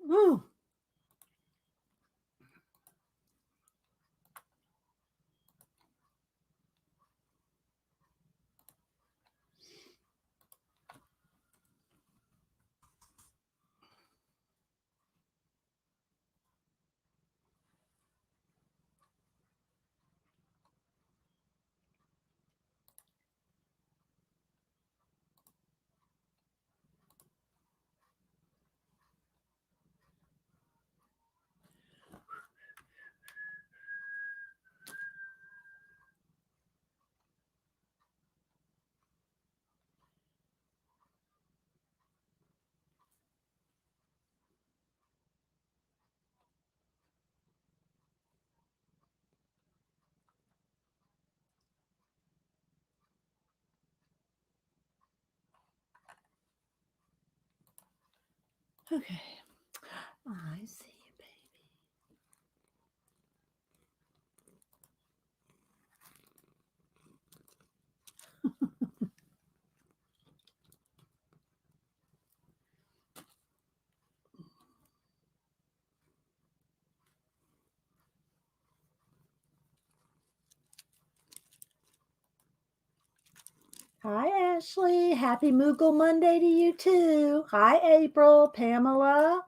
Ooh. Okay. I see you, Hi, Ashley. Happy Moogle Monday to you, too. Hi, April, Pamela,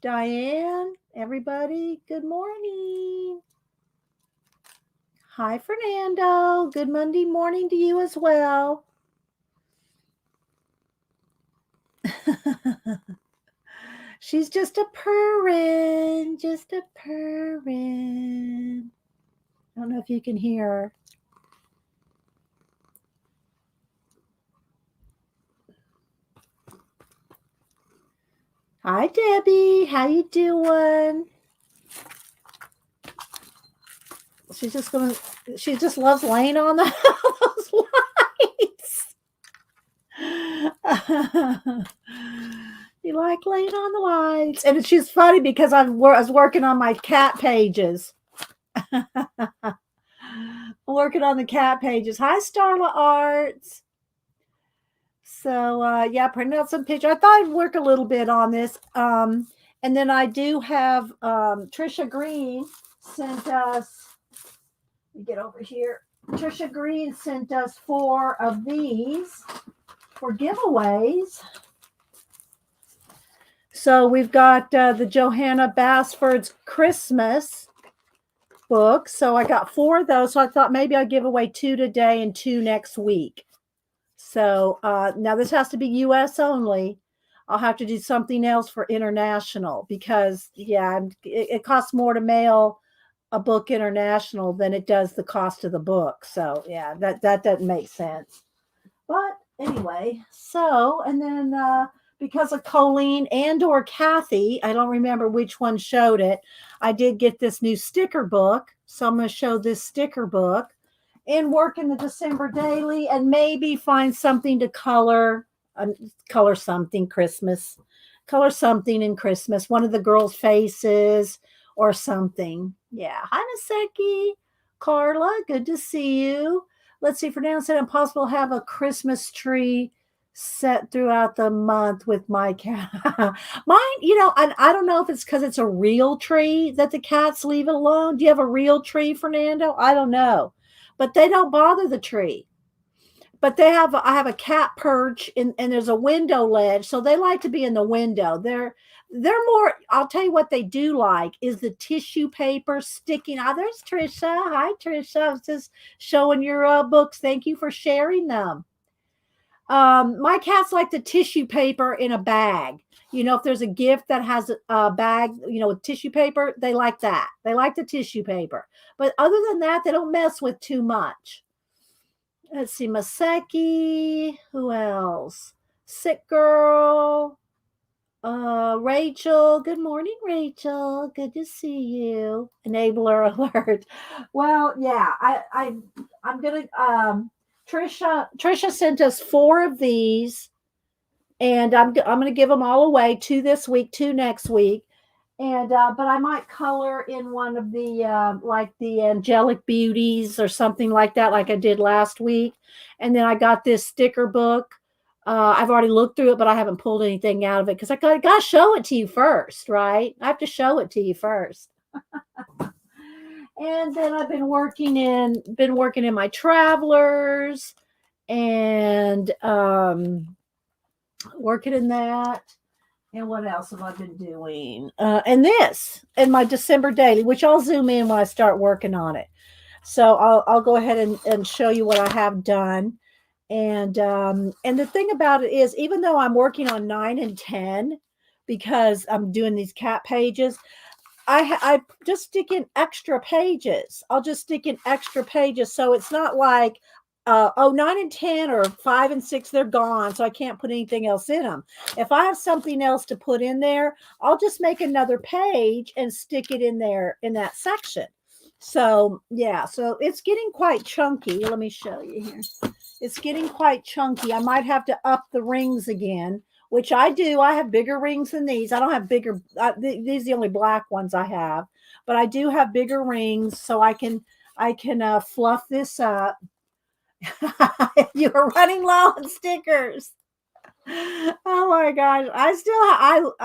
Diane, everybody. Good morning. Hi, Fernando. Good Monday morning to you as well. She's just a purring, just a purring. I don't know if you can hear her. Hi, Debbie. How you doing? She's just gonna. She just loves laying on those lights. You like laying on the lights, and she's funny because I was working on my cat pages. I'm working on the cat pages. Hi, Starla Arts. So yeah, printed out some pictures. I thought I'd work a little bit on this. And then I do have Trisha Green sent us. Let me get over here. Trisha Green sent us 4 of these for giveaways. So we've got the Johanna Basford's Christmas book. So I got 4 of those. So I thought maybe I'd give away 2 today and 2 next week. So now this has to be US only. I'll have to do something else for international because, yeah, it costs more to mail a book international than it does the cost of the book. So, yeah, that doesn't make sense. But anyway, so, and then because of Colleen and or Kathy, I don't remember which one showed it, I did get this new sticker book. So I'm going to show this sticker book and work in the December daily and maybe find something to color, color something Christmas, color something in Christmas, one of the girls' faces or something. Yeah. Hi, Naseki. Carla, good to see you. Let's see, Fernando said impossible to have a Christmas tree set throughout the month with my cat. Mine, I don't know if it's because it's a real tree that the cats leave it alone. Do you have a real tree, Fernando? I don't know, but they don't bother the tree. But I have a cat perch and there's a window ledge, so they like to be in the window. They're more. I'll tell you what they do like is the tissue paper sticking. Oh, there's Trisha. Hi, Trisha. I was just showing your books. Thank you for sharing them. My cats like the tissue paper in a bag. If there's a gift that has a bag, with tissue paper, they like that. They like the tissue paper. But other than that, they don't mess with too much. Let's see, Maseki. Who else? Sick girl. Rachel. Good morning, Rachel. Good to see you. Enabler alert. Well, yeah, I'm gonna Trisha sent us 4 of these, and I'm gonna give them all away, 2 this week, 2 next week. And but I might color in one of the like the angelic beauties or something like that, like I did last week. And then I got this sticker book I've already looked through it, but I haven't pulled anything out of it because I got to show it to you first, right? I have to show it to you first. And then I've been working in my travelers and working in that. And what else have I been doing? And this and my December daily, which I'll zoom in when I start working on it. So I'll go ahead and show you what I have done. And the thing about it is, even though I'm working on 9 and 10, because I'm doing these cat pages, I just stick in extra pages. I'll just stick in extra pages. So it's not like, oh, 9 and 10 or 5 and 6, they're gone. So I can't put anything else in them. If I have something else to put in there, I'll just make another page and stick it in there in that section. So yeah, so it's getting quite chunky. Let me show you here. It's getting quite chunky. I might have to up the rings again, which I do. I have bigger rings than these. I don't have bigger. These are the only black ones I have, but I do have bigger rings, so I can fluff this up. You are running low on stickers. Oh my gosh.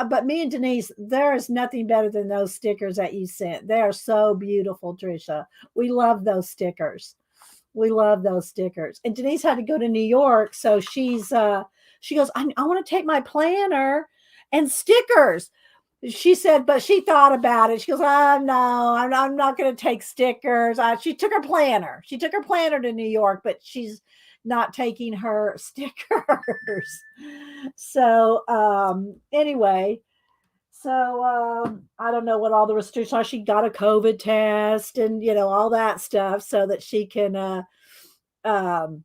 But me and Denise, there is nothing better than those stickers that you sent. They are so beautiful, Trisha. We love those stickers. We love those stickers. And Denise had to go to New York, so she goes, I want to take my planner and stickers. She said, but she thought about it. She goes, oh no, I'm not going to take stickers. She took her planner. She took her planner to New York, but she's not taking her stickers. So anyway, so I don't know what all the restrictions are. She got a COVID test and all that stuff so that she can um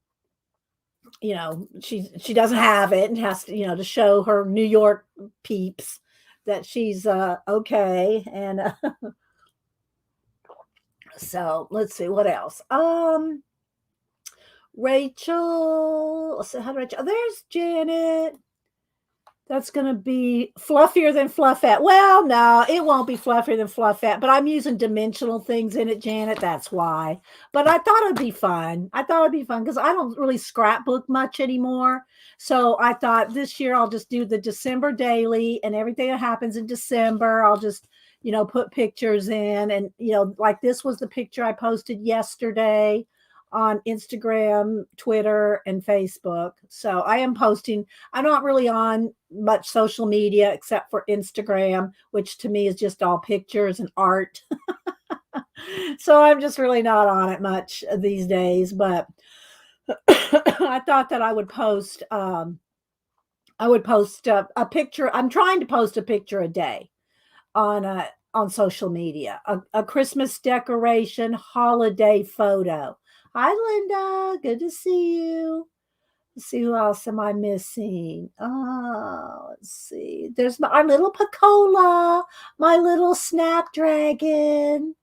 she doesn't have it and has to to show her New York peeps that she's okay. And so let's see what else. Rachel, let's see, how do Rachel, there's Janet. That's going to be fluffier than Fluffette. Well, no, it won't be fluffier than Fluffette, but I'm using dimensional things in it, Janet. That's why. But I thought it'd be fun. I thought it'd be fun because I don't really scrapbook much anymore. So I thought this year I'll just do the December daily, and everything that happens in December, I'll just, put pictures in. And, like this was the picture I posted yesterday on Instagram, Twitter, and Facebook. So I am posting. I'm not really on much social media except for Instagram, which to me is just all pictures and art. So I'm just really not on it much these days. But I thought that I would post. I would post a picture. I'm trying to post a picture a day on social media. A Christmas decoration, holiday photo. Hi, Linda. Good to see you. Let's see, who else am I missing? Oh, let's see. There's our little Picola, my little Snapdragon.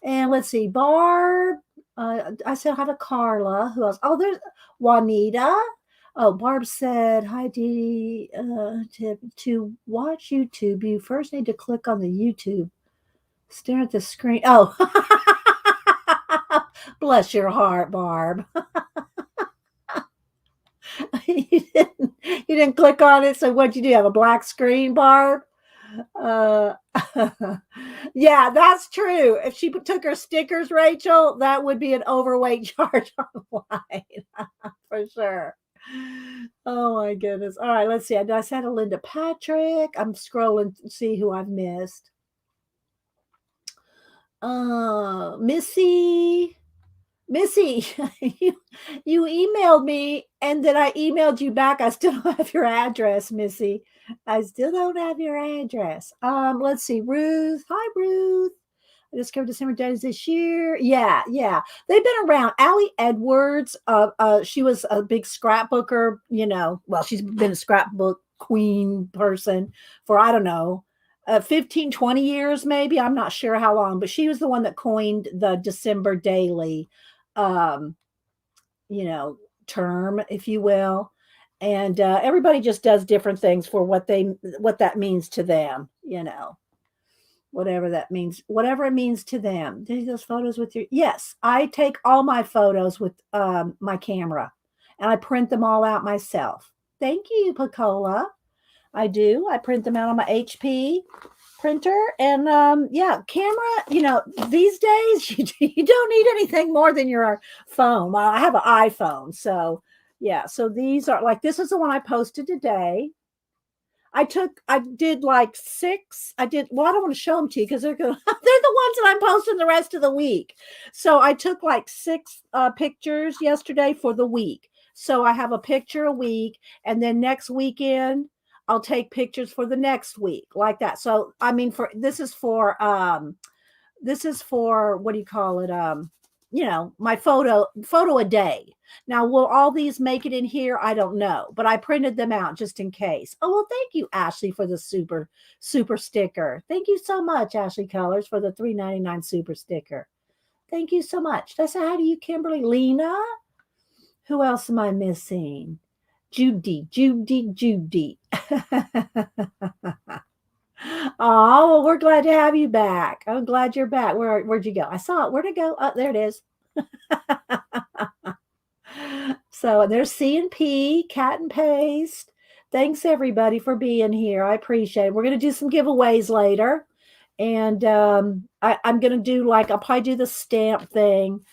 And let's see, Barb. I said hi to Carla. Who else? Oh, there's Juanita. Oh, Barb said, hi, Dee. To watch YouTube, you first need to click on the YouTube. Stare at the screen. Oh, bless your heart, Barb. You didn't click on it. So what'd you do? Have a black screen, Barb? Uh, yeah, that's true. If she took her stickers, Rachel, that would be an overweight charge online for sure. Oh my goodness. All right, let's see. I said to Linda Patrick. I'm scrolling to see who I've missed. Missy, you emailed me and then I emailed you back. I still don't have your address, Missy. I still don't have your address. Let's see. Ruth. Hi, Ruth. I discovered December days this year. Yeah. They've been around. Allie Edwards, she was a big scrapbooker, well, she's been a scrapbook queen person for, I don't know, 15, 20 years, maybe. I'm not sure how long, but she was the one that coined the December daily, um, term, if you will. And everybody just does different things for what that means to them, whatever that means, whatever it means to them. Take those photos with your, yes, I take all my photos with my camera and I print them all out myself. Thank you, Pacola. I do. I print them out on my HP printer. And yeah, camera, these days you don't need anything more than your phone. Well, I have an iPhone. So yeah, so these are like, this is the one I posted today. I did like six. Well, I don't want to show them to you because they're the ones that I'm posting the rest of the week. So I took like six pictures yesterday for the week. So I have a picture a week, and then next weekend I'll take pictures for the next week, like that. So I mean, this is for what do you call it? My photo a day. Now, will all these make it in here? I don't know, but I printed them out just in case. Oh, well, thank you, Ashley, for the super sticker. Thank you so much, Ashley Colors, for the $3.99 super sticker. Thank you so much. That's how do you, Kimberly? Lena? Who else am I missing? Judy. Oh, well, we're glad to have you back. I'm glad you're back. Where'd you go? I saw it. Where'd it go? Oh, there it is. So there's C&P, Cat and Paste. Thanks everybody for being here. I appreciate it. We're going to do some giveaways later. And I'm going to do I'll probably do the stamp thing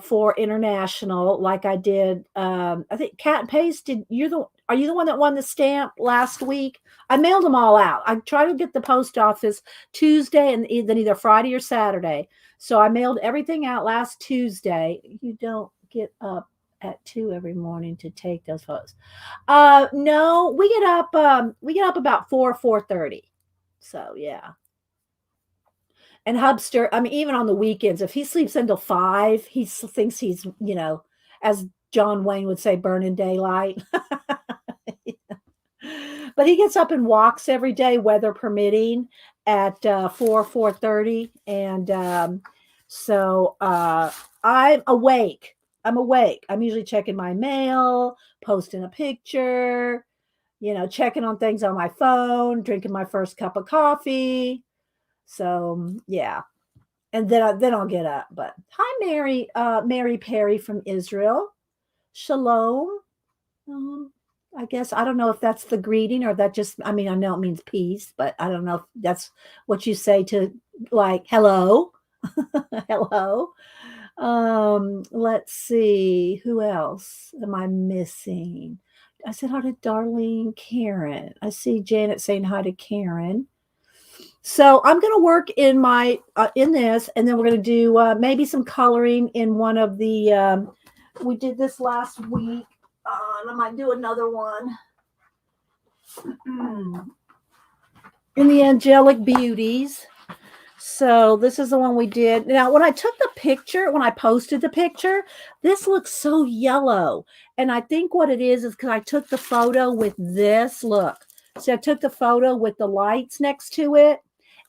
for international like I did. I think Cat and Paste, are you the one that won the stamp last week? I mailed them all out. I tried to get the post office Tuesday and then either Friday or Saturday. So I mailed everything out last Tuesday. You don't get up at 2 every morning to take those photos. No, we get up about 4:30. So yeah. And Hubster, I mean, even on the weekends, if he sleeps until 5, he thinks he's, as John Wayne would say, burning daylight. But he gets up and walks every day, weather permitting, at 4:30. And so I'm awake. I'm usually checking my mail, posting a picture, checking on things on my phone, drinking my first cup of coffee. So yeah. And then I'll get up. But hi, Mary Perry from Israel. Shalom. I guess I don't know if that's the greeting or that just, I mean, I know it means peace, but I don't know if that's what you say to hello. Hello. Let's see. Who else am I missing? I said hi to Darlene, Karen. I see Janet saying hi to Karen. So I'm going to work in my in this, and then we're going to do maybe some coloring in one of the. We did this last week, and I might do another one in the Angelic Beauties. So this is the one we did. Now, when I took the picture, when I posted the picture, this looks so yellow, and I think what it is because I took the photo with this. Look, so I took the photo with the lights next to it.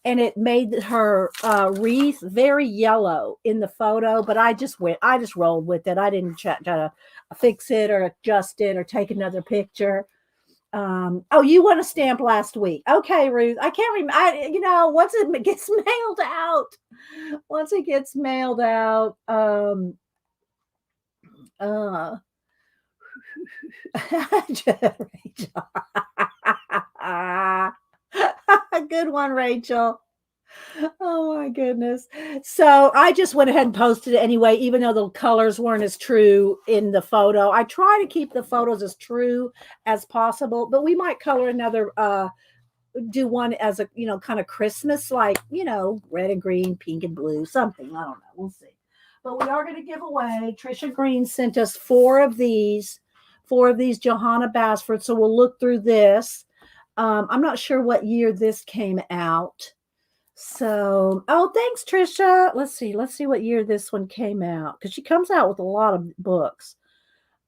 And it made her wreath very yellow in the photo, but I just rolled with it. I didn't try to fix it or adjust it or take another picture. Oh, you won a stamp last week. Okay, Ruth. I can't remember. Once it gets mailed out, Rachel. Good one, Rachel. Oh my goodness. So I just went ahead and posted it anyway, even though the colors weren't as true in the photo. I try to keep the photos as true as possible, but we might color another, do one as a, kind of Christmas, red and green, pink and blue, something. I don't know. We'll see. But we are going to give away. Trisha Green sent us four of these Johanna Basford. So we'll look through this. I'm not sure what year this came out. So, thanks, Trisha. Let's see what year this one came out because she comes out with a lot of books.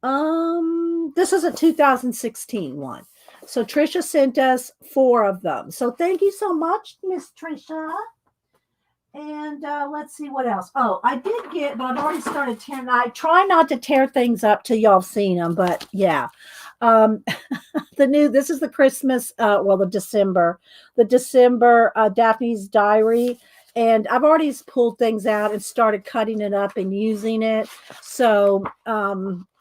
This is a 2016 one. So Trisha sent us 4 of them. So thank you so much, Miss Trisha. And let's see what else. Oh, I did get, but I've already started tearing. I try not to tear things up till y'all have seen them, but yeah. This is the Christmas, the December Daphne's Diary. and I've already pulled things out and started cutting it up and using it. So,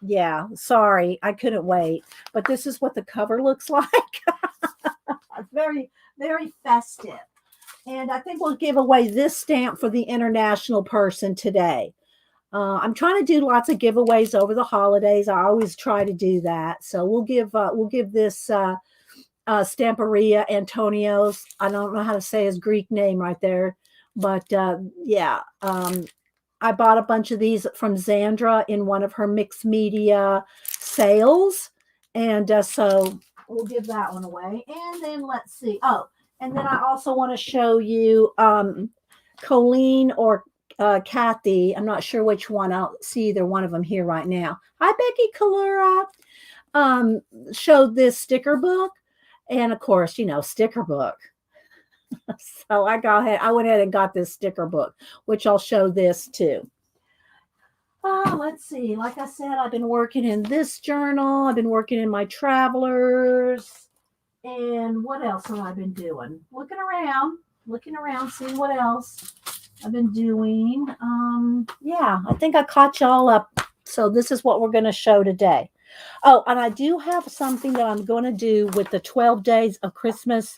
yeah, sorry, I couldn't wait. But this is what the cover looks like. Very, very festive. And I think we'll give away this stamp for the international person today. I'm trying to do lots of giveaways over the holidays. I always try to do that. So we'll give this Stamperia Antonio's. I don't know how to say his Greek name right there, but yeah. I bought a bunch of these from Zandra in one of her mixed media sales, and so we'll give that one away. And then let's see. Oh, and then I also want to show you Colleen or Kathy. I'm not sure which one. I don't see either one of them here right now. Hi, Becky Kalura. Showed this sticker book, and of course, sticker book. So I went ahead and got this sticker book, which I'll show this too. Let's see. Like I said, I've been working in this journal. I've been working in my travelers. And what else have I been doing? Looking around, seeing what else I've been doing. Yeah, I think I caught y'all up. So this is what we're going to show today. Oh, and I do have something that I'm going to do with the 12 days of Christmas.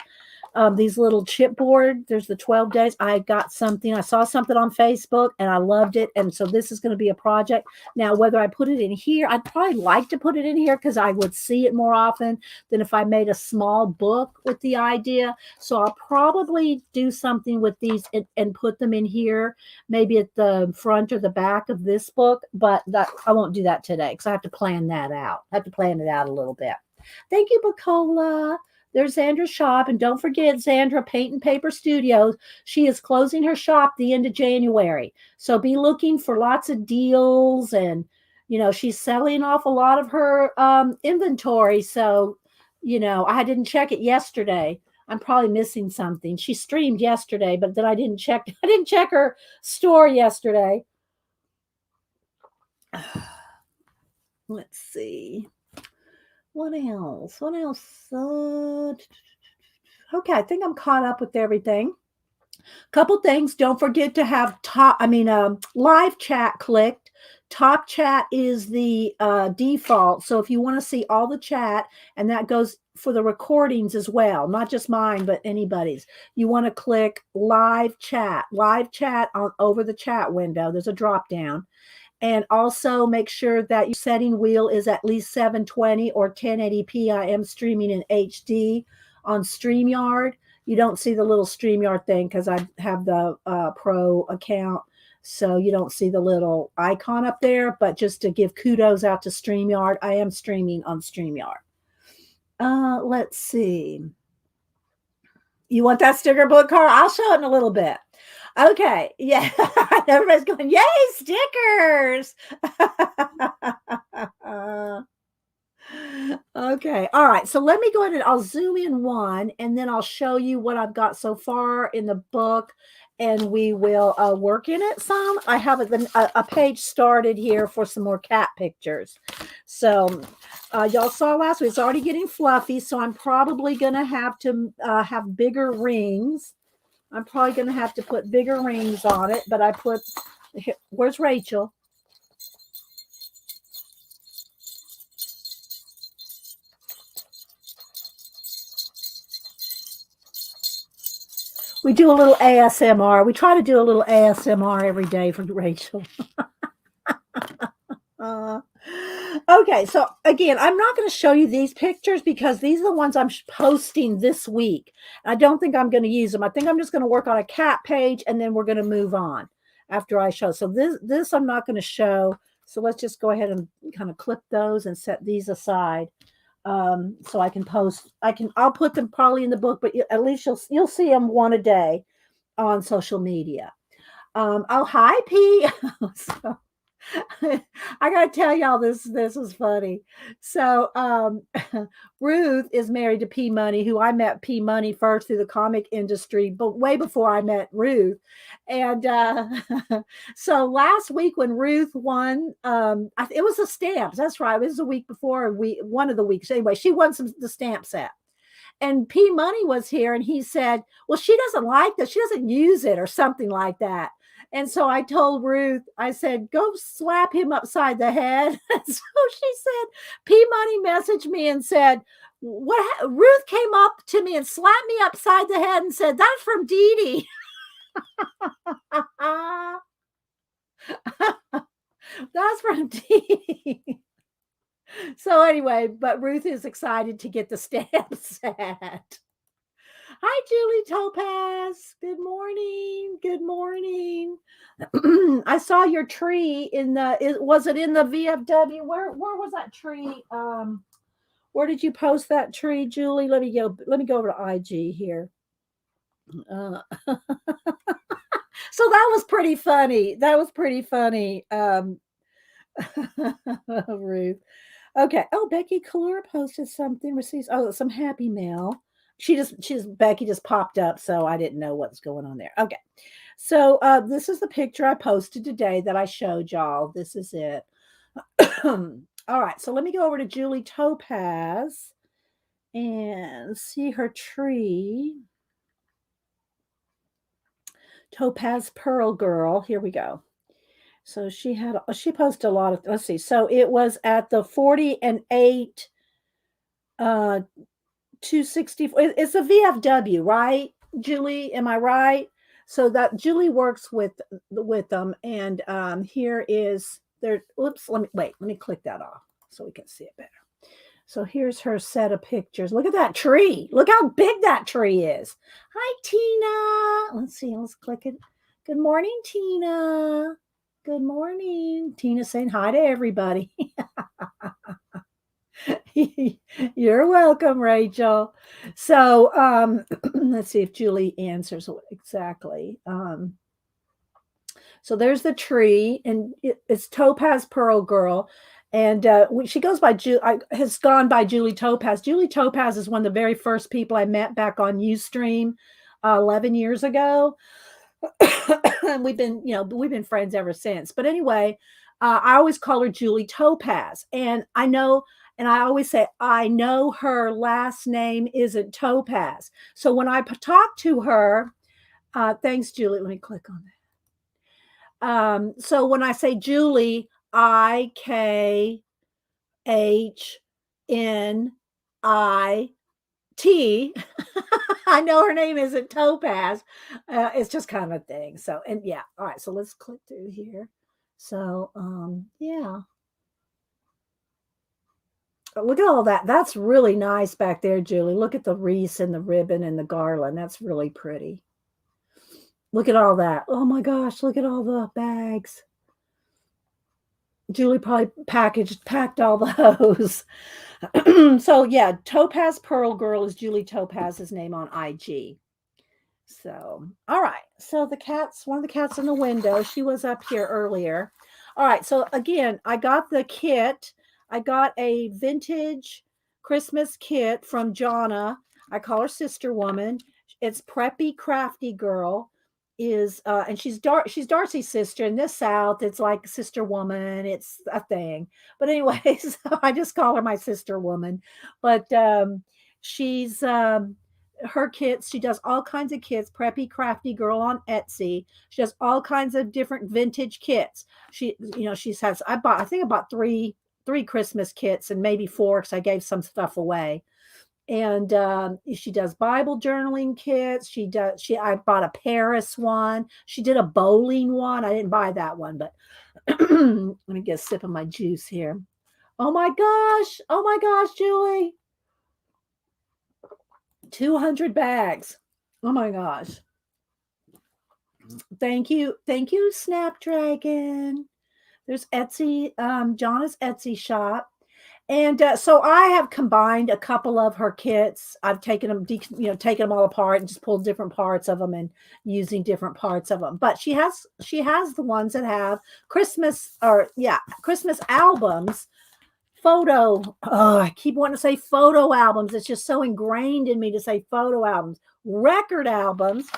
These little chipboard. There's the 12 days. I saw something on Facebook and I loved it. And so this is going to be a project. Now, whether I put it in here, I'd probably like to put it in here because I would see it more often than if I made a small book with the idea. So I'll probably do something with these and put them in here, maybe at the front or the back of this book. But I won't do that today because I have to plan that out. I have to plan it out a little bit. Thank you, Bacola. There's Zandra's shop. And don't forget, Zandra Paint and Paper Studios. She is closing her shop the end of January. So be looking for lots of deals. And, she's selling off a lot of her inventory. So, I didn't check it yesterday. I'm probably missing something. She streamed yesterday, but then I didn't check her store yesterday. Let's see. What else? Okay, I think I'm caught up with everything. Couple things. Don't forget to have live chat clicked. Top chat is the default. So if you want to see all the chat, and that goes for the recordings as well, not just mine, but anybody's, you want to click live chat over the chat window. There's a drop down. And also make sure that your setting wheel is at least 720 or 1080p. I am streaming in HD on StreamYard. You don't see the little StreamYard thing because I have the Pro account. So you don't see the little icon up there. But just to give kudos out to StreamYard, I am streaming on StreamYard. Let's see. You want that sticker book, Carl? I'll show it in a little bit. Okay, yeah, everybody's going, yay, stickers. Okay, all right, so let me go ahead and I'll zoom in one, and then I'll show you what I've got so far in the book, and we will work in it some. I have a page started here for some more cat pictures. So y'all saw last week, it's already getting fluffy, so I'm probably going to have to have bigger rings. I'm probably going to have to put bigger rings on it, but where's Rachel? We do a little ASMR. We try to do a little ASMR every day for Rachel. Okay, so again, I'm not going to show you these pictures because these are the ones I'm posting this week. I don't think I'm going to use them. I think I'm just going to work on a cat page, and then we're going to move on after I show. So this I'm not going to show. So let's just go ahead and kind of clip those and set these aside. So I can post. I'll put them probably in the book, but at least you'll see them one a day on social media. Oh, hi, P. So, I gotta tell y'all this is funny. So Ruth is married to P Money, who I met P Money first through the comic industry, but way before I met Ruth. And so last week when Ruth won, it was the stamps. That's right. It was the week before one of the weeks. Anyway, she won the stamp set. And P Money was here and he said, well, she doesn't like that. She doesn't use it or something like that. And so I told Ruth, I said, go slap him upside the head. So she said, P Money messaged me and said, Ruth came up to me and slapped me upside the head and said, that's from Dee Dee. That's from Dee Dee. So anyway, but Ruth is excited to get the stamp set. Hi, Julie Topaz. Good morning. Good morning. I saw your tree was it in the VFW? Where was that tree? Where did you post that tree, Julie? Let me go over to IG here. So that was pretty funny. Ruth. Okay. Oh, Becky Kahlur posted something. Receives some happy mail. Becky just popped up, so I didn't know what's going on there. Okay. So this is the picture I posted today that I showed y'all. This is it. All right. So let me go over to Julie Topaz and see her tree. Topaz Pearl Girl. Here we go. So she posted a lot of, let's see. So it was at the 40 and 8 264. It's a VFW, right, Julie? Am I right? So that Julie works with them, and here is there. Oops, let me click that off so we can see it better. So here's her set of pictures. Look at that tree. Look how big that tree is. Hi, Tina. Let's see. Let's click it. Good morning, Tina. Good morning. Tina saying hi to everybody. You're welcome, Rachel. So let's see if Julie answers exactly. So there's the tree, and it's Topaz Pearl Girl. And she has gone by Julie Topaz. Julie Topaz is one of the very first people I met back on Ustream 11 years ago. And we've been friends ever since. But anyway, I always call her Julie Topaz. And I always say, I know her last name isn't Topaz. So when I talk to her, thanks, Julie. Let me click on that. So when I say Julie, IKHNIT, I know her name isn't Topaz. It's just kind of a thing. So, and yeah. All right. So let's click through here. So, yeah. Look at all that. That's really nice back there, Julie. Look at the wreath and the ribbon and the garland. That's really pretty. Look at all that. Oh my gosh, look at all the bags. Julie probably packed all those. So yeah, Topaz Pearl Girl is Julie Topaz's name on IG. So, all right. So one of the cats in the window, she was up here earlier. All right. So again, I got the kit. I got a vintage Christmas kit from Jonna. I call her Sister Woman. It's Preppy Crafty Girl. And she's Darcy's sister. In the South, it's like Sister Woman. It's a thing. But anyways, I just call her my Sister Woman. But she's her kits. She does all kinds of kits. Preppy Crafty Girl on Etsy. She does all kinds of different vintage kits. I think I bought three Christmas kits and maybe 4 because I gave some stuff away. And she does Bible journaling kits. I bought a Paris one. She did a bowling one. I didn't buy that one, but let me get a sip of my juice here. Oh my gosh, Julie. 200 bags. Oh my gosh. Thank you, Snapdragon. There's Etsy, Jonna's Etsy shop. And so I have combined a couple of her kits. I've taken them all apart and just pulled different parts of them and using different parts of them. But she has the ones that have Christmas albums. I keep wanting to say photo albums. It's just so ingrained in me to say photo albums, record albums,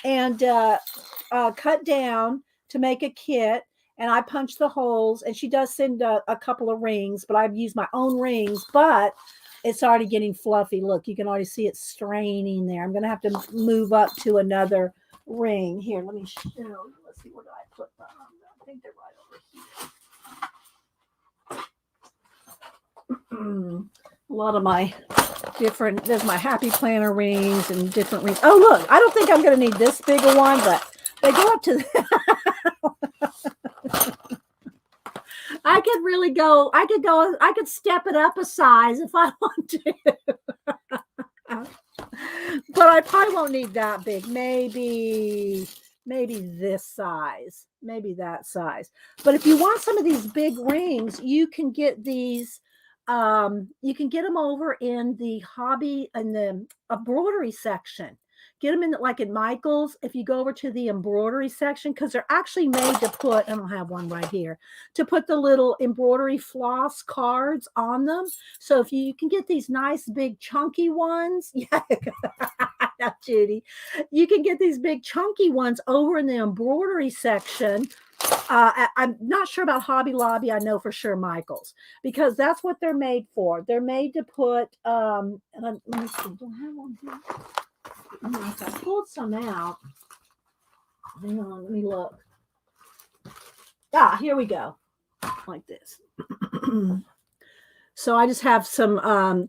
and cut down to make a kit. And I punch the holes, and she does send a couple of rings, but I've used my own rings. But It's already getting fluffy. Look, you can already see it straining there. I'm going to have to move up to another ring. Here, let me show you. Let's see, where do I put them? I think they're right over here. A lot of my different, there's my happy planner rings and different rings. Oh, look, I don't think I'm going to need this bigger one, but they go up to I could really go, I could step it up a size if I want to. But I probably won't need that big. Maybe this size, maybe that size. But if you want some of these big rings, you can get these. You can get them over in the hobby and the embroidery section. Get them in like in Michael's. If you go over to the embroidery section, because they're actually made to put. I don't have one right here to put the little embroidery floss cards on them. So if you can get these nice big chunky ones, yeah, Judy, you can get these big chunky ones over in the embroidery section. I'm not sure about Hobby Lobby. I know for sure Michael's, because that's what they're made for. They're made to put. And let me see. Do I have one here? I pulled some out. Hang on. Let me look. Here we go. Like this. So I just have some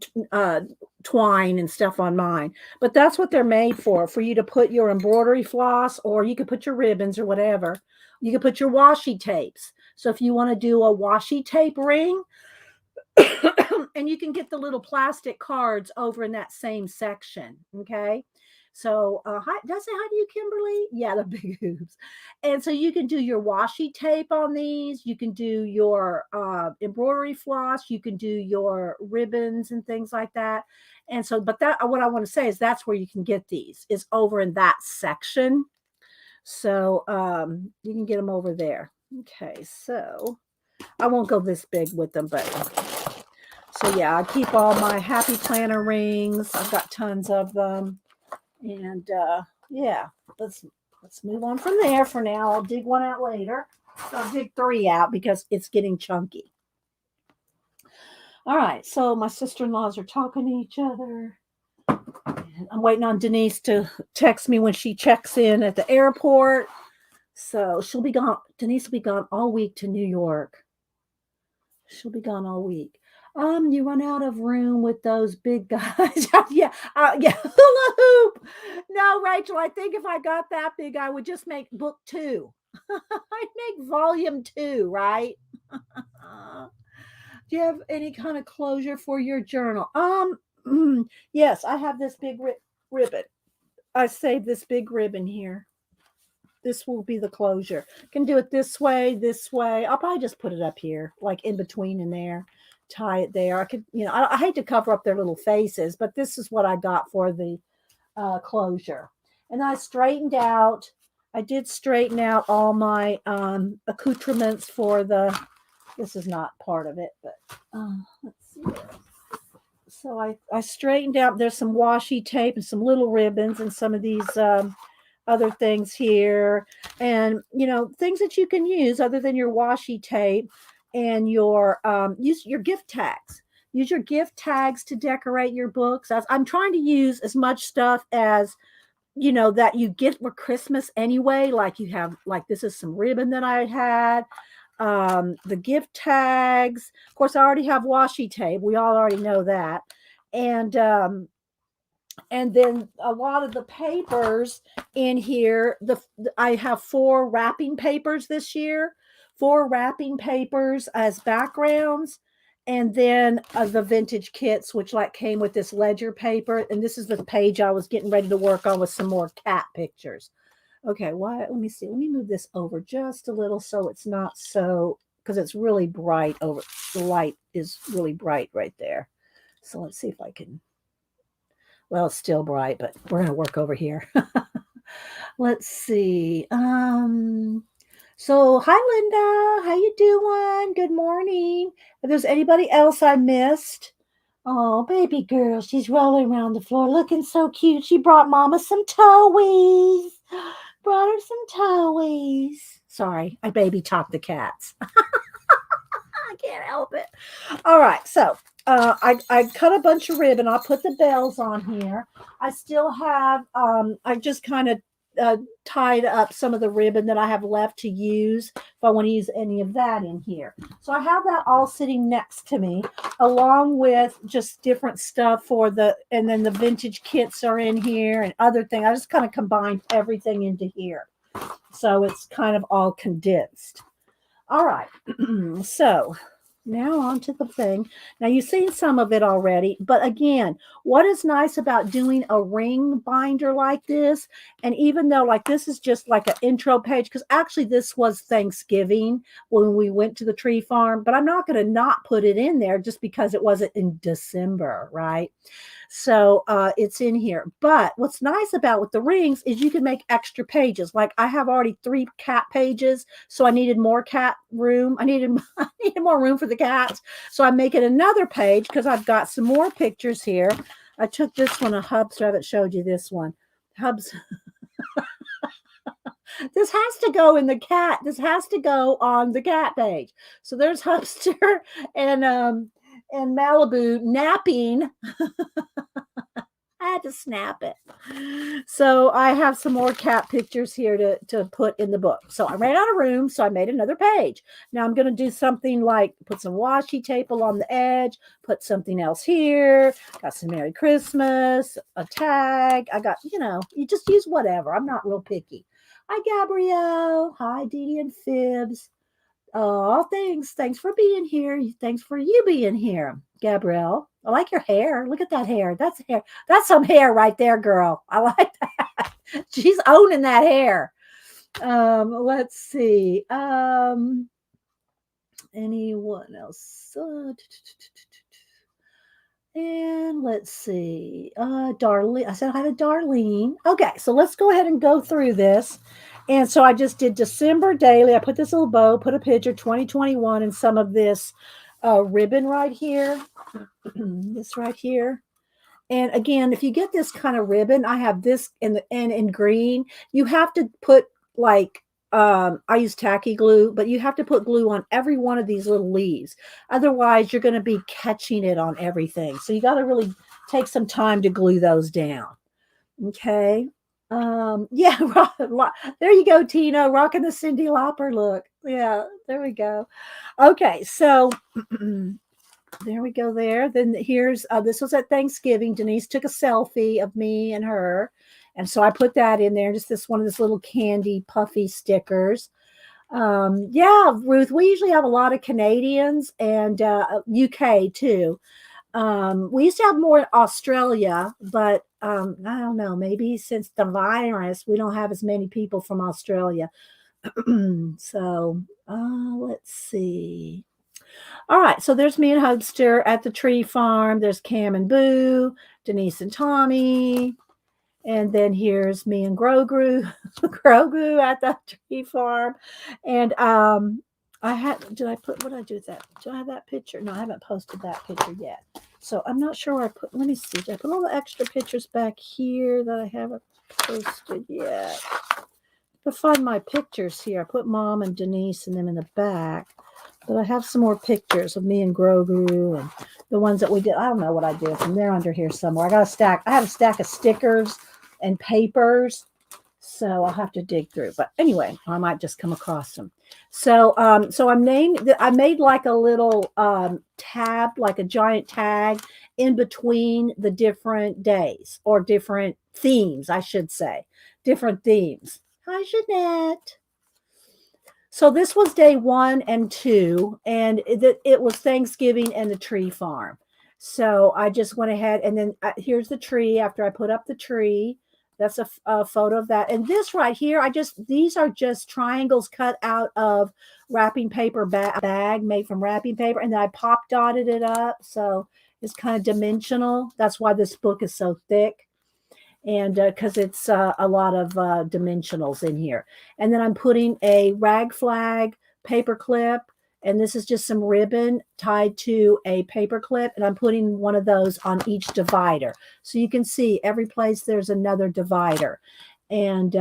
twine and stuff on mine, but that's what they're made for you to put your embroidery floss, or you could put your ribbons or whatever. You could put your washi tapes. So if you want to do a washi tape ring, and you can get the little plastic cards over in that same section. Okay. So, hi, did I say hi to you, Kimberly? Yeah, the big hoops. And so you can do your washi tape on these. You can do your embroidery floss. You can do your ribbons and things like that. And so, but that, what I want to say is that's where you can get these, is over in that section. So, you can get them over there. Okay. So I won't go this big with them, but so yeah, I keep all my happy planner rings. I've got tons of them. And yeah, let's move on from there for now. I'll dig one out later. I'll dig 3 out because it's getting chunky. All right, so my sister-in-laws are talking to each other. And I'm waiting on Denise to text me when she checks in at the airport. So she'll be gone. Denise will be gone all week to New York. She'll be gone all week. You run out of room with those big guys. Yeah, yeah, hula hoop. No, Rachel, I think if I got that big, I would just make book 2. I'd make volume 2, right? Do you have any kind of closure for your journal? Yes, I have this big ribbon. I saved this big ribbon here. This will be the closure. Can do it this way, this way. I'll probably just put it up here, like in between in there. Tie it there. I could, I hate to cover up their little faces, but this is what I got for the closure. And I straightened out. I did straighten out all my accoutrements for the. This is not part of it, but let's see. So I straightened out. There's some washi tape and some little ribbons and some of these other things here, and things that you can use other than your washi tape. And your use your gift tags. Use your gift tags to decorate your books. I'm trying to use as much stuff as that you get for Christmas anyway. Like you have, like this is some ribbon that I had. The gift tags. Of course, I already have washi tape. We all already know that. And then a lot of the papers in here. I have 4 wrapping papers this year. 4 wrapping papers as backgrounds, and then the vintage kits, which like came with this ledger paper. And this is the page I was getting ready to work on with some more cat pictures. Okay, let me see. Let me move this over just a little so it's not so, because it's really bright over. The light is really bright right there. So let's see if I can. Well, it's still bright, but we're going to work over here. Let's see. So hi Linda, how you doing? Good morning. If there's anybody else I missed. Oh, baby girl, she's rolling around the floor looking so cute. She brought mama some toys. Brought her some toys. Sorry, I baby talked the cats. I can't help it. All right, so I cut a bunch of ribbon. I'll put the bells on here. I still have, I just kind of tied up some of the ribbon that I have left to use if I want to use any of that in here. So I have that all sitting next to me, along with just different stuff for the, and then the vintage kits are in here and other things. I just kind of combined everything into here. So it's kind of all condensed. All right. So now on to the thing. Now you've seen some of it already, but again, what is nice about doing a ring binder like this, and even though like this is just like an intro page, because actually this was Thanksgiving when we went to the tree farm, but I'm not going to not put it in there just because it wasn't in December, right? So it's in here. But what's nice about with the rings is you can make extra pages. Like I have already 3 cat pages, so I needed more cat room. I needed more room for the cats. So I'm making another page because I've got some more pictures here. I took this one, a Hubster. I haven't showed you this one. Hubs. This has to go in the cat. This has to go on the cat page. So there's Hubster and Malibu napping. I had to snap it. So I have some more cat pictures here to put in the book. So I ran out of room, so I made another page. Now I'm going to do something like put some washi tape along the edge, put something else here, got some Merry Christmas, a tag. I got, you just use whatever. I'm not real picky. Hi, Gabrielle. Hi, Dee Dee and Fibs. Oh, thanks. Thanks for being here. Thanks for you being here, Gabrielle. I like your hair. Look at that hair. That's hair. That's some hair right there, girl. I like that. She's owning that hair. Let's see. Anyone else? And let's see. Darlene. I said hi to Darlene. Okay, so let's go ahead and go through this. And so I just did December daily. I put this little bow, put a picture 2021 and some of this ribbon right here. This right here. And again, if you get this kind of ribbon, I have this in green. You have to put like I use tacky glue, but you have to put glue on every one of these little leaves. Otherwise, you're going to be catching it on everything. So you got to really take some time to glue those down. Okay. Yeah, there you go, Tina, rocking the Cindy Lauper look. Yeah, there we go. Okay, so there we go there. Then here's, this was at Thanksgiving. Denise took a selfie of me and her. And so I put that in there, just this one of this little candy puffy stickers. Yeah, Ruth, we usually have a lot of Canadians and UK too. We used to have more in Australia, but I don't know, maybe since the virus, we don't have as many people from Australia. So let's see. All right, so there's me and Hubster at the tree farm. There's Cam and Boo, Denise and Tommy. And then here's me and Grogu, Grogu at the tree farm. And what did I do with that? Do I have that picture? No, I haven't posted that picture yet. So I'm not sure where I put, let me see. Did I put all the extra pictures back here that I haven't posted yet? To find my pictures here. I put Mom and Denise and them in the back. But I have some more pictures of me and Grogu and the ones that we did. I don't know what I did with them. They're under here somewhere. I have a stack of stickers and papers. So I'll have to dig through. But anyway, I might just come across them. So I made like a little tab, like a giant tag in between the different days or different themes, I should say. Different themes. Hi, Jeanette. So this was day 1 and 2, and it was Thanksgiving and the tree farm. So I just went ahead, and then here's the tree after I put up the tree. That's a photo of that. And this right here, these are just triangles cut out of wrapping paper bag made from wrapping paper. And then I pop dotted it up. So it's kind of dimensional. That's why this book is so thick. And because it's a lot of dimensionals in here. And then I'm putting a rag flag paper clip, and this is just some ribbon tied to a paper clip, and I'm putting one of those on each divider. So you can see every place there's another divider. And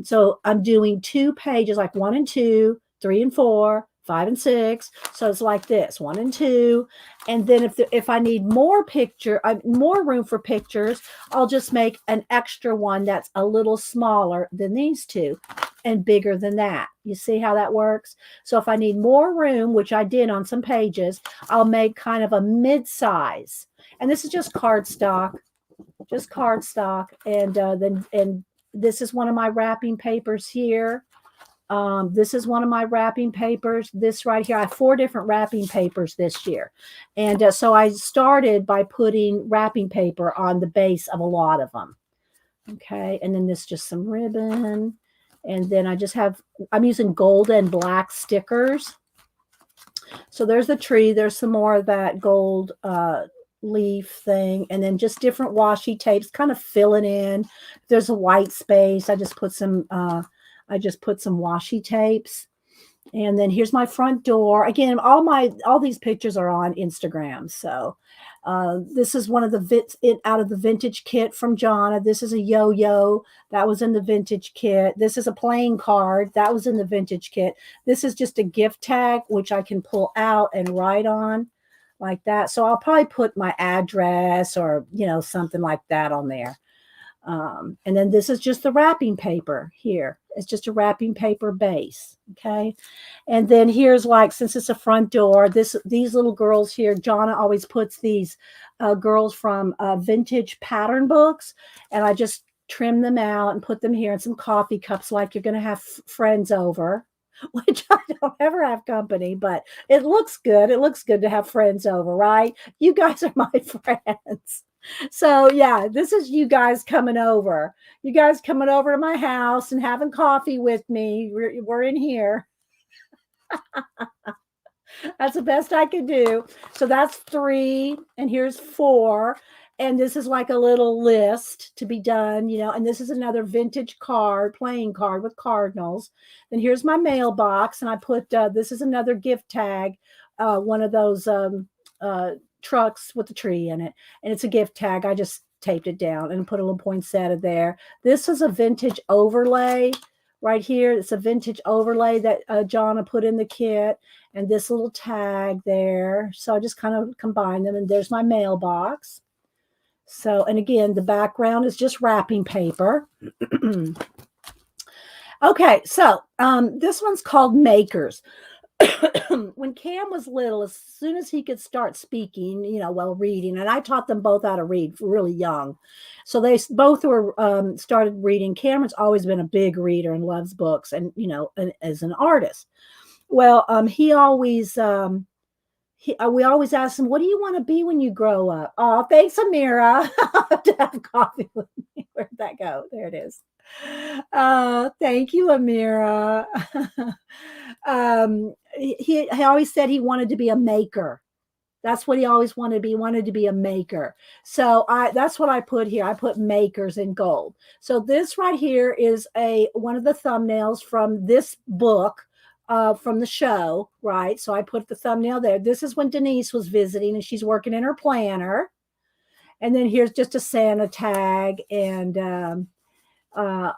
so I'm doing 2 pages, like 1 and 2, 3 and 4, 5 and 6. So it's like this, 1 and 2. And then if I need more more room for pictures, I'll just make an extra one that's a little smaller than these two and bigger than that. You see how that works? So if I need more room, which I did on some pages, I'll make kind of a mid-size. And this is just cardstock, and this is one of my wrapping papers here. This is one of my wrapping papers. This right here, I have 4 different wrapping papers this year. And so I started by putting wrapping paper on the base of a lot of them. Okay. And then this just some ribbon. And then I'm using gold and black stickers. So there's the tree. There's some more of that gold leaf thing. And then just different washi tapes, kind of filling in. If there's a white space, I just put some washi tapes. And then here's my front door. Again, all these pictures are on Instagram. So this is one of out of the vintage kit from Jonna. This is a yo-yo that was in the vintage kit. This is a playing card that was in the vintage kit. This is just a gift tag, which I can pull out and write on like that. So I'll probably put my address or, something like that on there. And then this is just the wrapping paper here. It's just a wrapping paper base. Okay. And then here's since it's a front door, these little girls here, Jonna always puts these girls from vintage pattern books, and I just trim them out and put them here in some coffee cups, like you're going to have friends over, which I don't ever have company, but it looks good. It looks good to have friends over, right? You guys are my friends. So yeah, this is you guys coming over. You guys coming over to my house and having coffee with me. We're in here. That's the best I could do. So that's 3, and here's 4. And this is like a little list to be done, and this is another vintage playing card with cardinals. Then here's my mailbox, and I put, this is another gift tag, one of those trucks with the tree in it, and it's a gift tag. I just taped it down and put a little poinsettia there. This is a vintage overlay right here. It's a vintage overlay that Jonna put in the kit, and this little tag there. So I just kind of combine them, and there's my mailbox. So, and again, the background is just wrapping paper. Okay, so this one's called Makers. When Cam was little, as soon as he could start speaking, reading, and I taught them both how to read really young. So they both were started reading. Cameron's always been a big reader and loves books, and as an artist. Well, he always we always ask him, "What do you want to be when you grow up?" Oh, thanks, Amira, to have coffee with me. Where'd that go? There it is. Thank you, Amira. He always said he wanted to be a maker. That's what he always wanted to be. He wanted to be a maker. So that's what I put here. I put makers in gold. So this right here is one of the thumbnails from this book, from the show, right? So I put the thumbnail there. This is when Denise was visiting, and she's working in her planner. And then here's just a Santa tag, and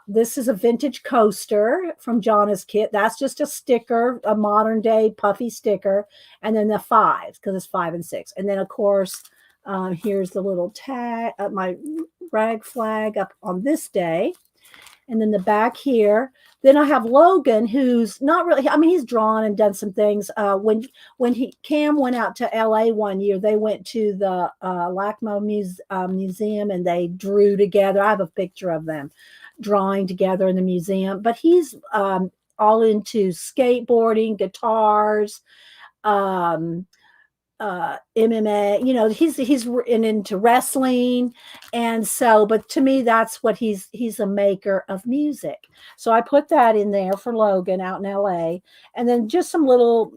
this is a vintage coaster from Jonna's kit. That's just a sticker, a modern day puffy sticker. And then the 5s, because it's 5 and 6. And then, of course, here's the little tag, my rag flag up on this day. And then the back here. Then I have Logan, who's not really, he's drawn and done some things. When Cam went out to LA one year, they went to the LACMA museum, and they drew together. I have a picture of them drawing together in the museum. But he's all into skateboarding, guitars, MMA, he's into wrestling. And so, but to me, that's what he's a maker of music. So I put that in there for Logan out in LA. And then just some little,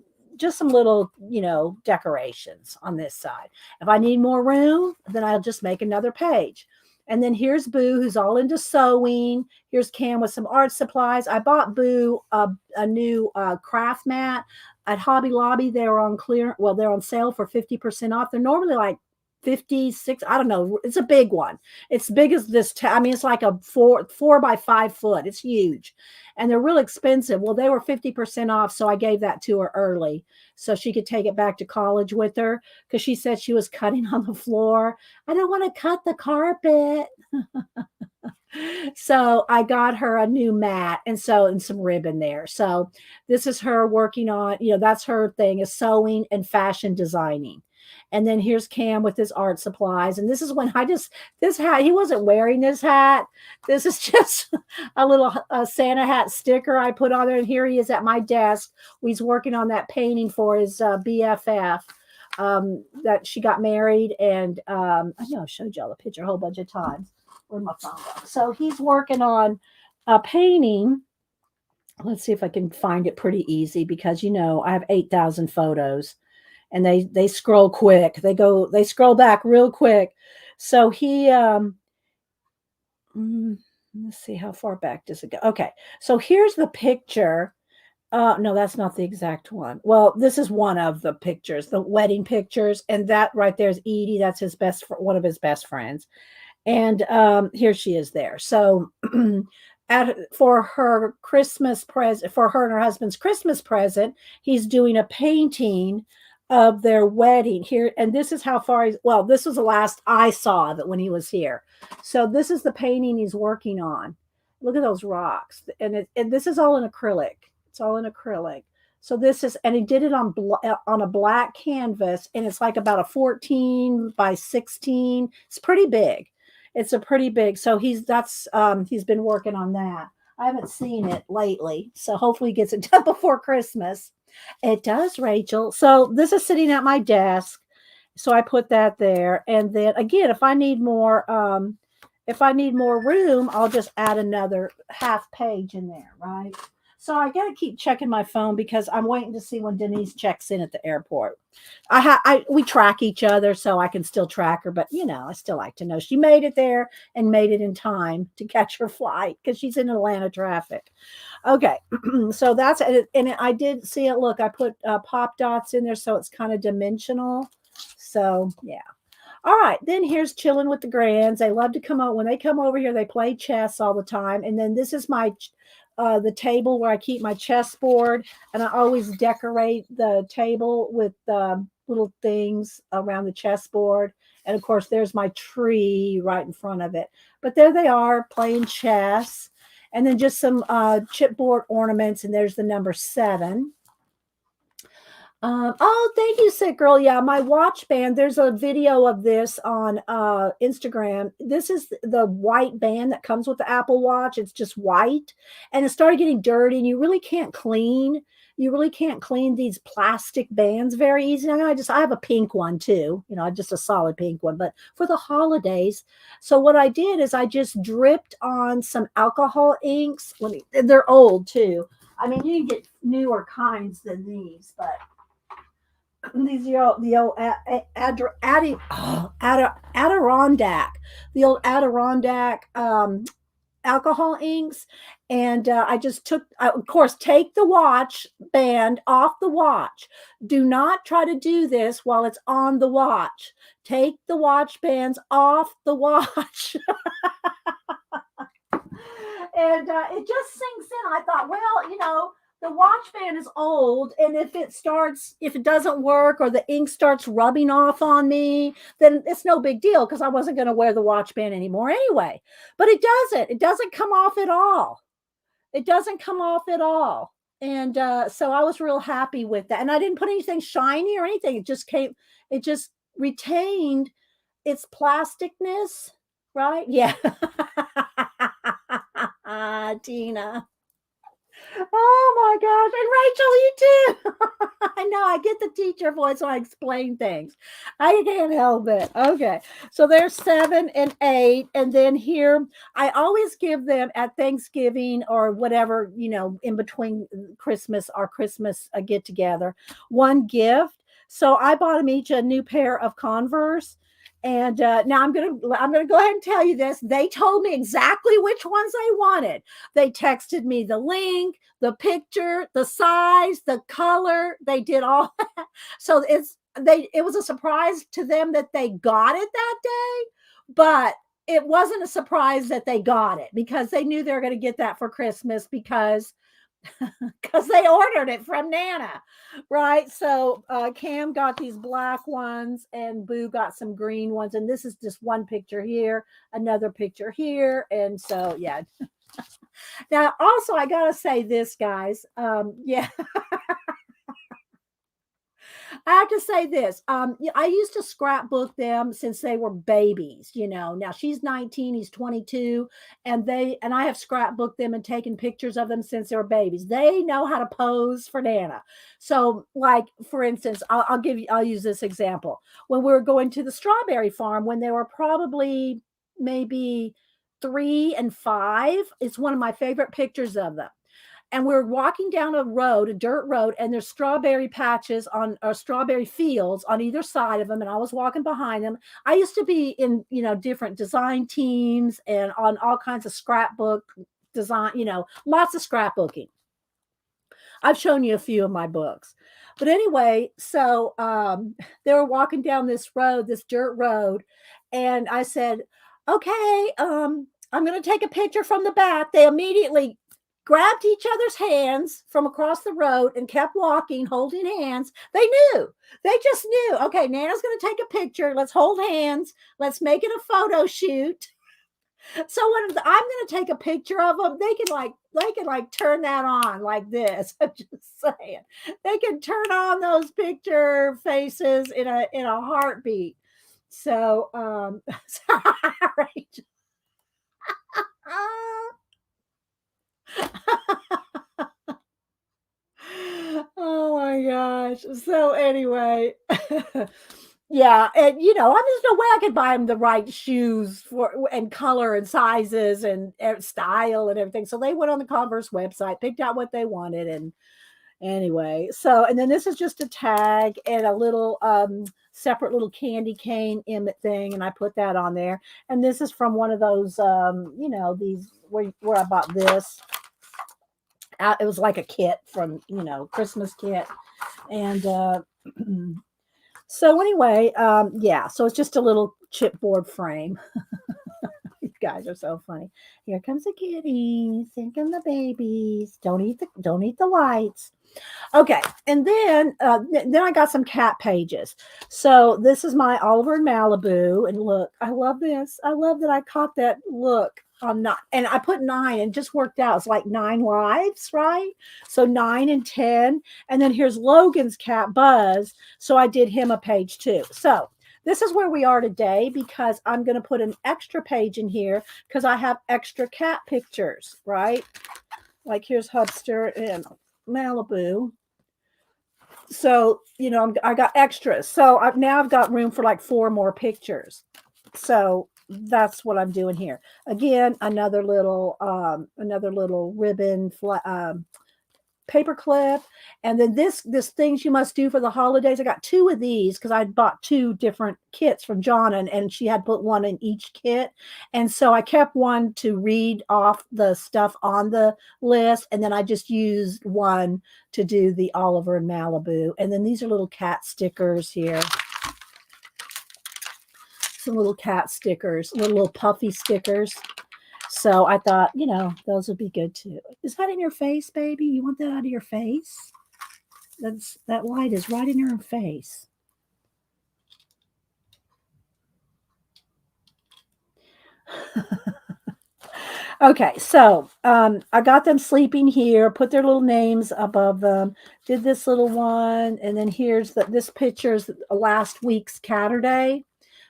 decorations on this side. If I need more room, then I'll just make another page. And then here's Boo, who's all into sewing. Here's Cam with some art supplies. I bought Boo a new craft mat at Hobby Lobby. They're on sale for 50% off. They're normally like 56. I don't know. It's a big one. It's big as this. I mean, it's like a 4 by 5 foot. It's huge, and they're real expensive. Well, they were 50% off, so I gave that to her early so she could take it back to college with her because she said she was cutting on the floor. I don't want to cut the carpet. So I got her a new mat and some ribbon there. So this is her working on, that's her thing is sewing and fashion designing. And then here's Cam with his art supplies. And this is when this hat, he wasn't wearing this hat. This is just a little Santa hat sticker I put on there. And here he is at my desk. He's working on that painting for his BFF that she got married. And I know I showed y'all the picture a whole bunch of times. Where'd my phone go? So he's working on a painting. Let's see if I can find it pretty easy because I have 8,000 photos and they scroll quick. They scroll back real quick. So he let's see how far back does it go. Okay. So here's the picture. No, that's not the exact one. Well, this is one of the pictures, the wedding pictures, and that right there is Edie. That's one of his best friends. And here she is there. So for her Christmas present, for her and her husband's Christmas present, he's doing a painting of their wedding here. And this is how far this was the last I saw of it when he was here. So this is the painting he's working on. Look at those rocks. And this is all in acrylic. It's all in acrylic. So and he did it on a black canvas, and it's like about a 14 by 16. It's pretty big. It's a pretty big. So he's been working on that. I haven't seen it lately, so hopefully he gets it done before Christmas. It does, Rachel. So this is sitting at my desk. So I put that there, and then again, if I need more room, I'll just add another half page in there, right? So I got to keep checking my phone because I'm waiting to see when Denise checks in at the airport. We track each other, so I can still track her, but I still like to know she made it there and made it in time to catch her flight because she's in Atlanta traffic. Okay, so that's it. And I did see it. Look, I put pop dots in there, so it's kind of dimensional. So yeah. All right, then here's chilling with the grands. They love to come out. When they come over here, they play chess all the time. And then this is the table where I keep my chessboard, and I always decorate the table with little things around the chessboard. And of course, there's my tree right in front of it. But there they are playing chess, and then just some chipboard ornaments. And there's the number 7. Oh, thank you, Sick Girl. Yeah, my watch band. There's a video of this on Instagram. This is the white band that comes with the Apple Watch. It's just white, and it started getting dirty, and you really can't clean. These plastic bands very easy. I have a pink one too, just a solid pink one, but for the holidays. So what I did is I just dripped on some alcohol inks. They're old too. I mean, you can get newer kinds than these, but these are the old Adirondack, the old Adirondack alcohol inks. And I just of course, take the watch band off the watch. Do not try to do this while it's on the watch. Take the watch bands off the watch. And it just sinks in. I thought, well, the watch band is old, and if it doesn't work or the ink starts rubbing off on me, then it's no big deal because I wasn't going to wear the watch band anymore anyway. But it doesn't come off at all. It doesn't come off at all. And so I was real happy with that. And I didn't put anything shiny or anything. It just retained its plasticness, right? Yeah. Tina. Oh my gosh. And Rachel, you too. I know, I get the teacher voice when I explain things. I can't help it. Okay. So there's 7 and 8. And then here, I always give them at Thanksgiving or whatever, in between Christmas get together, one gift. So I bought them each a new pair of Converse. And now I'm gonna go ahead and tell you this. They told me exactly which ones they wanted. They texted me the link, the picture, the size, the color. They did all that. So it was a surprise to them that they got it that day, but it wasn't a surprise that they got it because they knew they were going to get that for Christmas because they ordered it from Nana, right? So Cam got these black ones, and Boo got some green ones. And this is just one picture here, another picture here, and so yeah. Now, also, I gotta say this, guys. Yeah, I have to say this. I used to scrapbook them since they were babies. Now she's 19, he's 22, and I have scrapbooked them and taken pictures of them since they were babies. They know how to pose for Nana. So, like for instance, I'll use this example. When we were going to the strawberry farm, when they were probably maybe 3 and 5, it's one of my favorite pictures of them, and we're walking down a road, a dirt road, and there's strawberry patches on or strawberry fields on either side of them. And I was walking behind them. I used to be in, different design teams and on all kinds of scrapbook design, lots of scrapbooking. I've shown you a few of my books. But anyway, so they were walking down this road, this dirt road, and I said, okay, I'm going to take a picture from the back. They immediately grabbed each other's hands from across the road and kept walking, holding hands. They knew. They just knew. Okay, Nana's going to take a picture. Let's hold hands. Let's make it a photo shoot. So when I'm going to take a picture of them, they can like turn that on like this. I'm just saying, they can turn on those picture faces in a heartbeat. So sorry. Oh my gosh. So anyway, yeah, and there's no way I could buy them the right shoes for and color and sizes and style and everything. So they went on the Converse website, picked out what they wanted, and anyway. So and then this is just a tag and a little separate little candy cane Emmett thing, and I put that on there. And this is from one of those these where I bought this. It was like a kit from Christmas kit, and so anyway, yeah, so it's just a little chipboard frame. You guys are so funny. Here comes the kitties, here come the babies. Don't eat the lights. Okay, and then I got some cat pages. So this is my Oliver and Malibu, and look, I love this. I love that I caught that look on not, and I put 9 and just worked out. It's like 9 lives, right? So 9 and 10, and then here's Logan's cat Buzz. So I did him a page too. So this is where we are today because I'm going to put an extra page in here because I have extra cat pictures, right? Like here's Hubster and Malibu. So, I got extras. So now I've got room for like 4 more pictures. So that's what I'm doing here. Again, another little ribbon, paper clip, and then this things you must do for the holidays. I got 2 of these because I bought 2 different kits from John, and she had put one in each kit, and so I kept one to read off the stuff on the list, and then I just used one to do the Oliver and Malibu. And then these are little cat stickers here. Some little cat stickers, little puffy stickers. So I thought, those would be good too. Is that in your face, baby? You want that out of your face? That light is right in your face. Okay, so I got them sleeping here, put their little names above them, did this little one, and then here's this picture is last week's Catterday.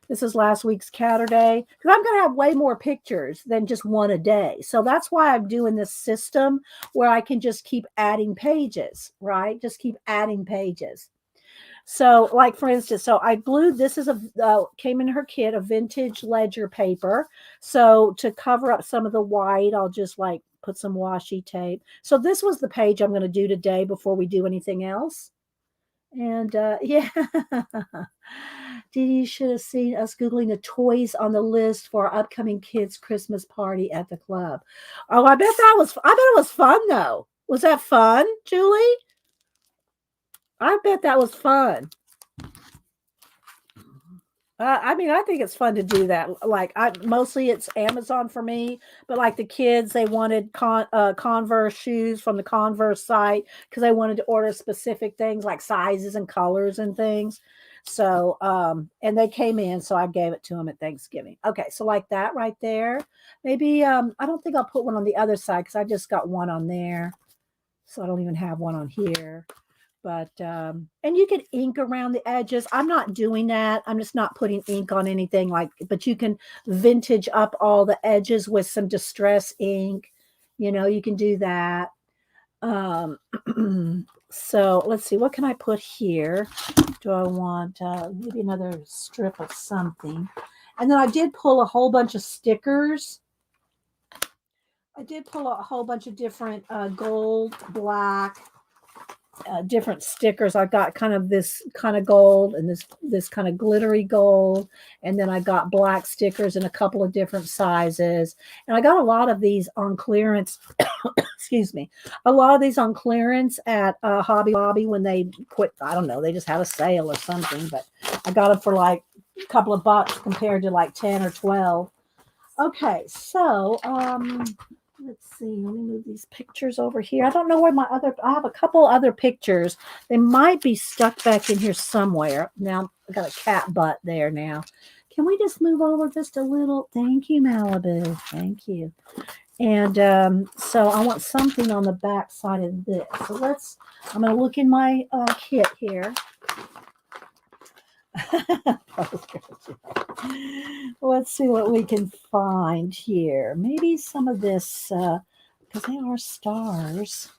This is last week's Catterday because I'm going to have way more pictures than just one a day. So that's why I'm doing this system where I can just keep adding pages, right? Just keep adding pages. So like for instance, so I glued, this is came in her kit, a vintage ledger paper. So to cover up some of the white, I'll just like put some washi tape. So this was the page I'm going to do today before we do anything else. And yeah, Dee should have seen us Googling the toys on the list for our upcoming kids' Christmas party at the club. Oh, I bet it was fun though. Was that fun, Julie? I bet that was fun. I mean, I think it's fun to do that. Like, mostly it's Amazon for me, but like the kids, they wanted Converse shoes from the Converse site because they wanted to order specific things like sizes and colors and things. So, and they came in, so I gave it to them at Thanksgiving. Okay, so like that right there. Maybe I don't think I'll put one on the other side because I just got one on there, so I don't even have one on here. But and you can ink around the edges. I'm not doing that. I'm just not putting ink on anything like, but you can vintage up all the edges with some distress ink. You know, you can do that. Um so let's see, what can I put here? Do I want maybe another strip of something? And then I did pull a whole bunch of stickers. I did pull a whole bunch of different gold, black, different stickers. I got kind of this kind of gold and this kind of glittery gold, and then I got black stickers in a couple of different sizes. And I got a lot of these on clearance. Excuse me, a lot of these on clearance at Hobby Lobby when they quit. I don't know, they just had a sale or something. But I got them for like a couple of bucks compared to like 10 or 12. Okay, so let's see. Let me move these pictures over here. I don't know where I have a couple other pictures. They might be stuck back in here somewhere. Now, I got a cat butt there now. Can we just move over just a little? Thank you, Malibu. Thank you. And so I want something on the back side of this. So I'm going to look in my kit here. Let's see what we can find here. Maybe some of this, because they are stars.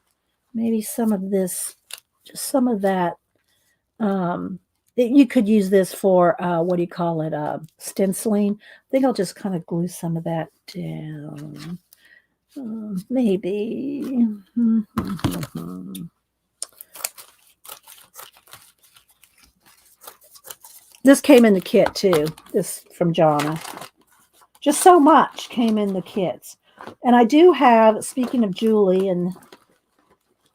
Maybe some of this, just some of that. You could use this for what do you call it? Stenciling. I think I'll just kind of glue some of that down. Maybe. This came in the kit too. This from Jonna. Just so much came in the kits. And I do have, speaking of Julie and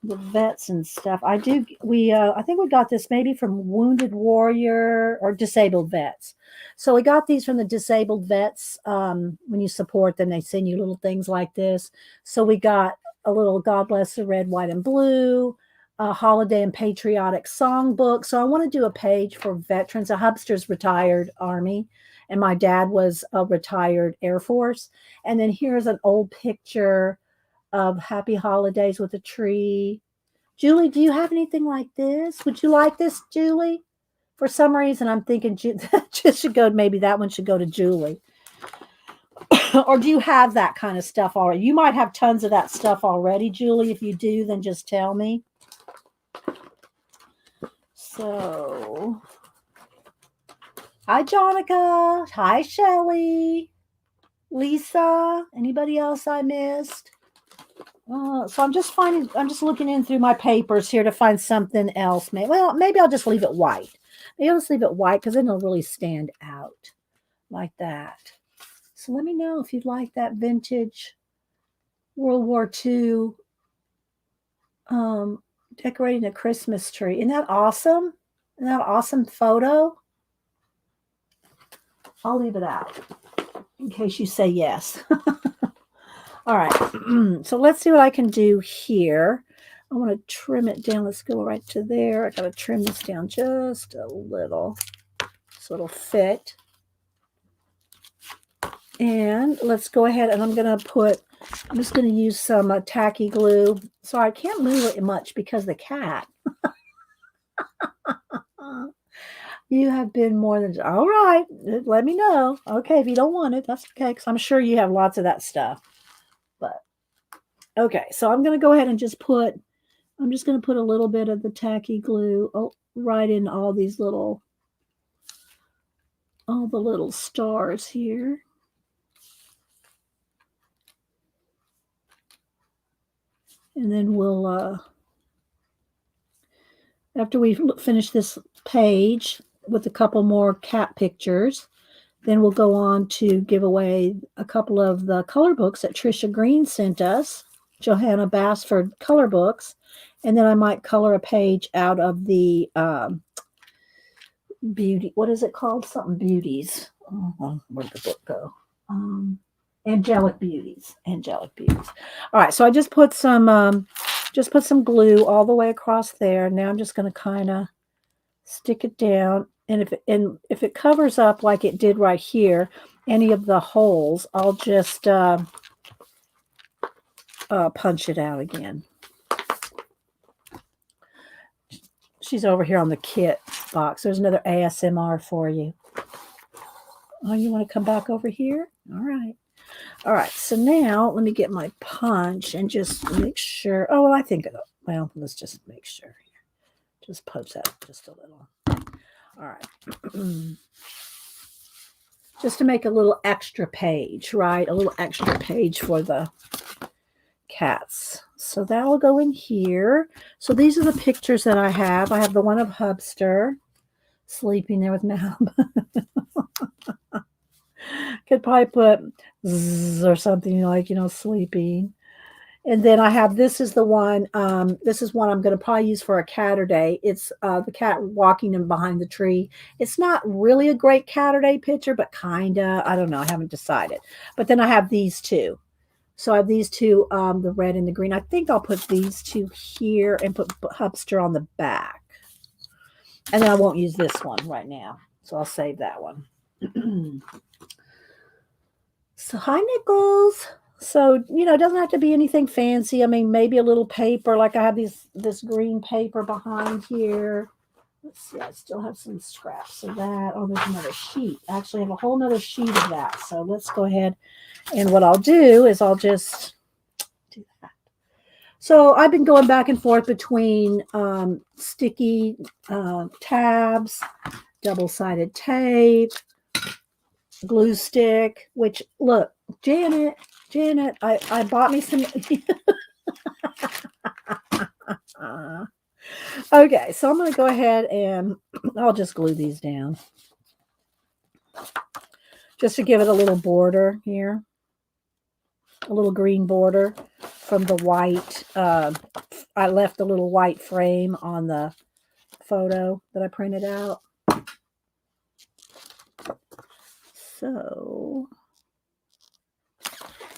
the vets and stuff, I think we got this maybe from Wounded Warrior or Disabled Vets. So we got these from the Disabled Vets. When you support them, they send you little things like this. So we got a little God Bless the Red, White, and Blue, a holiday and patriotic songbook. So I want to do a page for veterans. A hubster's retired Army, and my dad was a retired Air Force. And then here's an old picture of Happy Holidays with a tree. Julie, do you have anything like this? Would you like this, Julie? For some reason, I'm thinking just should go. Maybe that one should go to Julie. Or do you have that kind of stuff already? You might have tons of that stuff already, Julie. If you do, then just tell me. So, hi, Jonica. Hi, Shelly. Lisa. Anybody else I missed? So I'm just looking in through my papers here to find something else. Maybe I'll just leave it white. Maybe I'll just leave it white because then it'll really stand out like that. So let me know if you'd like that vintage World War II decorating a Christmas tree. Isn't that awesome? Isn't that an awesome photo? I'll leave it out in case you say yes. All right. So let's see what I can do here. I want to trim it down. Let's go right to there. I got to trim this down just a little so it'll fit. And let's go ahead and I'm just going to use some tacky glue. Sorry, I can't move it much because the cat. You have been more than, all right. Let me know. Okay, if you don't want it, that's okay, because I'm sure you have lots of that stuff. But, okay, so I'm going to go ahead and I'm just going to put a little bit of the tacky glue right in all the little stars here. And then we'll, after we finish this page with a couple more cat pictures, then we'll go on to give away a couple of the color books that Trisha Green sent us, Johanna Basford color books. And then I might color a page out of the beauty. What is it called? Something beauties. Oh, where'd the book go? Angelic beauties. Angelic beauties. All right. So I just put some glue all the way across there. Now I'm just going to kind of stick it down. And if it covers up like it did right here, any of the holes, I'll just punch it out again. She's over here on the kit box. There's another ASMR for you. Oh, you want to come back over here? All right. All right. So now let me get my punch and just make sure. Oh, well, I think, well, let's just make sure. Just punch that just a little. All right. Just to make a little extra page, right? A little extra page for the cats. So that will go in here. So these are the pictures that I have. I have the one of Hubster sleeping there with Malb. Could probably put zzz or something like, sleeping. And then I have, this is the one, this is one I'm going to probably use for a Catterday. It's the cat walking in behind the tree. It's not really a great Catterday picture, but kind of, I don't know. I haven't decided. But then I have these two. So I have these two, the red and the green. I think I'll put these two here and put Hubster on the back. And then I won't use this one right now. So I'll save that one. So hi, Nichols. So, it doesn't have to be anything fancy. I mean, maybe a little paper, like I have this green paper behind here. Let's see, I still have some scraps of that. Oh, there's another sheet. I actually have a whole nother sheet of that. So let's go ahead. And what I'll do is I'll just do that. So I've been going back and forth between sticky tabs, double-sided tape, glue stick, which, look, Janet, I bought me some. Okay, so I'm going to go ahead and I'll just glue these down. Just to give it a little border here. A little green border from the white. I left a little white frame on the photo that I printed out. So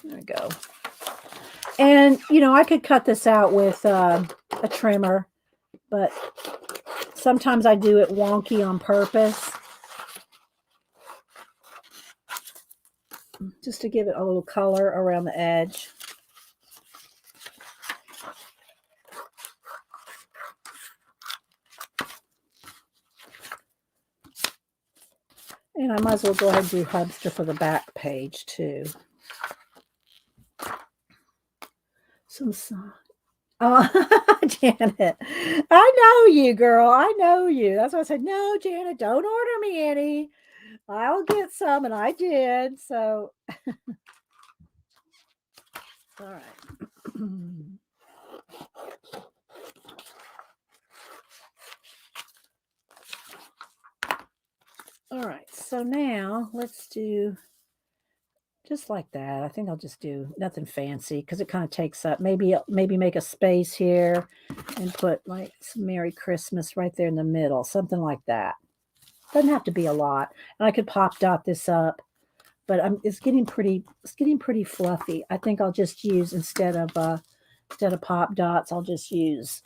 there we go. And, I could cut this out with a trimmer, but sometimes I do it wonky on purpose. Just to give it a little color around the edge. And I might as well go ahead and do Hubster for the back page too. Janet, I know you, girl. I know you. That's why I said, no, Janet, don't order me any. I'll get some, and I did. So, all right. All right. So now let's do just like that. I think I'll just do nothing fancy because it kind of takes up. Maybe make a space here and put like some Merry Christmas right there in the middle, something like that. Doesn't have to be a lot. And I could pop dot this up, but it's getting pretty fluffy. I think I'll just use instead of pop dots, I'll just use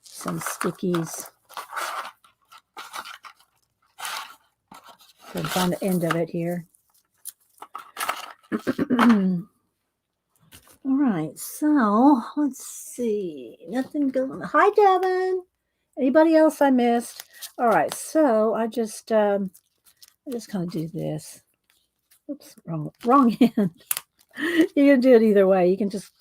some stickies. So it's on the end of it here. All right, so let's see. Nothing going. Hi, Devin. Anybody else I missed? All right, so I just kind of do this. Oops, wrong hand. You can do it either way. You can just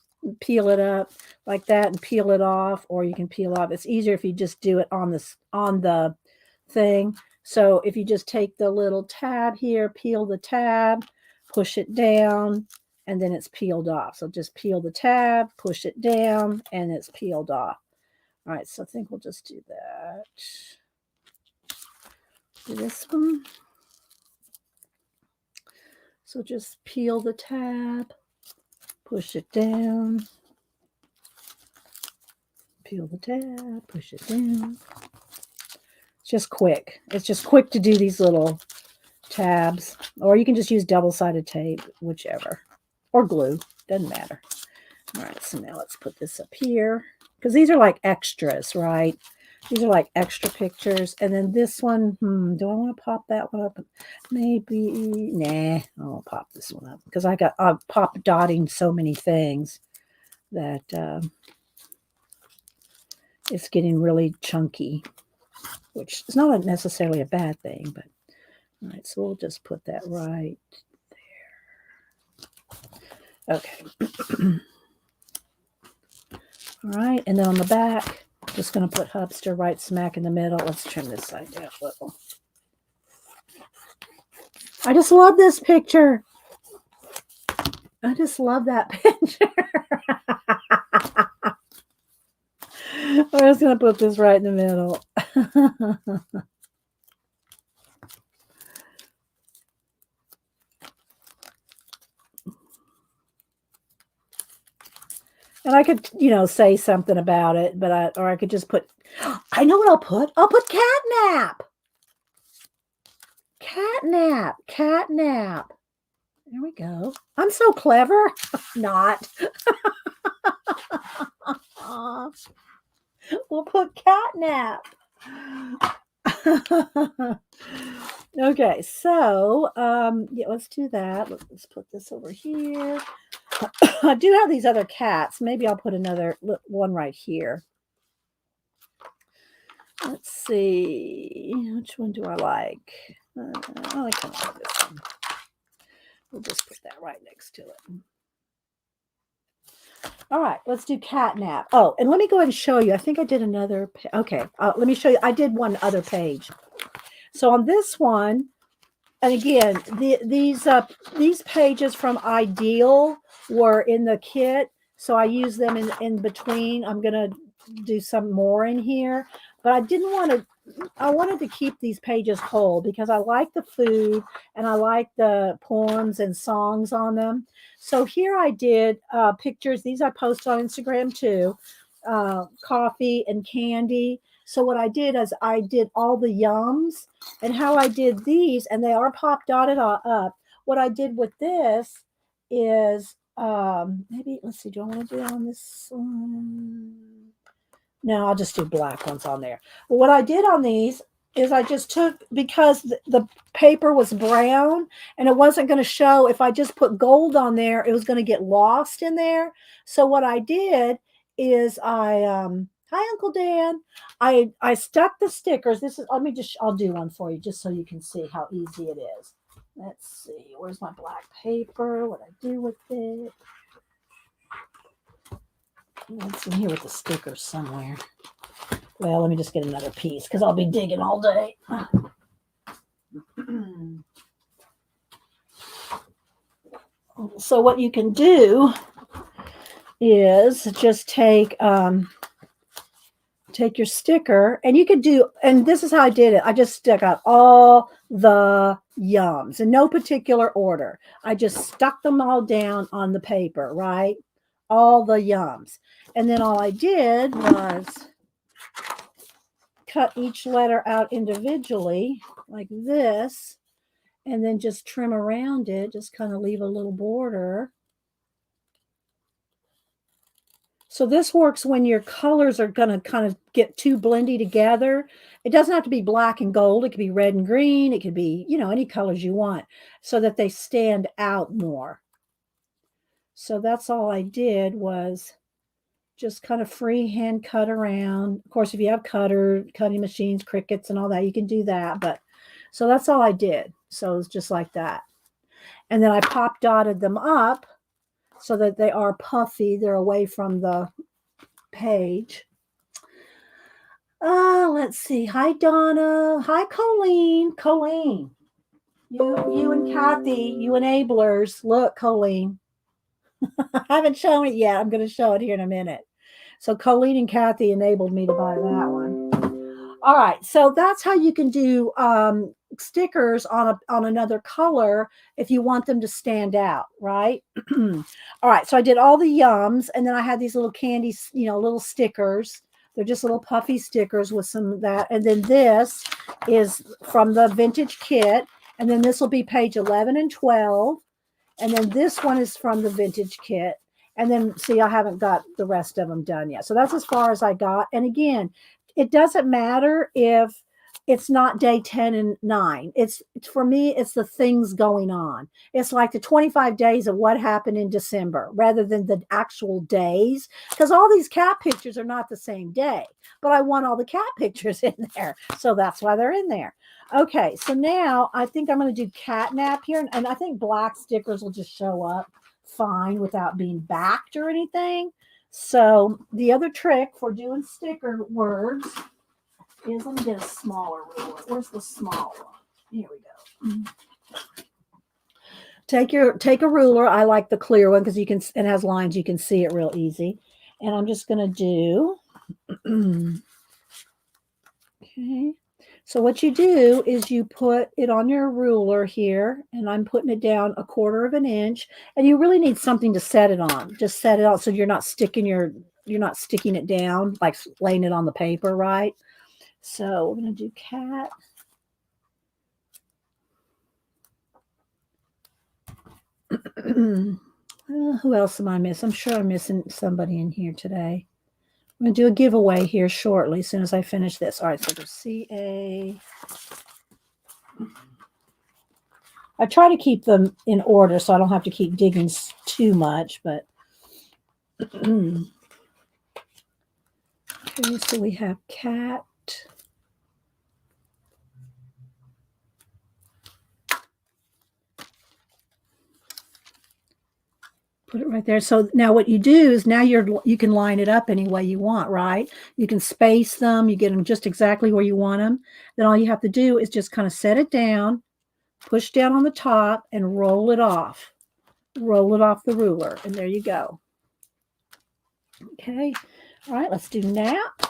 peel it up like that and peel it off, or you can peel off. It's easier if you just do it on the thing. So if you just take the little tab here, peel the tab, push it down, and then it's peeled off. So just peel the tab, push it down, and it's peeled off. All right, so I think we'll just do that. Do this one. So just peel the tab, push it down, peel the tab, push it down. just quick. It's just quick to do these little tabs, or you can just use double-sided tape, whichever, or glue, doesn't matter. All right, so now let's put this up here because these are like extras, right? These are like extra pictures. And then this one, do I want to pop that one up? Maybe, nah, I'll pop this one up because I'm pop dotting so many things that it's getting really chunky, which is not necessarily a bad thing, but all right, so we'll just put that right there. Okay. All right, and then on the back, just going to put Hubster right smack in the middle. Let's trim this side down a little. I just love this picture. I just love that picture. I'm just going to put this right in the middle. And I could, say something about it, but I could just put, I know what I'll put. I'll put catnap. Catnap. Catnap. There we go. I'm so clever. Not. We'll put catnap. Okay, so yeah, let's do that. Let's put this over here. I do have these other cats. Maybe I'll put another one right here. Let's see. Which one do I like? I like this one. We'll just put that right next to it. All right, let's do catnap. Oh, and let me go ahead and show you. I think I did another. Okay, let me show you. I did one other page. So on this one, and again, these pages from Ideal were in the kit, so I use them in between. I'm gonna do some more in here, but I didn't want to. I wanted to keep these pages whole because I like the food and I like the poems and songs on them. So here I did pictures. These I post on Instagram too. Coffee and candy. So what I did is I did all the yums, and how I did these, and they are pop dotted up. What I did with this is maybe, let's see, do I want to do it on this one? No, I'll just do black ones on there. But what I did on these is I just took, because the paper was brown and it wasn't going to show, if I just put gold on there, it was going to get lost in there. So what I did is hi Uncle Dan. I stuck the stickers. This is, I'll do one for you just so you can see how easy it is. Let's see, where's my black paper? What I do with it? It's in here with the stickers somewhere. Well, let me just get another piece because I'll be digging all day. So what you can do is just take your sticker, and you could do, and this is how I did it. I just stuck out all the yums in no particular order. I just stuck them all down on the paper, right? All the yums. And then all I did was cut each letter out individually like this, and then just trim around it, just kind of leave a little border. So this works when your colors are going to kind of get too blendy together. It doesn't have to be black and gold. It could be red and green. It could be, any colors you want, so that they stand out more. So that's all I did, was just kind of freehand cut around. Of course, if you have cutting machines, Cricuts and all that, you can do that. But so that's all I did. So it's just like that. And then I pop dotted them up so that they are puffy. They're away from the page. Let's see. Hi, Donna. Hi, Colleen. Colleen. You and Kathy, you enablers. Look, Colleen. I haven't shown it yet. I'm going to show it here in a minute. So Colleen and Kathy enabled me to buy that one. All right. So that's how you can do stickers on another color if you want them to stand out, right? All right. So I did all the yums, and then I had these little candy, little stickers They're just little puffy stickers with some of that. And then this is from the vintage kit. And then this will be page 11 and 12. And then this one is from the vintage kit. And then, see, I haven't got the rest of them done yet. So that's as far as I got. And again, it doesn't matter if it's not day 10 and 9. It's for me, it's the things going on. It's like the 25 days of what happened in December rather than the actual days, because all these cat pictures are not the same day, but I want all the cat pictures in there. So that's why they're in there. Okay, so now I think I'm going to do catnap here, and I think black stickers will just show up fine without being backed or anything. So the other trick for doing sticker words is, let me get a smaller ruler. Where's the small one? Here we go. Take a ruler. I like the clear one because it has lines. You can see it real easy. And I'm just going to do. Okay. So what you do is you put it on your ruler here, and I'm putting it down 1/4 of an inch. And you really need something to set it on. Just set it on so you're not sticking it down, like laying it on the paper, right? So we're going to do cat. Who else am I missing? I'm sure I'm missing somebody in here today. I'm going to do a giveaway here shortly as soon as I finish this. All right, so there's CA. I try to keep them in order so I don't have to keep digging too much, but okay, so we have cat. Put it right there. So now what you do is now you can line it up any way you want, right? You can space them. You get them just exactly where you want them. Then all you have to do is just kind of set it down, push down on the top, and roll it off. Roll it off the ruler, and there you go. Okay. All right, let's do nap.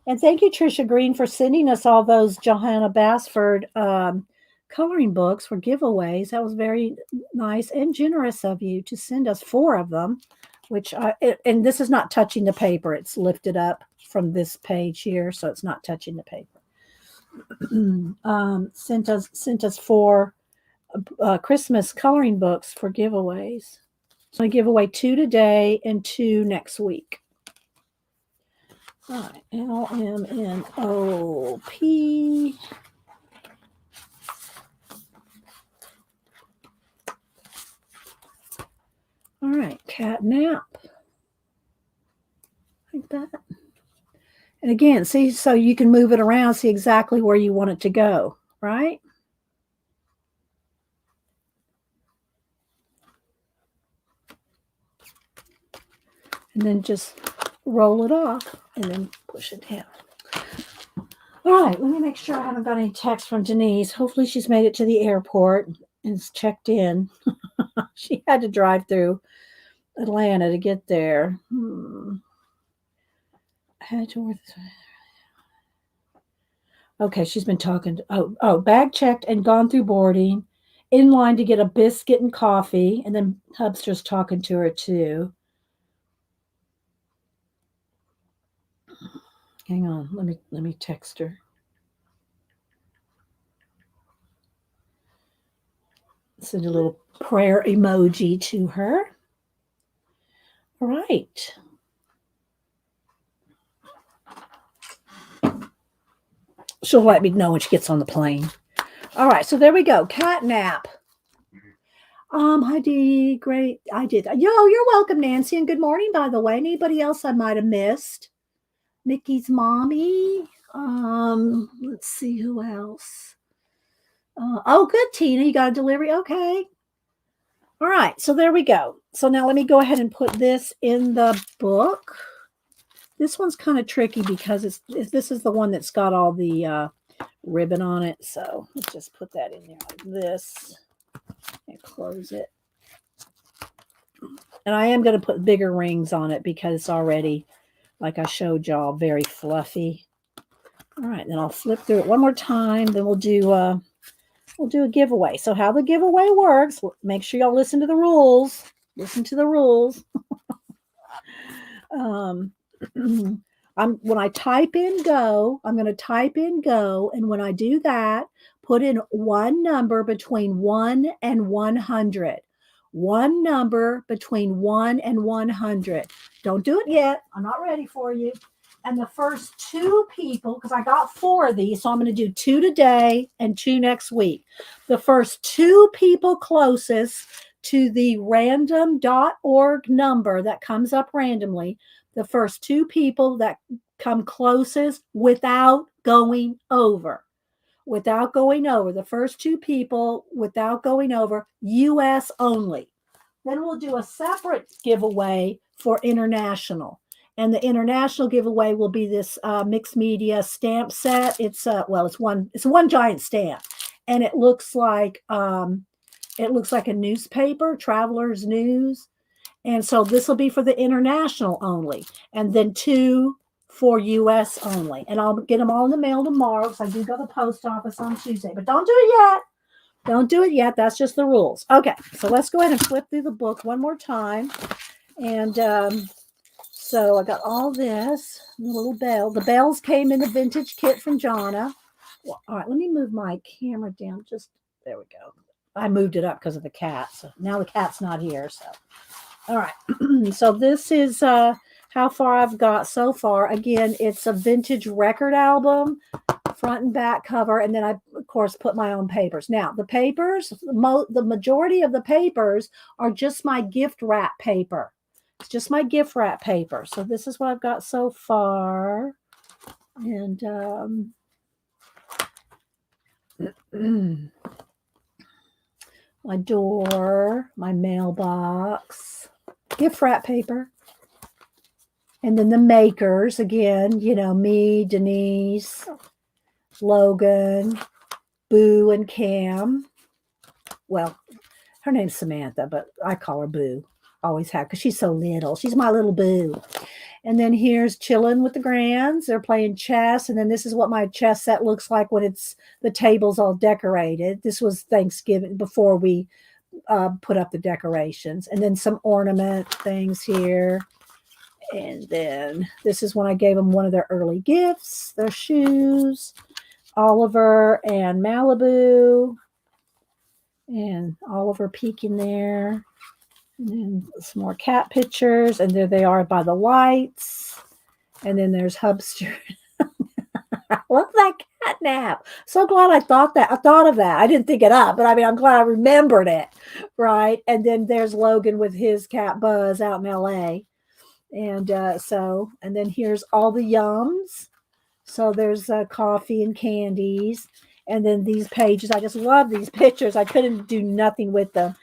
And thank you, Trisha Green, for sending us all those Johanna Basford coloring books for giveaways. That was very nice and generous of you to send us 4 of them, and this is not touching the paper. It's lifted up from this page here, so it's not touching the paper. Sent us 4 Christmas coloring books for giveaways. So I give away 2 today and 2 next week. All right, LMNOP. All right, catnap. Like that. And again, see, so you can move it around, see exactly where you want it to go, right? And then just roll it off and then push it down. All right, let me make sure I haven't got any text from Denise. Hopefully she's made it to the airport and is checked in. She had to drive through Atlanta to get there. Okay, she's been talking. Bag checked and gone through boarding. In line to get a biscuit and coffee. And then Hubster's talking to her too. Hang on, let me text her. Send a little prayer emoji to her. All right. She'll let me know when she gets on the plane. All right, so there we go. Catnap. Hi Dee. Great. I did. Yo, you're welcome, Nancy, and good morning, by the way. Anybody else I might have missed? Mickey's mommy. Let's see who else. Good, Tina. You got a delivery? Okay. All right, so there we go. So now let me go ahead and put this in the book. This one's kind of tricky because this is the one that's got all the ribbon on it. So let's just put that in there like this and close it. And I am going to put bigger rings on it because it's already, like I showed y'all, very fluffy. All right, then I'll flip through it one more time. Then we'll do a giveaway. So how the giveaway works, make sure y'all listen to the rules. Listen to the rules. um, when I type in go, I'm going to type in go. And when I do that, put in one number between 1 and 100. One number between 1 and 100. Don't do it yet. I'm not ready for you. And the first two people, because I got four of these, so I'm going to do two today and two next week. The first two people closest to the random.org number that comes up randomly, the first two people that come closest without going over, the first two people without going over, US only. Then we'll do a separate giveaway for international. And the international giveaway will be this mixed media stamp set. It's one giant stamp, and it looks like a newspaper, Traveler's News. And so this will be for the international only, and then two for US only. And I'll get them all in the mail tomorrow, because I do go to the post office on Tuesday. But don't do it yet. Don't do it yet. That's just the rules. Okay, so let's go ahead and flip through the book one more time. And so I got all this, the little bell. The bells came in the vintage kit from Jonna. Well, all right, let me move my camera down. There we go. I moved it up because of the cat. So now the cat's not here. So, all right. So this is how far I've got so far. Again, it's a vintage record album, front and back cover, and then I, of course, put my own papers. Now, the papers, the majority of the papers are just my gift wrap paper. It's just my gift wrap paper. So this is what I've got so far. And my door, my mailbox, gift wrap paper. And then the makers, again, me, Denise, Logan, Boo, and Cam. Well, her name's Samantha, but I call her Boo. Always have, because she's so little. She's my little Boo. And then here's chilling with the Grands. They're playing chess. And then this is what my chess set looks like when the table's all decorated. This was Thanksgiving, before we put up the decorations. And then some ornament things here. And then this is when I gave them one of their early gifts, their shoes, Oliver and Malibu, and Oliver peeking there. And then some more cat pictures, and there they are by the lights. And then there's Hubster. I love that cat nap. So glad I thought of that. I didn't think it up, but I mean, I'm glad I remembered it, right? And then there's Logan with his cat Buzz out in LA. And and then here's all the yums. So there's coffee and candies. And then these pages, I just love these pictures. I couldn't do nothing with them,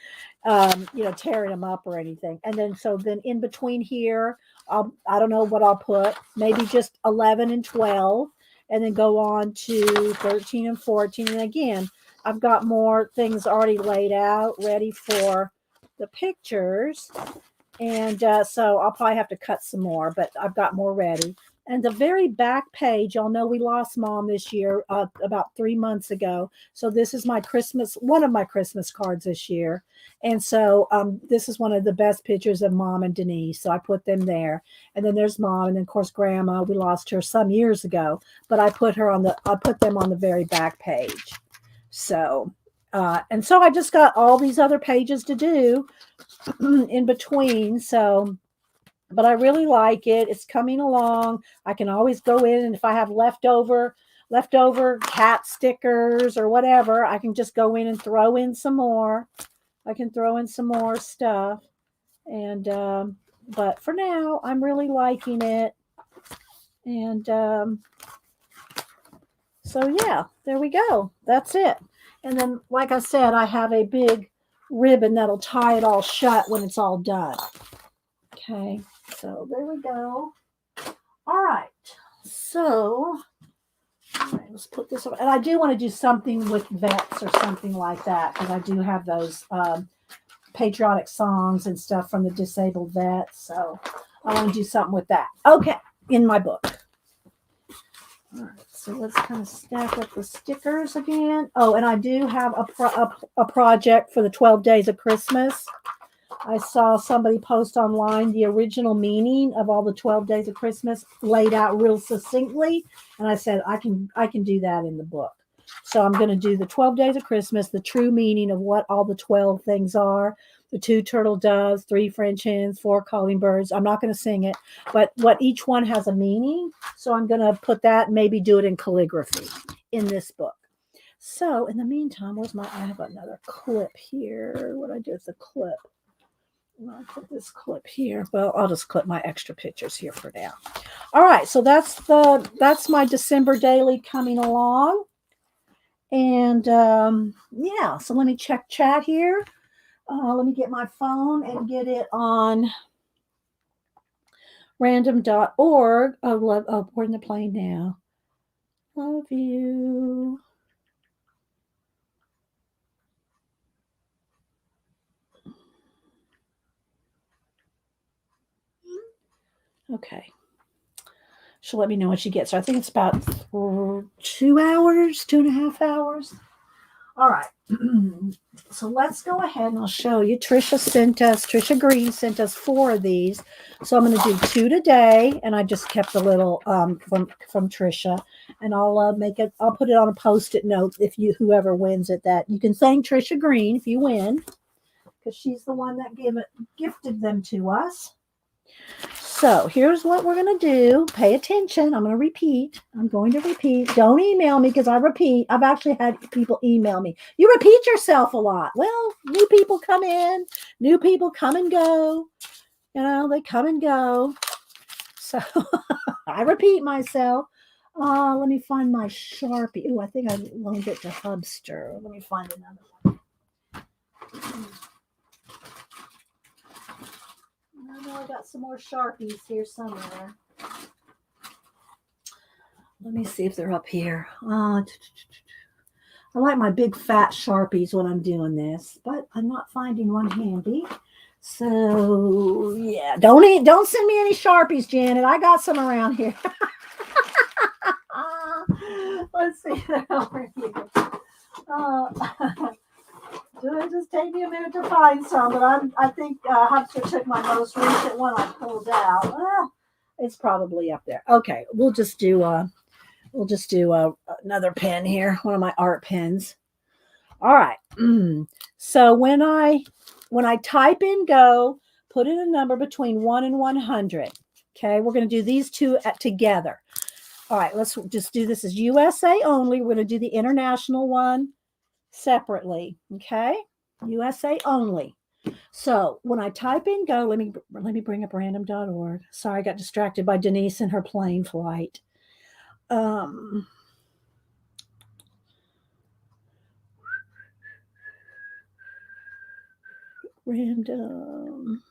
tearing them up or anything. And then, in between here, I don't know what I'll put, maybe just 11 and 12, and then go on to 13 and 14. And again, I've got more things already laid out, ready for the pictures. And so I'll probably have to cut some more, but I've got more ready. And the very back page, y'all know we lost Mom this year, about 3 months ago. So this is one of my Christmas cards this year. And so this is one of the best pictures of Mom and Denise. So I put them there. And then there's Mom. And then, of course, Grandma. We lost her some years ago. But I put them on the very back page. So, and so I just got all these other pages to do in between. So, but I really like it. It's coming along. I can always go in, and if I have leftover cat stickers or whatever, I can just go in and throw in some more. I can throw in some more stuff. And but for now, I'm really liking it. And so yeah, there we go. That's it. And then, like I said, I have a big ribbon that'll tie it all shut when it's all done. Okay, so there we go. All right, so let's put this over. And I do want to do something with vets or something like that, because I do have those patriotic songs and stuff from the disabled vets. So I want to do something with that. Okay, in my book. All right, so let's kind of stack up the stickers again. Oh, and I do have a project for the 12 Days of Christmas. I saw somebody post online the original meaning of all the 12 days of Christmas laid out real succinctly, and I said I can do that in the book. So I'm going to do the 12 days of Christmas, the true meaning of what all the 12 things are. The 2 turtle doves, 3 French hens, 4 calling birds. I'm not going to sing it, but what each one has a meaning. So I'm going to put that, maybe do it in calligraphy in this book. So in the meantime, I have another clip here. What I do is a clip. I'll put this clip here. Well, I'll just clip my extra pictures here for now. All right, so that's my December daily coming along. And yeah, so let me check chat here. Let me get my phone and get it on random.org. Oh, we're in the plane now. Love you. Okay. She'll let me know when she gets there. I think it's about 2 hours, 2.5 hours. All right. So let's go ahead and I'll show you. Trisha Green sent us 4 of these. So I'm going to do 2 today. And I just kept a little from Trisha. And I'll I'll put it on a Post-it note if whoever wins it, that you can thank Trisha Green if you win, because she's the one that gifted them to us. So here's what we're going to do. Pay attention. I'm going to repeat. Don't email me because I repeat. I've actually had people email me. You repeat yourself a lot. Well, new people come in. New people come and go. You know, they come and go. So I repeat myself. Let me find my Sharpie. Oh, I think I loaned it to Hubster. Let me find another one. I know I got some more Sharpies here somewhere. Let me see if they're up here. I like my big fat Sharpies when I'm doing this, but I'm not finding one handy. So yeah, don't send me any Sharpies, Janet. I got some around here. Let's see, they're over here. It just take me a minute to find some, but I think Hubster took my most recent one I pulled out. It's probably up there. Okay, we'll just do another pen here, one of my art pens. All right. So when I type in go, put in a number between 1 and 100. Okay, we're going to do these 2 together. All right, let's just do this as USA only. We're going to do the international one separately. Okay, USA only. So when I type in go, let me bring up random.org. Sorry, I got distracted by Denise and her plane flight. Random.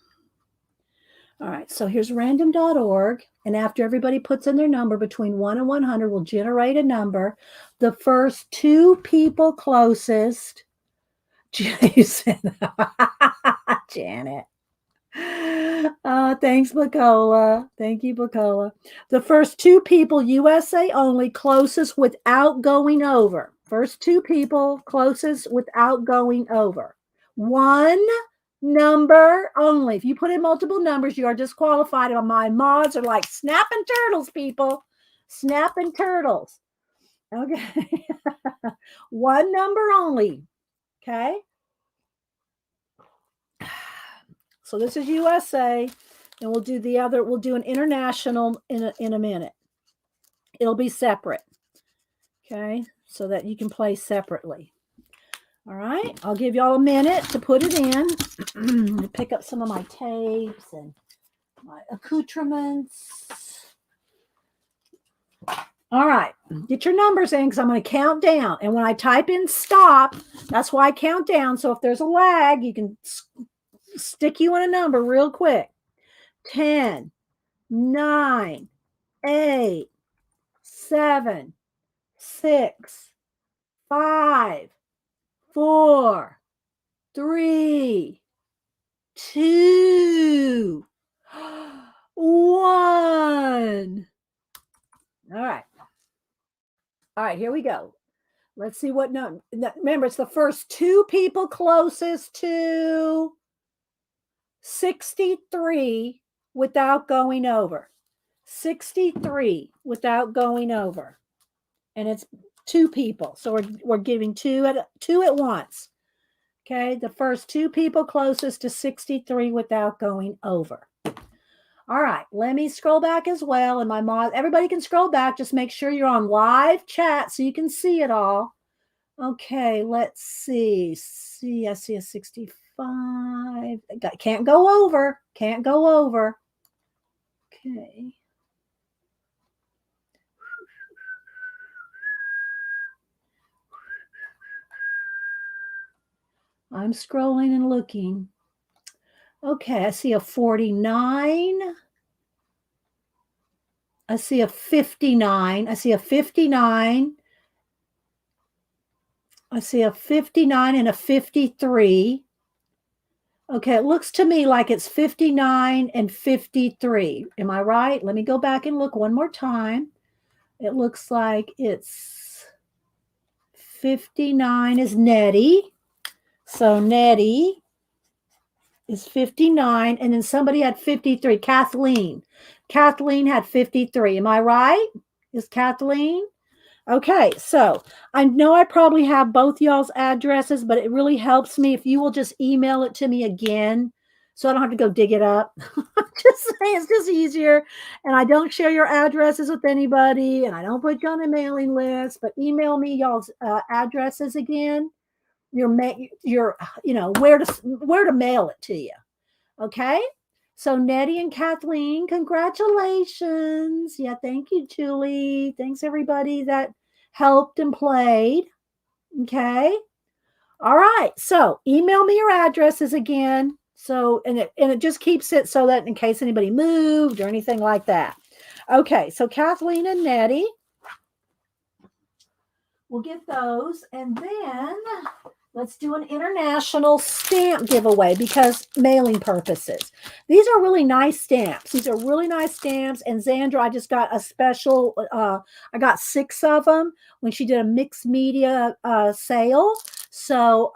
All right, so here's random.org. And after everybody puts in their number between 1 and 100, we'll generate a number. The first 2 people closest. Jason. Janet. Thanks, Bacola. Thank you, Bacola. The first 2 people, USA only, closest without going over. First 2 people, closest without going over. 1 number only. If you put in multiple numbers, you are disqualified. And my mods are like snapping turtles, people. Snapping turtles. Okay. 1 number only. Okay. So this is USA, and we'll do the other. We'll do an international in a minute. It'll be separate. Okay, so that you can play separately. All right, I'll give y'all a minute to put it in. Pick up some of my tapes and my accoutrements. All right, get your numbers in because I'm going to count down. And when I type in stop, that's why I count down. So if there's a lag, you can stick you in a number real quick. 10, 9, 8, 7, 6, 5, 4, 3, 2, 1. All right. All right, here we go. Let's see what number. Remember, it's the first 2 people closest to 63 without going over. 63 without going over. And it's two people. So we're giving two at once. Okay, the first two people closest to 63 without going over. All right, let me scroll back as well. And everybody can scroll back. Just make sure you're on live chat so you can see it all. Okay, let's see. I see a 65. Can't go over. Can't go over. Okay. I'm scrolling and looking. Okay, I see a 49. I see a 59. I see a 59. I see a 59 and a 53. Okay, it looks to me like it's 59 and 53. Am I right? Let me go back and look one more time. It looks like it's 59 is Nettie. So Nettie is 59, and then somebody had 53. Kathleen. Kathleen had 53. Am I right? Is Kathleen? Okay, so I know I probably have both y'all's addresses, but it really helps me if you will just email it to me again so I don't have to go dig it up. Just saying, it's just easier. And I don't share your addresses with anybody, and I don't put you on a mailing list, but email me y'all's addresses again. Your where to mail it to you. Okay? So Nettie and Kathleen, congratulations. Yeah, thank you, Julie. Thanks everybody that helped and played. Okay. All right. So email me your addresses again. So and it just keeps it so that in case anybody moved or anything like that. Okay. So Kathleen and Nettie, we'll get those, and then let's do an international stamp giveaway because mailing purposes. These are really nice stamps. These are really nice stamps. And Xandra, I just got a special, I got 6 of them when she did a mixed media sale. So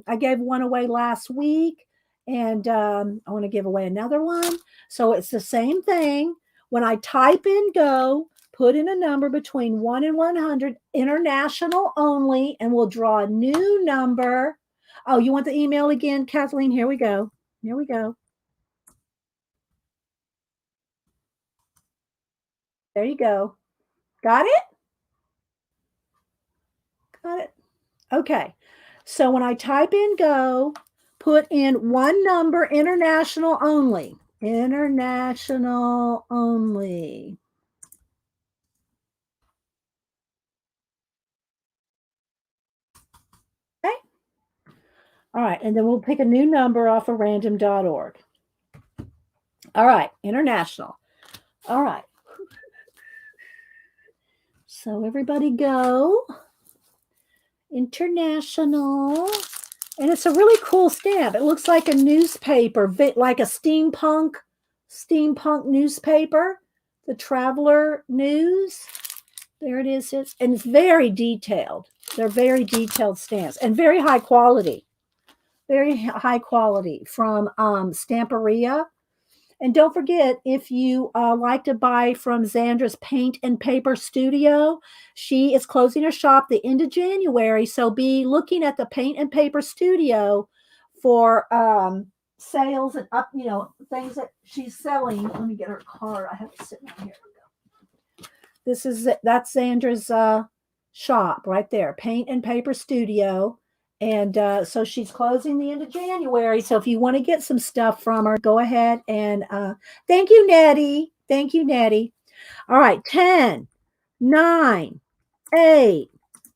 I gave one away last week, and I want to give away another one. So it's the same thing. When I type in go, put in a number between 1 and 100, international only, and we'll draw a new number. Oh, you want the email again, Kathleen? Here we go. Here we go. There you go. Got it? Got it. Okay. So when I type in go, put in one number, international only. International only. Okay. All right. And then we'll pick a new number off of random.org. All right. International. All right. So everybody go. International. And it's a really cool stamp. It looks like a newspaper, like a steampunk newspaper, the Traveler News. There it is. And it's very detailed. They're very detailed stamps and very high quality. Very high quality from Stamperia. And don't forget, if you like to buy from Xandra's Paint and Paper Studio, she is closing her shop the end of January. So be looking at the Paint and Paper Studio for sales and things that she's selling. Let me get her card. I have it sitting right here. That's Xandra's shop right there, Paint and Paper Studio. And so she's closing the end of January. So if you want to get some stuff from her, go ahead and thank you, Nettie. Thank you, Nettie. All right, 10, 9, 8,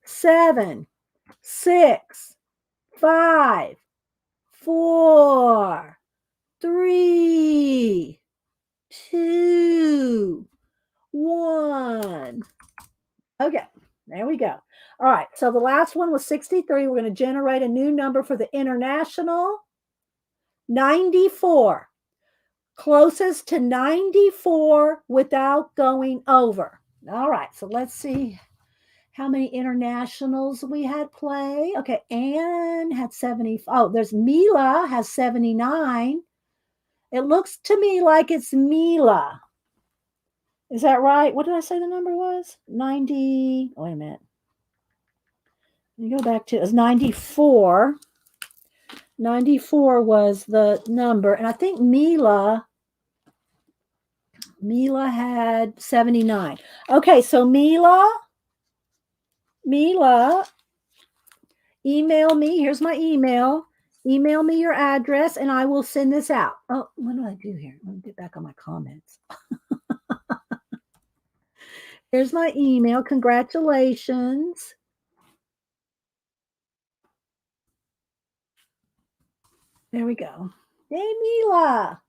7, 6, 5, 4, 3, 2, 1. Okay. There we go. All right. So the last one was 63. We're going to generate a new number for the international. 94. Closest to 94 without going over. All right. So let's see how many internationals we had play. Okay. Anne had 70. Oh, there's Mila has 79. It looks to me like it's Mila. Is that right? What did I say the number was? 90. Wait a minute. Let me go back to it was 94. 94 was the number. And I think Mila had 79. Okay, so Mila, email me. Here's my email. Email me your address and I will send this out. Oh, what do I do here? Let me get back on my comments. Here's my email. Congratulations. There we go. Hey, Mila.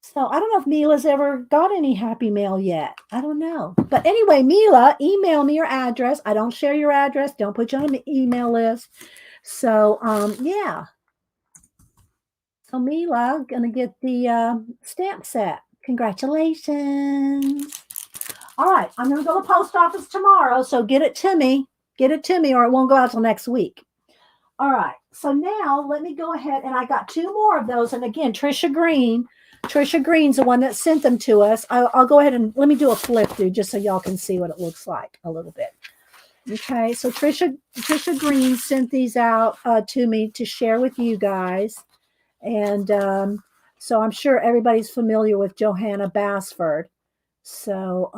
So I don't know if Mila's ever got any happy mail yet. I don't know. But anyway, Mila, email me your address. I don't share your address. Don't put you on an email list. So, yeah. So Mila, gonna get the stamp set. Congratulations. All right, I'm gonna go to the post office tomorrow. So get it to me. Get it to me, or it won't go out till next week. All right. So now let me go ahead, and I got 2 more of those. And again, Trisha Green's the one that sent them to us. I'll go ahead and let me do a flip through just so y'all can see what it looks like a little bit. Okay, so Trisha Green sent these out to me to share with you guys. And so I'm sure everybody's familiar with Johanna Basford. So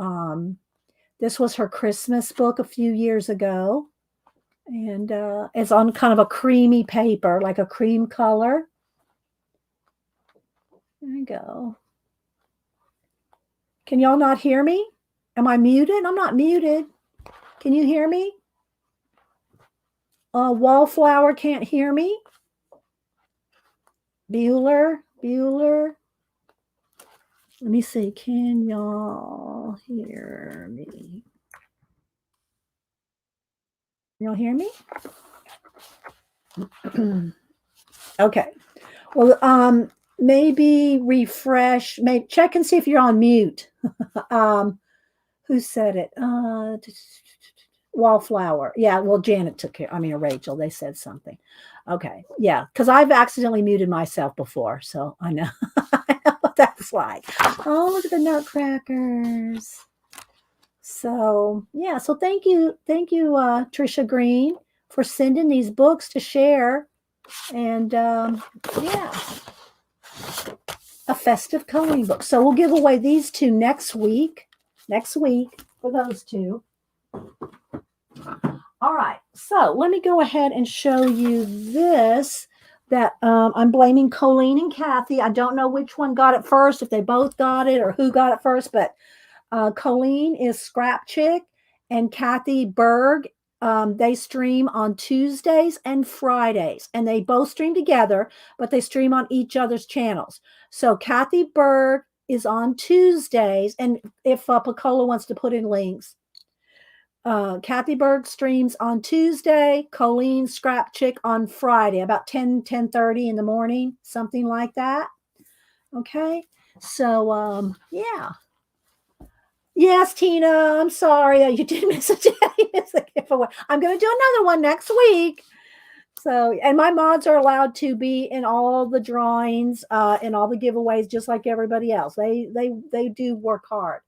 this was her Christmas book a few years ago. And it's on kind of a creamy paper, like a cream color. There we go. Can y'all not hear me? Am I muted? I'm not muted. Can you hear me? Wallflower can't hear me. Bueller. Let me see. Can y'all hear me? Y'all hear me? Okay. Well, maybe refresh. Maybe check and see if you're on mute. Who said it? Wallflower. Yeah. Well, Janet took care. I mean, Rachel. They said something. Okay. Yeah. Because I've accidentally muted myself before, so I know. I know what that's like. Oh, look at the nutcrackers. So yeah. So thank you, Trisha Green, for sending these books to share. And yeah, a festive coloring book. So we'll give away these 2 next week for those 2. All right, so let me go ahead and show you this that I'm blaming Colleen and Kathy. I don't know which one got it first, if they both got it or who got it first, but Colleen is Scrap Chick and Kathy Berg. They stream on Tuesdays and Fridays, and they both stream together, but they stream on each other's channels. So Kathy Berg is on Tuesdays, and if Picola wants to put in links, Kathy Berg streams on Tuesday, Colleen Scrap Chick on Friday, about 10:30 in the morning, something like that. Okay, so yeah. Yes, Tina, I'm sorry. You did miss a giveaway. I'm going to do another one next week. So, and my mods are allowed to be in all the drawings, and all the giveaways, just like everybody else. They do work hard.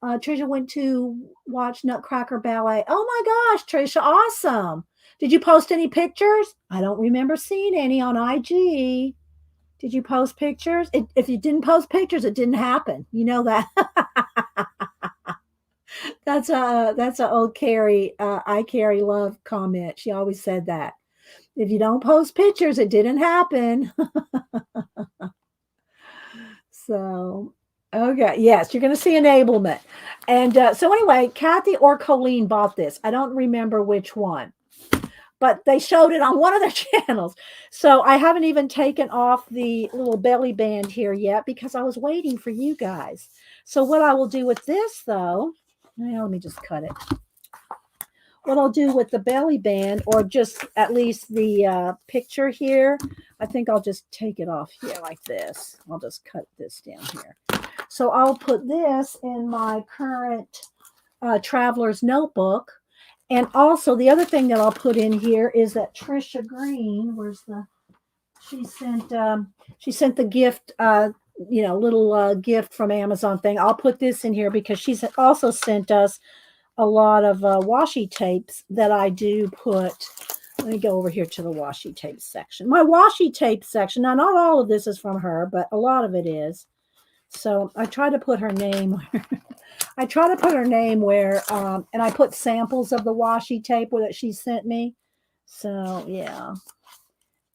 Trisha went to watch Nutcracker Ballet. Oh my gosh, Trisha, awesome. Did you post any pictures? I don't remember seeing any on IG. Did you post pictures? If you didn't post pictures, it didn't happen. You know that. That's a old Carrie, I Carrie Love comment. She always said that. If you don't post pictures, it didn't happen. So, okay. Yes, you're going to see enablement. And so anyway, Kathy or Colleen bought this. I don't remember which one, but they showed it on one of their channels. So I haven't even taken off the little belly band here yet because I was waiting for you guys. So what I will do with this, though, let me just cut it. What I'll do with the belly band, or just at least the picture here, I think I'll just take it off here like this. I'll just cut this down here. So I'll put this in my current traveler's notebook. And also the other thing that I'll put in here is that Trisha Green, where's the She sent the gift, little gift from Amazon thing. I'll put this in here because she's also sent us a lot of washi tapes that I do put. Let me go over here to the washi tape section. My washi tape section. Now, not all of this is from her, but a lot of it is. So I try to put her name. I try to put her name where, and I put samples of the washi tape that she sent me. So yeah,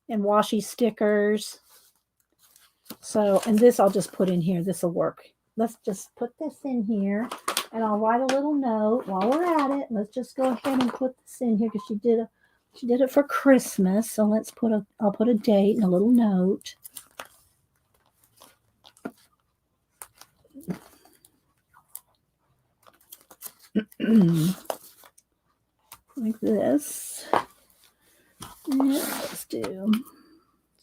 and washi stickers. So, and this I'll just put in here. This will work. Let's just put this in here, and I'll write a little note while we're at it. Let's just go ahead and put this in here because she did it for Christmas. So I'll put a date and a little note. Like this. And let's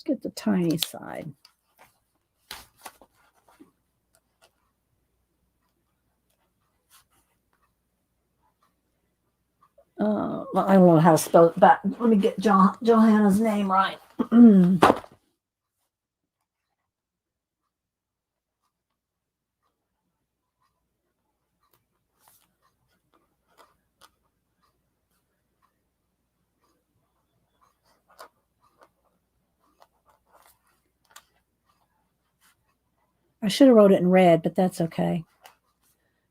get the tiny side. Well, I don't know how to spell it, but let me get Johanna's name right. I should have wrote it in red, but that's okay.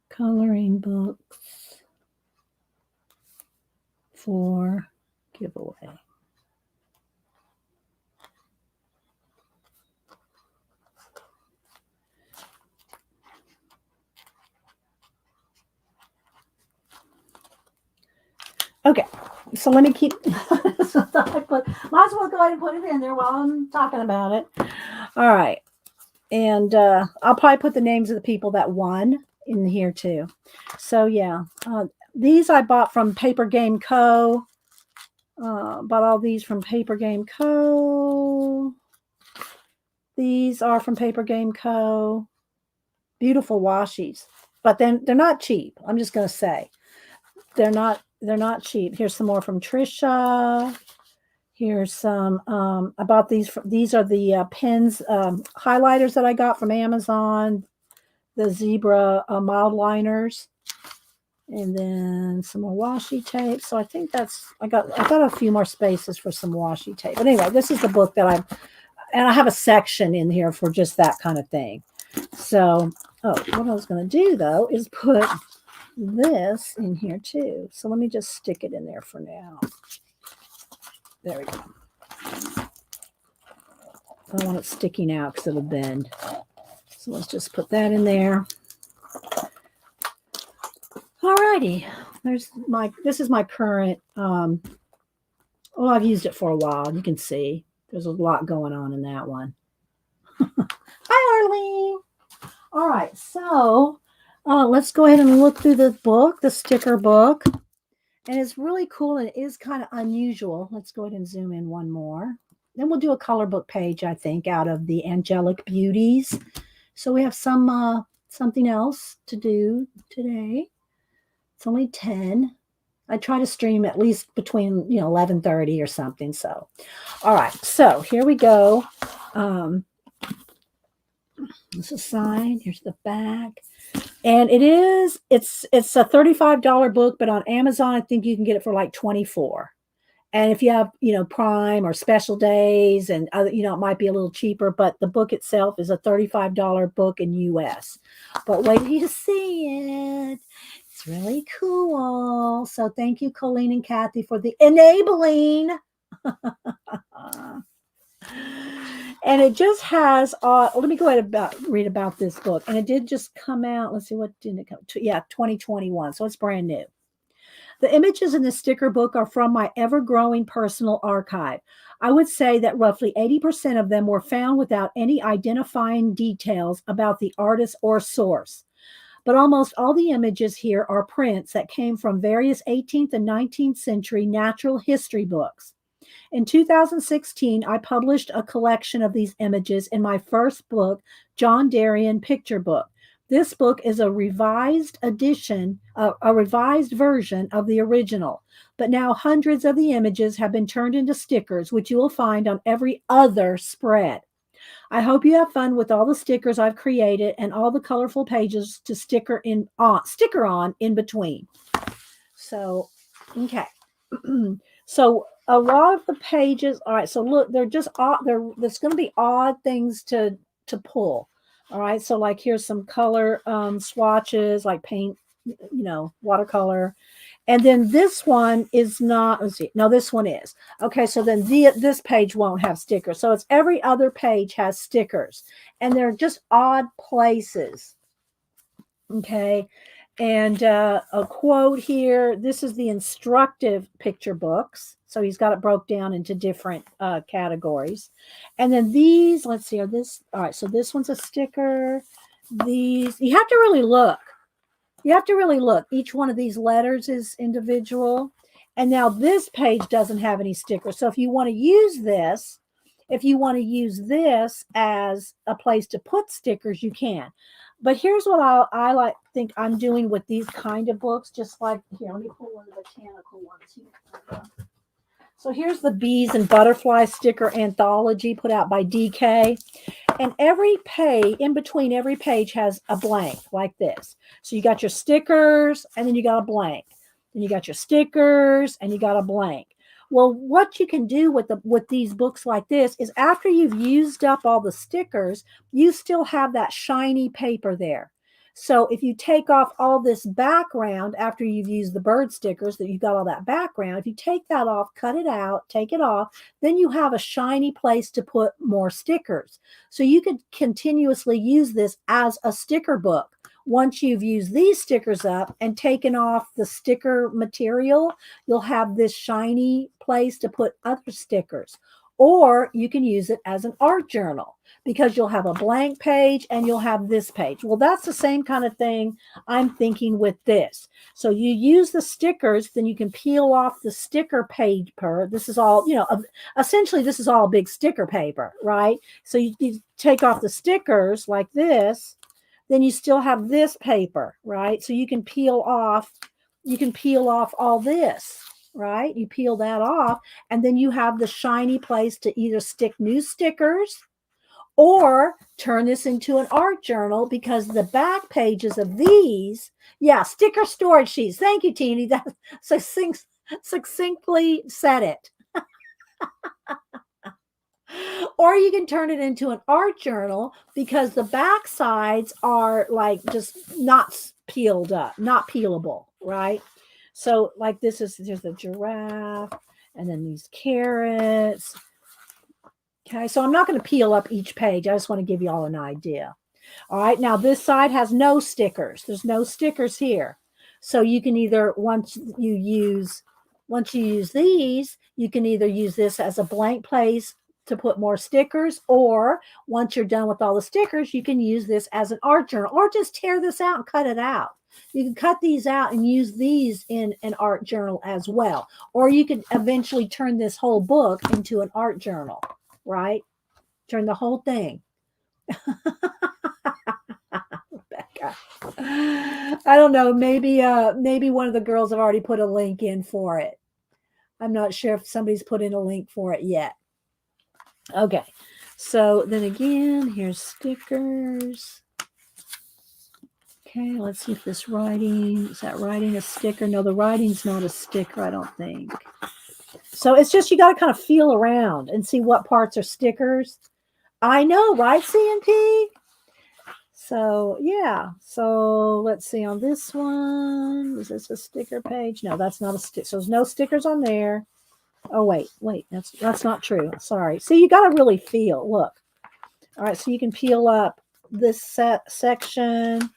Coloring books for giveaway. Okay, so let me keep. Might as well go ahead and put it in there while I'm talking about it. All right, and I'll probably put the names of the people that won in here too. So yeah, these I bought from Paper Game Co. Bought all these from Paper Game Co. These are from Paper Game Co. Beautiful washies, but then they're not cheap. I'm just gonna say they're not cheap. Here's some more from Trisha. Here's some. I bought these. These are the pens, highlighters that I got from Amazon. The zebra mild liners, and then some more washi tape. So I think I got a few more spaces for some washi tape. But anyway, this is the book that I have a section in here for just that kind of thing. So, what I was going to do though is put this in here too. So let me just stick it in there for now. There we go. I don't want it sticking out because it'll bend. So let's just put that in there. Alrighty. This is my current, I've used it for a while. You can see there's a lot going on in that one. Hi, Arlene. All right. So let's go ahead and look through the book, the sticker book. And it's really cool and it is kind of unusual. Let's go ahead and zoom in one more. Then we'll do a color book page, I think, out of the Angelic Beauties. So we have something else to do today. It's only 10. I try to stream at least between 11:30 or something. So, all right. So here we go. This is side. Here's the back. And it's a $35 book, but on Amazon, I think you can get it for like $24. And if you have, Prime or special days and other, it might be a little cheaper, but the book itself is a $35 book in US. But wait till you see it. It's really cool. So thank you, Colleen and Kathy, for the enabling. And it just has, let me go ahead and read about this book. And it did just come out. Let's see, what did it come to? Yeah, 2021. So it's brand new. The images in the sticker book are from my ever-growing personal archive. I would say that roughly 80% of them were found without any identifying details about the artist or source. But almost all the images here are prints that came from various 18th and 19th century natural history books. In 2016, I published a collection of these images in my first book, John Darien Picture Book, This book is a revised edition, a revised version of the original, but now hundreds of the images have been turned into stickers, which you will find on every other spread. I hope you have fun with all the stickers I've created and all the colorful pages to sticker on in between. So, okay. So a lot of the pages, all right. So look, they're just odd. There's going to be odd things to pull. All right. So like here's some color swatches, like paint, watercolor. And then this one is not, let's see. No, this one is. Okay, so then this page won't have stickers. So it's every other page has stickers. And they're just odd places. Okay. And a quote here. This is the instructive picture books. So he's got it broke down into different categories. And then these, let's see, all right, so this one's a sticker. These, you have to really look. You have to really look. Each one of these letters is individual. And now this page doesn't have any stickers. So if you want to use this, as a place to put stickers, you can. But here's what I think I'm doing with these kind of books, just like here, let me pull one of the botanical ones here. So here's the Bees and Butterfly sticker anthology put out by DK. And every page, in between every page has a blank like this. So you got your stickers and then you got a blank. Then you got your stickers and you got a blank. Well, what you can do with these books like this is after you've used up all the stickers, you still have that shiny paper there. So if you take off all this background after you've used the bird stickers, that you've got all that background, if you take that off, cut it out, take it off, then you have a shiny place to put more stickers. So you could continuously use this as a sticker book. Once you've used these stickers up and taken off the sticker material, you'll have this shiny place to put other stickers. Or you can use it as an art journal because you'll have a blank page and you'll have this page. Well, that's the same kind of thing I'm thinking with this. So you use the stickers, then you can peel off the sticker paper. This is all, essentially this is all big sticker paper, right? So you take off the stickers like this, then you still have this paper, right? So you can peel off all this, right? You peel that off, and then you have the shiny place to either stick new stickers or turn this into an art journal, because the back pages of these, sticker storage sheets. Thank you, Teeny. That succinctly said it. Or you can turn it into an art journal because the back sides are like just not peeled up, not peelable, right? So like there's a giraffe and then these carrots. Okay, so I'm not going to peel up each page. I just want to give you all an idea. All right, now this side has no stickers. There's no stickers here. So you can either, once you use these, you can either use this as a blank place to put more stickers, or once you're done with all the stickers, you can use this as an art journal, or just tear this out and cut it out. You can cut these out and use these in an art journal as well. Or you could eventually turn this whole book into an art journal, right? Turn the whole thing. Rebecca. I don't know. Maybe one of the girls have already put a link in for it. I'm not sure if somebody's put in a link for it yet. Okay. So then again, here's stickers. Okay, let's see if this writing, is that writing a sticker? No, the writing's not a sticker, I don't think. So it's just, you got to kind of feel around and see what parts are stickers. I know, right, CNP? So, yeah. So let's see on this one. Is this a sticker page? No, that's not a sticker. So there's no stickers on there. Oh, wait. That's not true. Sorry. See, you got to really feel. Look. All right, so you can peel up this section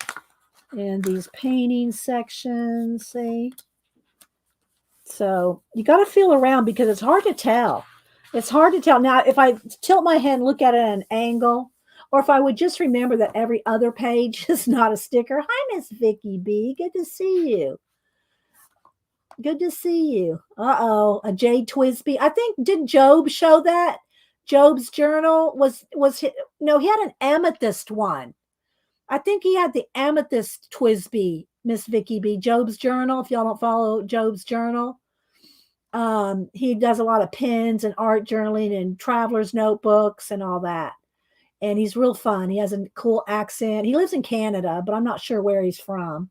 and these painting sections, see? So you got to feel around because it's hard to tell. It's hard to tell. Now, if I tilt my head and look at it at an angle, or if I would just remember that every other page is not a sticker. Hi, Miss Vicky B. Good to see you. Good to see you. Uh-oh, a Jade Twisby. I think, did Job show that? Job's journal was he had an amethyst one. I think he had the Amethyst Twisby, Miss Vicky B. Job's Journal. If y'all don't follow Job's Journal, he does a lot of pens and art journaling and traveler's notebooks and all that. And he's real fun. He has a cool accent. He lives in Canada, but I'm not sure where he's from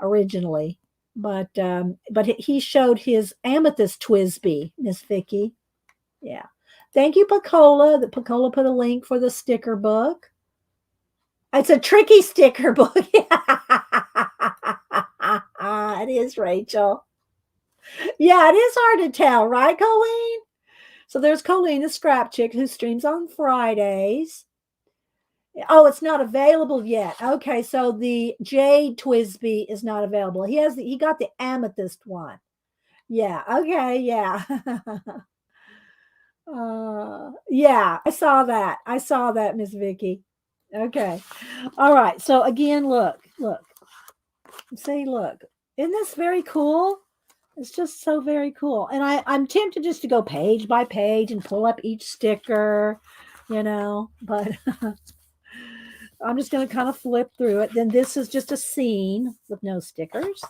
originally. But he showed his Amethyst Twisby, Miss Vicky. Yeah. Thank you, Pacola. Pacola put a link for the sticker book. It's a tricky sticker book. It is, Rachel. Yeah, it is hard to tell, right, Colleen? So there's Colleen, the scrap chick, who streams on Fridays. Oh, it's not available yet. Okay, so the Jade Twisby is not available. He got the amethyst one. Yeah. Okay. Yeah. Yeah. I saw that, Miss Vicky. Okay. All right. So again, look. See, look. Isn't this very cool? It's just so very cool. And I'm tempted just to go page by page and pull up each sticker, but I'm just going to kind of flip through it. Then this is just a scene with no stickers.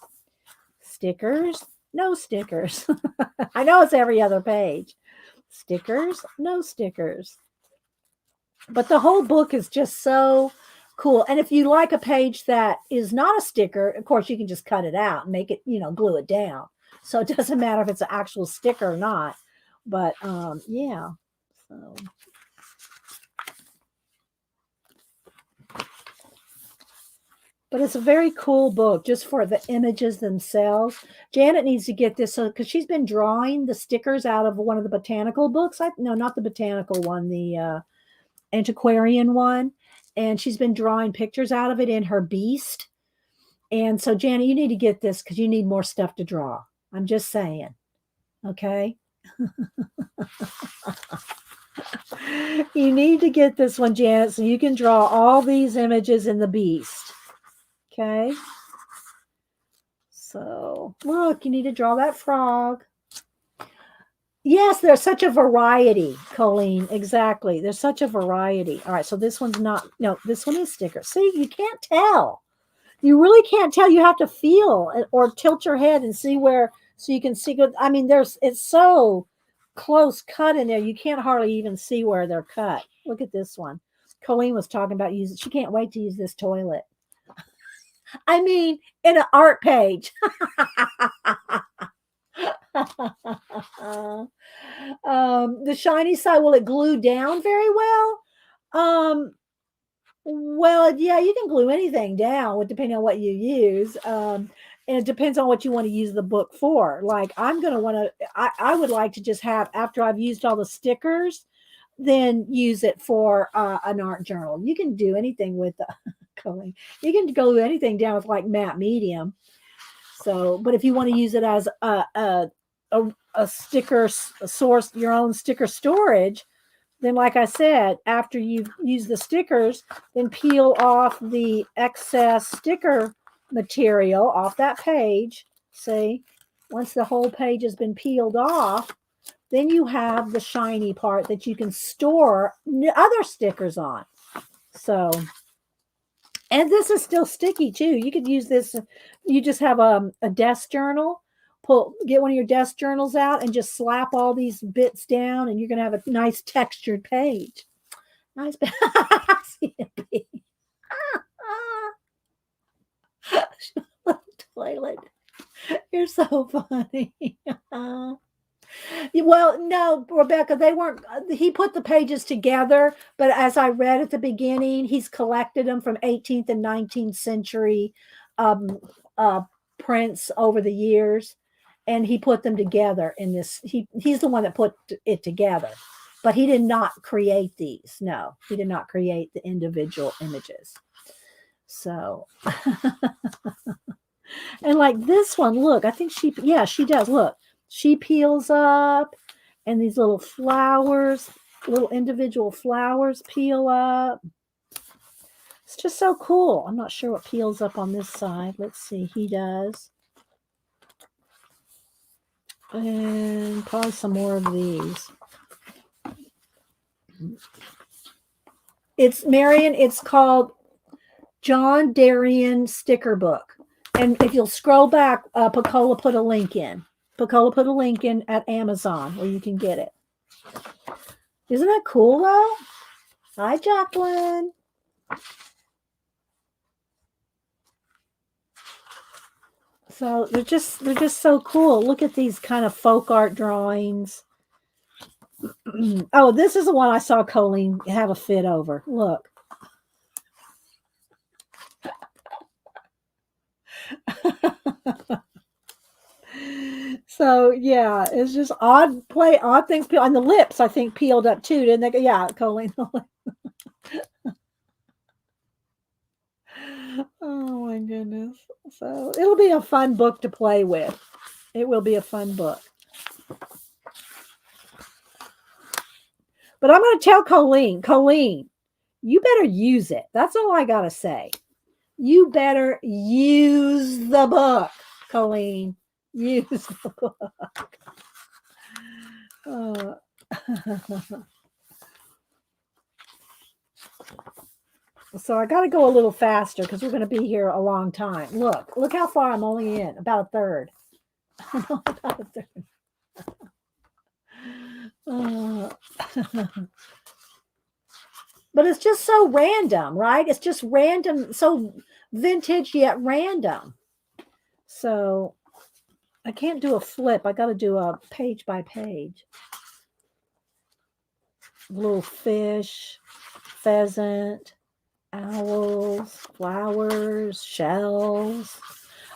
Stickers, no stickers. I know it's every other page. Stickers, no stickers. But the whole book is just so cool. And if you like a page that is not a sticker, of course, you can just cut it out and make it, glue it down. So it doesn't matter if it's an actual sticker or not. But yeah. So but it's a very cool book just for the images themselves. Janet needs to get this because she's been drawing the stickers out of one of the botanical books. No, not the botanical one, the antiquarian one. And she's been drawing pictures out of it in her Beast. And so, Janet, you need to get this because you need more stuff to draw. I'm just saying. Okay. You need to get this one, Janet, so you can draw all these images in the Beast. Okay. So, look, you need to draw that frog. Yes, there's such a variety, Colleen. Exactly. There's such a variety. All right. So this one's not, no, this one is sticker. See, you can't tell. You really can't tell. You have to feel or tilt your head and see where, so you can see good. I mean, it's so close cut in there. You can't hardly even see where they're cut. Look at this one. Colleen was talking about using, she can't wait to use this toilet. I mean, in an art page. The shiny side, will it glue down very well? Well, yeah, you can glue anything down depending on what you use. And it depends on what you want to use the book for. Like I'm going to want to, I would like to just have, after I've used all the stickers, then use it for an art journal. You can do anything with going. You can glue anything down with like matte medium. So, but if you want to use it as a sticker source, your own sticker storage, then like I said, after you've used the stickers, then peel off the excess sticker material off that page. See, once the whole page has been peeled off, then you have the shiny part that you can store other stickers on. So, and this is still sticky too. You could use this. You just have a desk journal. Get one of your desk journals out and just slap all these bits down, and you're gonna have a nice textured page. Nice. Toilet. You're so funny. Well, no, Rebecca, they weren't. He put the pages together, but as I read at the beginning, he's collected them from 18th and 19th century prints over the years, and he put them together in this. He's the one that put it together, but he did not create these. No, he did not create the individual images. So, and like this one, look, I think she does. Look. She peels up, and these little flowers, little individual flowers peel up. It's just so cool. I'm not sure what peels up on this side. Let's see. He does. And probably some more of these. It's Marion. It's called John Darien sticker book. And if you'll scroll back, Picola put a link in. Picola put a link in at Amazon where you can get it. Isn't that cool though? Hi, Jacqueline. So they're just so cool. Look at these kind of folk art drawings. Oh, this is the one I saw Colleen have a fit over. Look. So yeah, it's just odd things on the lips. I think peeled up too, didn't they? Yeah, Colleen. Oh my goodness. So it'll be a fun book to play with. It will be a fun book. But I'm going to tell Colleen, you better use it. That's all I got to say. You better use the book, Colleen. Use the book. So I got to go a little faster because we're going to be here a long time. Look how far I'm only in. About a third. About a third. But it's just so random, right? It's just random, so vintage yet random. So I can't do a flip. I got to do a page by page. Little fish, pheasant, owls, flowers, shells.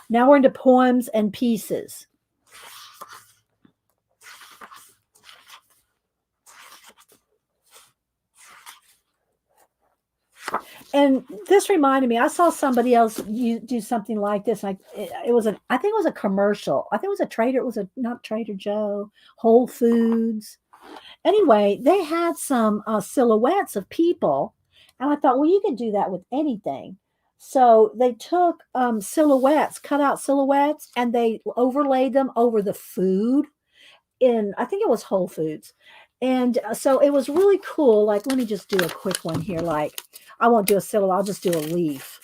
Now we're into poems and pieces. And this reminded me, I saw somebody else do something like this. I think it was a commercial. I think it was not Trader Joe, Whole Foods. Anyway, they had some silhouettes of people. And I thought, well, you can do that with anything. So they took silhouettes, cut out silhouettes, and they overlaid them over the food I think it was Whole Foods. And so it was really cool. Like, let me just do a quick one here. Like, I won't do a silhouette, I'll just do a leaf.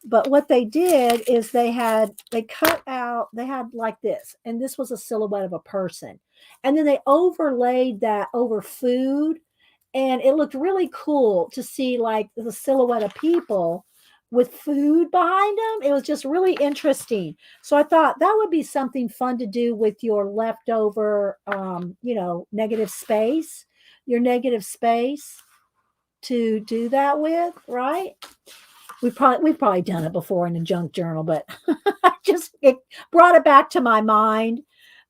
But what they did is they had like this, and this was a silhouette of a person. And then they overlaid that over food, and it looked really cool to see like the silhouette of people with food behind them. It was just really interesting. So I thought that would be something fun to do with your leftover, your negative space to do that with, right? We've probably done it before in the junk journal, but it brought it back to my mind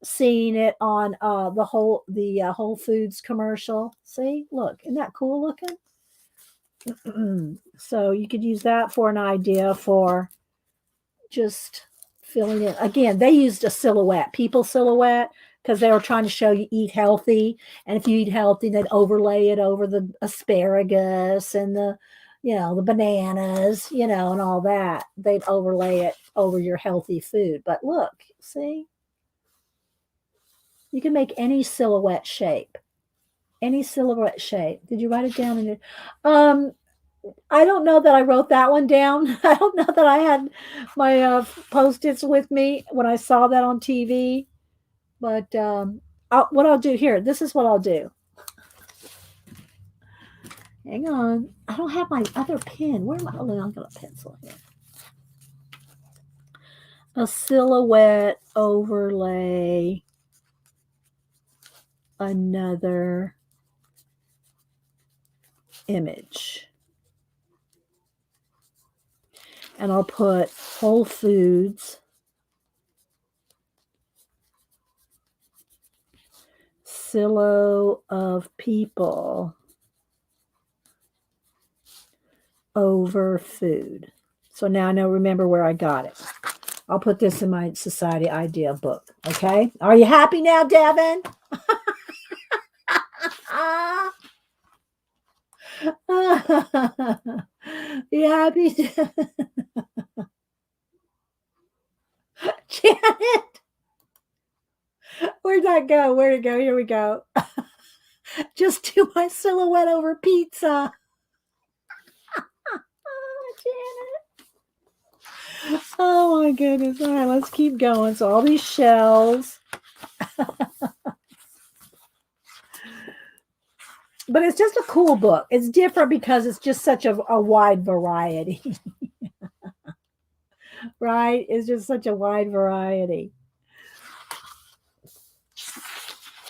seeing it on the Whole Foods commercial. See, look, isn't that cool looking? So you could use that for an idea for just filling in. Again, they used a silhouette, people silhouette, because they were trying to show you eat healthy. And if you eat healthy, they'd overlay it over the asparagus and the bananas, and all that. They'd overlay it over your healthy food. But look, see? You can make any silhouette shape. Any silhouette shape. Did you write it down in it? I don't know that I wrote that one down. I don't know that I had my Post-its with me when I saw that on TV. But what I'll do here, this is what I'll do. Hang on. I don't have my other pen. Where am I? Oh, I've got a pencil here. A silhouette overlay. Another image. And I'll put Whole Foods, silo of people over food. So now I know, remember where I got it. I'll put this in my society idea book. Okay. Are you happy now, Devin? You happy? Janet, where'd that go? Where'd it go? Here we go. Just do my silhouette over pizza. Janet. Oh my goodness. All right, let's keep going. So all these shells. But it's just a cool book. It's different because it's just such a wide variety, right? It's just such a wide variety.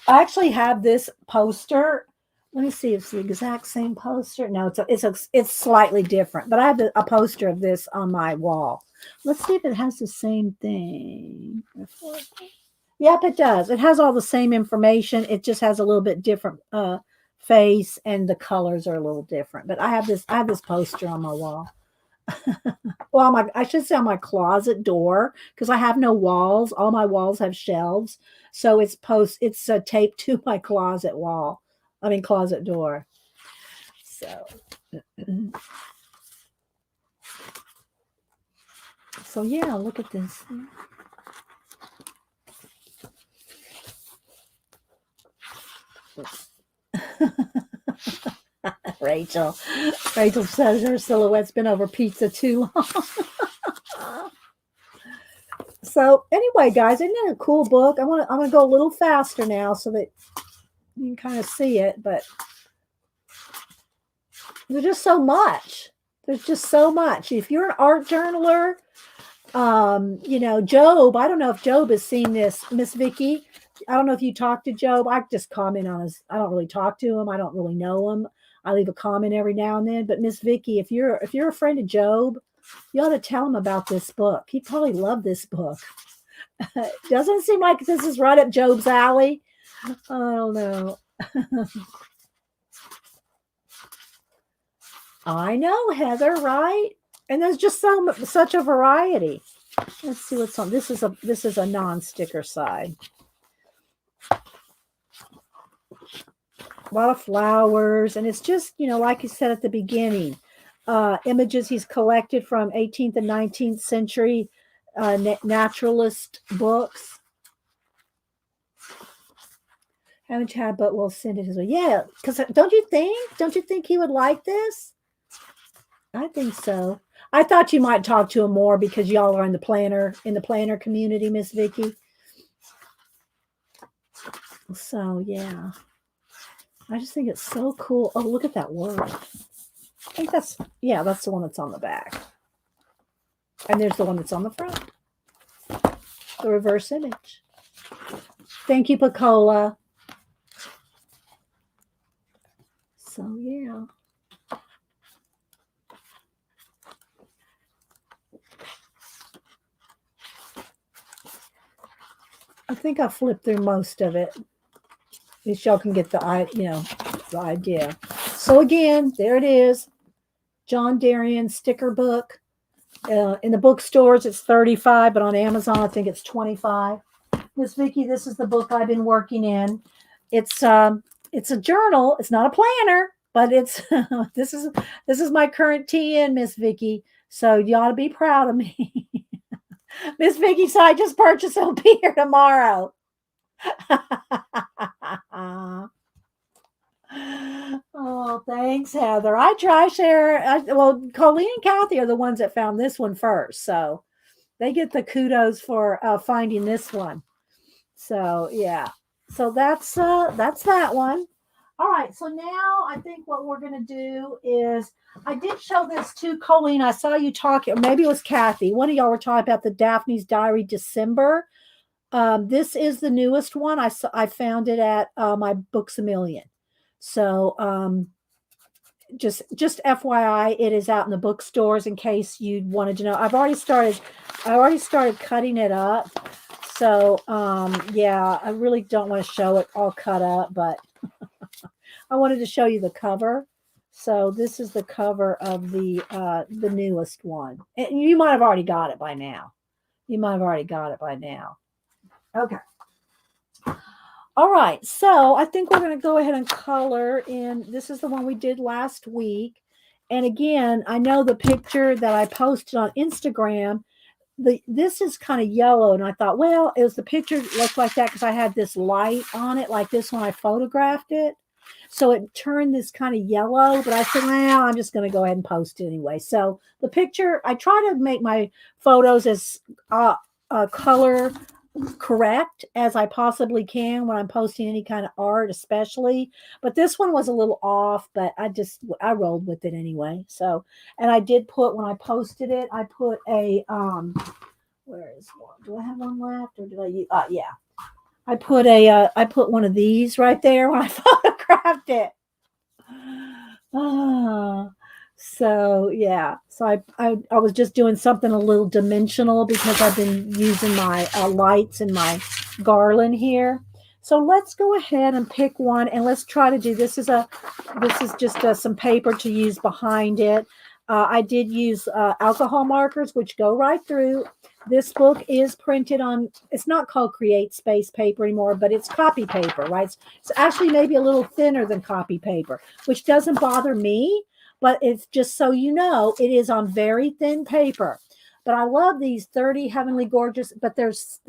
I actually have this poster. Let me see if it's the exact same poster. No, it's slightly different, but I have a poster of this on my wall. Let's see if it has the same thing. Yep, it does. It has all the same information. It just has a little bit different face, and the colors are a little different. But I have this poster on my wall. Well, I should say on my closet door because I have no walls. All my walls have shelves, so it's taped to my closet wall. I mean closet door. So, so yeah, look at this. Rachel. Rachel says her silhouette's been over pizza too long. So anyway, guys, isn't that a cool book? I'm gonna go a little faster now so that you can kind of see it, but there's just so much. There's just so much. If you're an art journaler, Job, I don't know if Job has seen this, Miss Vicky. I don't know if you talk to Job. I just comment on his. I don't really talk to him. I don't really know him. I leave a comment every now and then. But Miss Vicky, if you're a friend of Job, you ought to tell him about this book. He'd probably love this book. Doesn't seem like this is right up Job's alley. I don't know. I know, Heather, right? And there's just such a variety. Let's see what's on. This is a non-sticker side. A lot of flowers, and it's just, like you said at the beginning, images he's collected from 18th and 19th century naturalist books. Haven't had, but we'll send it his way. Yeah, because don't you think he would like this? I think so. I thought you might talk to him more because y'all are in the planner community, Miss Vicky. So yeah, I just think it's so cool. Oh, look at that word. I think that's the one that's on the back, and there's the one that's on the front. The reverse image. Thank you, Pacola. So yeah. I think I flipped through most of it. At least y'all can get the idea. So again, there it is. John Darien sticker book. In the bookstores, it's $35, but on Amazon, I think it's $25. Miss Vicky, this is the book I've been working in. It's a journal. It's not a planner, but it's this is my current TN, Miss Vicky. So you ought to be proud of me. Miss Vicky said I just purchased. It'll be here tomorrow. Oh, thanks, Heather. I try share. Colleen and Kathy are the ones that found this one first, so they get the kudos for finding this one. So yeah, so that's that one. All right, so now I think what we're gonna do is I did show this to Colleen. I saw you talking, or maybe it was Kathy. One of y'all were talking about the Daphne's Diary December. This is the newest one. I found it at my Books a Million. So just FYI, it is out in the bookstores in case you wanted to know. I already started cutting it up. So yeah, I really don't want to show it all cut up, but I wanted to show you the cover. So this is the cover of the newest one. And you might have already got it by now. Okay. All right. So I think we're going to go ahead and color in. This is the one we did last week. And again, I know the picture that I posted on Instagram, this is kind of yellow. And I thought, well, it was the picture looked like that because I had this light on it like this when I photographed it. So it turned this kind of yellow, but I said, well, I'm just going to go ahead and post it anyway. So the picture, I try to make my photos as color correct as I possibly can when I'm posting any kind of art, especially. But this one was a little off, but I rolled with it anyway. So, and I did put, when I posted it, I put a where is one? Do I have one left, or did I use? Yeah, I put one of these right there when I photographed it. Ah, so yeah, so I was just doing something a little dimensional because I've been using my lights and my garland here. So let's go ahead and pick one, and let's try to do this is just some paper to use behind it. I did use alcohol markers, which go right through. This book is printed on, it's not called Create Space paper anymore, but it's copy paper, right? It's actually maybe a little thinner than copy paper, which doesn't bother me, but it's just so you know, it is on very thin paper. But I love these 30 Heavenly Gorgeous, but there's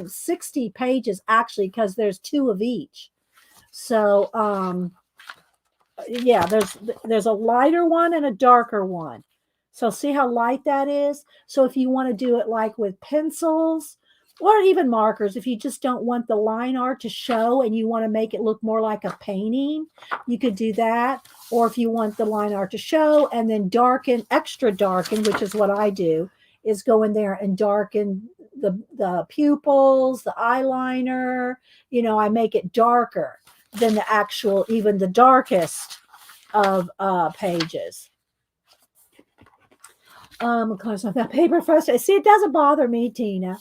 60 pages actually, because there's two of each. So yeah, there's a lighter one and a darker one. So see how light that is? So if you want to do it like with pencils or even markers, if you just don't want the line art to show and you want to make it look more like a painting, you could do that. Or if you want the line art to show and then darken, extra darken, which is what I do, is go in there and darken the pupils, the eyeliner, I make it darker than the actual, even the darkest of pages. Of course, on that paper frustrated. See, it doesn't bother me, Tina.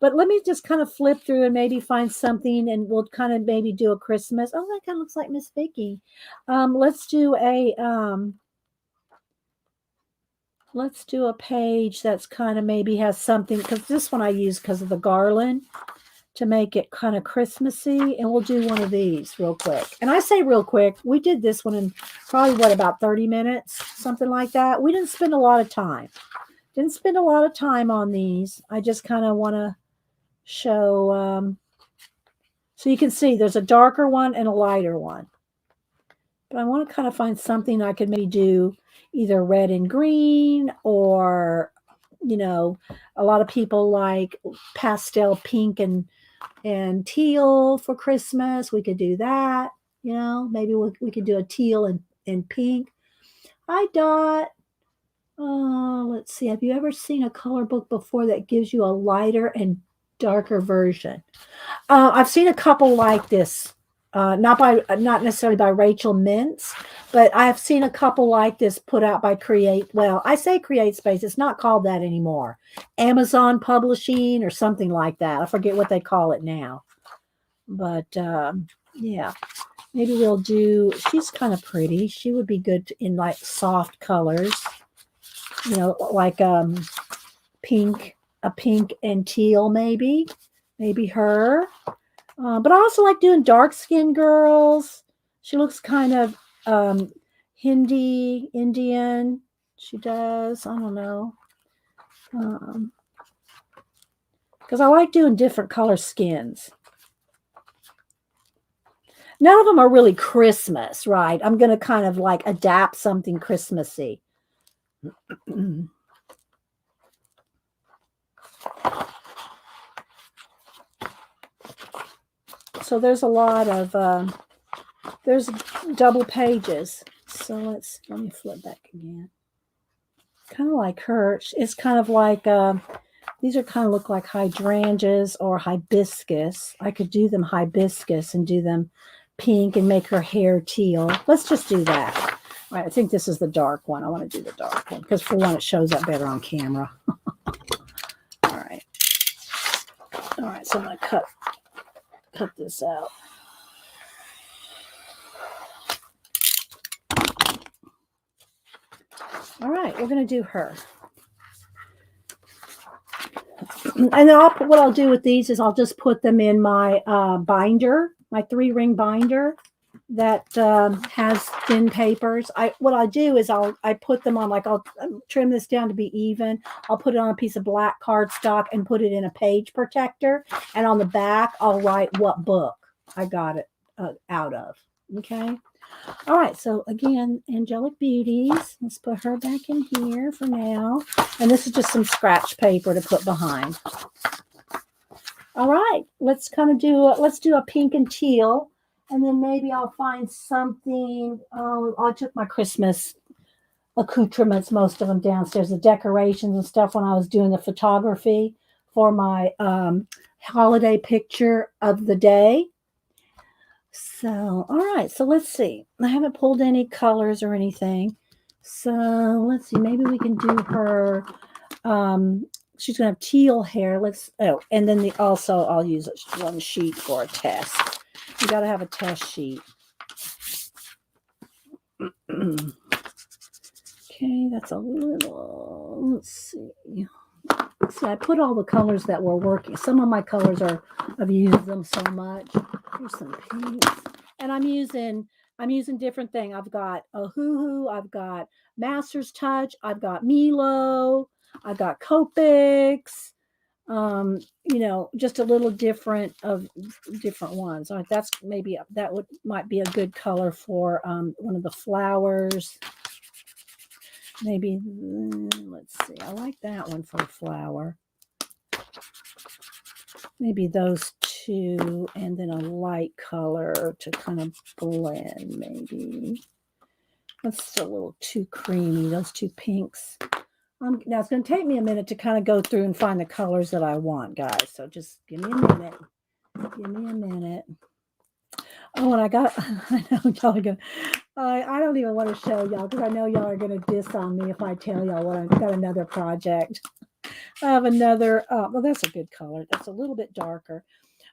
But let me just kind of flip through and maybe find something, and we'll kind of maybe do a Christmas. Oh, that kind of looks like Miss Vicky. Let's do a page that's kind of maybe has something, because this one I use because of the garland to make it kind of Christmassy, and we'll do one of these real quick. And I say real quick, we did this one in probably about 30 minutes, something like that. We didn't spend a lot of time. On these. I just kind of want to show, so you can see there's a darker one and a lighter one. But I want to kind of find something I could maybe do either red and green, or, a lot of people like pastel pink and teal for Christmas. We could do that. Maybe we could do a teal and pink. Hi, Dot. Let's see. Have you ever seen a color book before that gives you a lighter and darker version? I've seen a couple like this. Not necessarily by Rachel Mintz, but I have seen a couple like this put out by I say Create Space. It's not called that anymore. Amazon Publishing or something like that. I forget what they call it now. But yeah, maybe we'll do, she's kind of pretty. She would be good in like soft colors, like pink and teal maybe her. But I also like doing dark-skinned girls. She looks kind of Indian. She does. I don't know. Because I like doing different color skins. None of them are really Christmas, right? I'm going to kind of like adapt something Christmassy. So there's a lot of, there's double pages. So let me flip back again. Kind of like her. It's kind of like, these are kind of look like hydrangeas or hibiscus. I could do them hibiscus and do them pink and make her hair teal. Let's just do that. All right, I think this is the dark one. I want to do the dark one because for one, it shows up better on camera. All right. So I'm going to cut this out. All right, we're going to do her. And then what I'll do with these is I'll just put them in my binder, my 3-ring binder that has thin papers. What I do is I put them on, like I'll trim this down to be even. I'll put it on a piece of black cardstock and put it in a page protector. And on the back, I'll write what book I got it out of. Okay. All right. So again, Angelic Beauties. Let's put her back in here for now. And this is just some scratch paper to put behind. All right. Let's kind of do, let's do a pink and teal. And then maybe I'll find something. Oh, I took my Christmas accoutrements, most of them downstairs, the decorations and stuff when I was doing the photography for my holiday picture of the day. So, all right. So let's see. I haven't pulled any colors or anything. So let's see. Maybe we can do her. Um, she's gonna have teal hair. Let's. Oh, and then also I'll use one sheet for a test. You got to have a test sheet. Okay, that's a little. Let's see. So I put all the colors that were working. Some of my colors are, I've used them so much. Here's some pinks. And I'm using different things. I've got a hoo-hoo, I've got Master's Touch, I've got Milo, I've got Copics, just a little different of different ones. All right, that's maybe might be a good color for one of the flowers. Maybe, let's see. I like that one for a flower. Maybe those two, and then a light color to kind of blend, maybe. That's a little too creamy, those two pinks. Now, it's going to take me a minute to kind of go through and find the colors that I want, guys. So just give me a minute. Give me a minute. Oh, and I know y'all are going to, I don't even want to show y'all because I know y'all are going to diss on me if I tell y'all I've got another project. I have another, well, that's a good color. That's a little bit darker.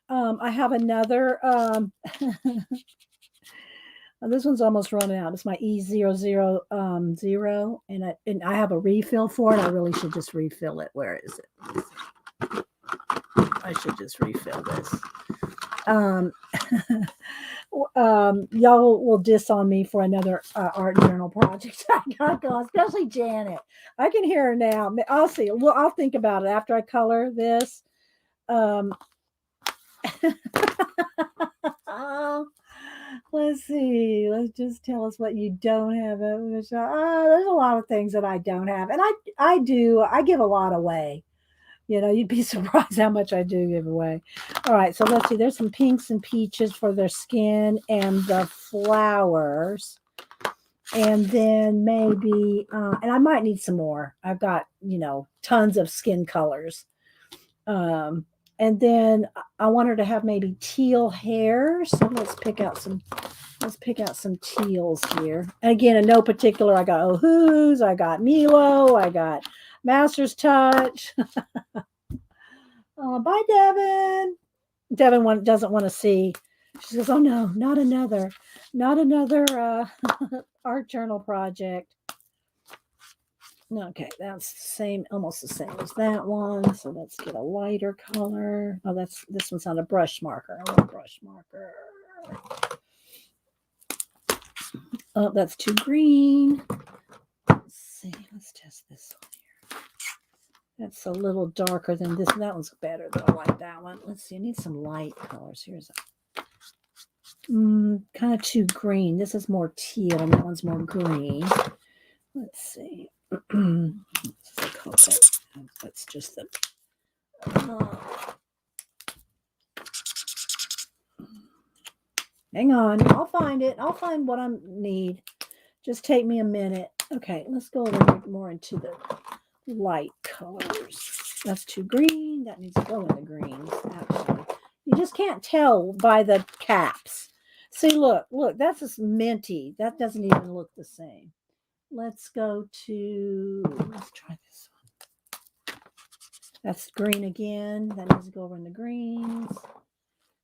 I have another, this one's almost running out. It's my E000, and I have a refill for it. I really should just refill it. Where is it? I should just refill this. Y'all will diss on me for another art journal project I got going, especially Janet. I can hear her now. I'll see. Well, I'll think about it after I color this. Let's see. Let's just tell us what you don't have. There's a lot of things that I don't have, and I do. I give a lot away. You'd be surprised how much I do give away. All right, so let's see. There's some pinks and peaches for their skin and the flowers. And then maybe, and I might need some more. I've got, tons of skin colors. And then I want her to have maybe teal hair. So let's pick out some teals here. And again, in no particular, I got Ohoo's, I got Milo, I got Master's Touch. Bye, Devin. Devin doesn't want to see. She says, "Oh no, not another art journal project." Okay, that's the same, almost the same as that one. So let's get a lighter color. Oh, this one's not a brush marker. I want a brush marker. Oh, that's too green. Let's see. Let's test this one here. That's a little darker than this. That one's better, though. I like that one. Let's see. I need some light colors. Here's kind of too green. This is more teal, and that one's more green. Let's see. That's just the. Hang on. I'll find it. I'll find what I need. Just take me a minute. Okay, let's go a little bit more into the light colors. That's too green. That needs to go in the greens, actually. You just can't tell by the caps. See, look, that's just minty. That doesn't even look the same. Let's try this one. That's green again. That needs to go over in the greens.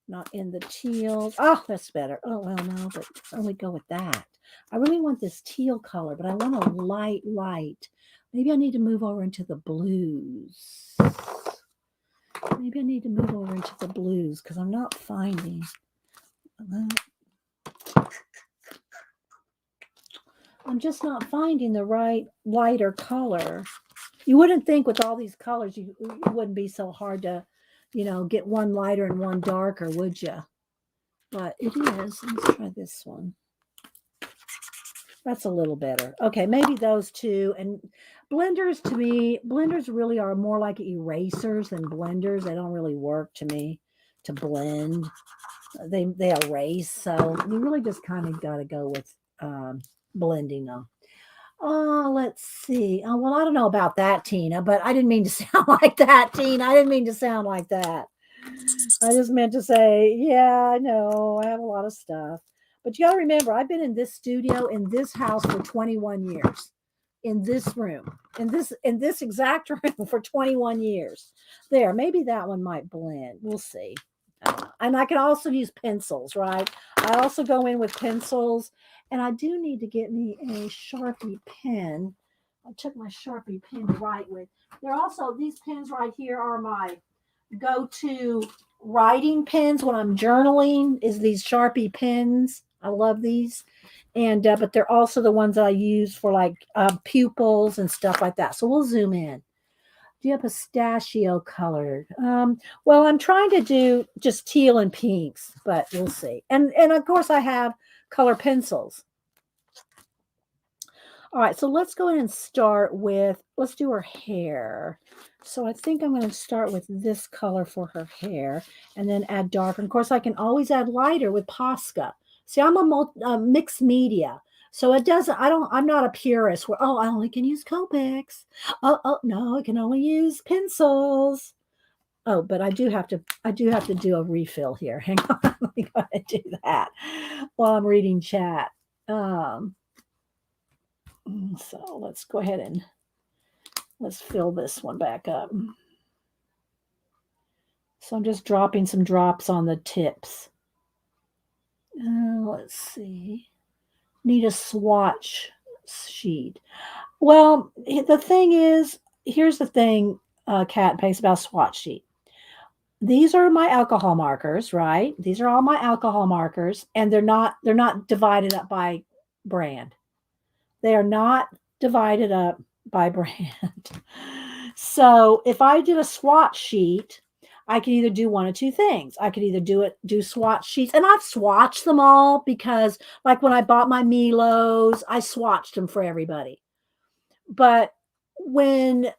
Not in the teals. Oh, that's better. Oh, well, no, but only go with that. I really want this teal color, but I want a light. Maybe I need to move over into the blues. Because I'm not finding. I'm just not finding the right lighter color. You wouldn't think with all these colors, it wouldn't be so hard to, get one lighter and one darker, would you? but it is. Let's try this one. That's a little better. Okay, maybe those two. And blenders, to me, blenders really are more like erasers than blenders. They don't really work to me to blend. They erase. So you really just kind of got to go with blending them. Oh, let's see. Oh, well, I don't know about that, Tina, but I didn't mean to sound like that, Tina. I didn't mean to sound like that. I just meant to say, yeah, I know. I have a lot of stuff. But you got to remember, I've been in this studio in this house for 21 years. In this room, in this exact room for 21 years. There, maybe that one might blend. We'll see. And I can also use pencils, right? I also go in with pencils, and I do need to get me a Sharpie pen. I took my Sharpie pen to write with. They're also, these pens right here are my go-to writing pens when I'm journaling, is these Sharpie pens. I love these. And but they're also the ones that I use for like pupils and stuff like that. So we'll zoom in. Do you have pistachio colored? Well, I'm trying to do just teal and pinks, but we'll see. And of course I have color pencils. All right, so let's go ahead and start with, let's do her hair. So I think I'm going to start with this color for her hair and then add darker. And of course, I can always add lighter with Posca. See, I'm a mixed media. So it doesn't, I'm not a purist where, oh, I only can use Copics. Oh, no, I can only use pencils. Oh, but I do have to do a refill here. Hang on, let me go ahead and do that while I'm reading chat. Um, so let's go ahead and let's fill this one back up. So I'm just dropping some drops on the tips. Let's see. Need a swatch sheet. Well, the thing is, here's the thing, Cat and Paste, about swatch sheet. These are my alcohol markers, right? These are all my alcohol markers, and they're not divided up by brand. They are not divided up by brand. So if I did a swatch sheet, I could either do one of two things. I could either do swatch sheets, and I've swatched them all because, like when I bought my Milos, I swatched them for everybody. But when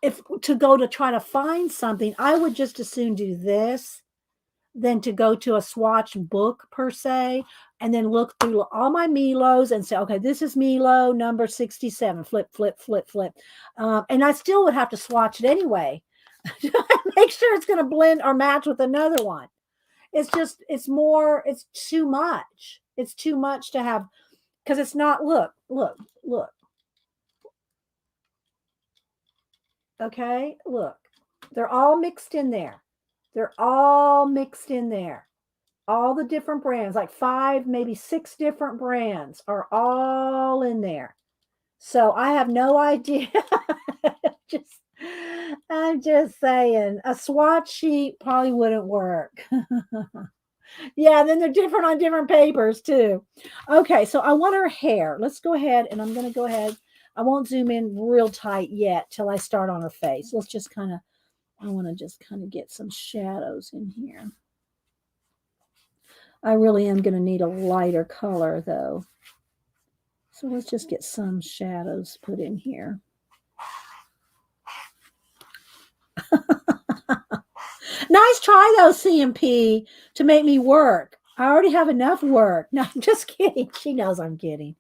if to go to try to find something, I would just as soon do this than to go to a swatch book per se and then look through all my Milos and say, okay, this is Milo number 67, flip, flip, flip, flip. And I still would have to swatch it anyway. Make sure it's going to blend or match with another one. It's too much. It's too much to have, because it's not, look. Okay, look. They're all mixed in there. They're all mixed in there. All the different brands, like 5, maybe 6 different brands are all in there. So I have no idea. just I'm just saying a swatch sheet probably wouldn't work. Yeah, then they're different on different papers too. Okay, so I want her hair. Let's go ahead and I'm going to go ahead. I won't zoom in real tight yet till I start on her face. Let's just kind of, I want to just kind of get some shadows in here. I really am going to need a lighter color though. So let's just get some shadows put in here. Nice try though, CMP, to make me work. I already have enough work. No, I'm just kidding. She knows I'm kidding.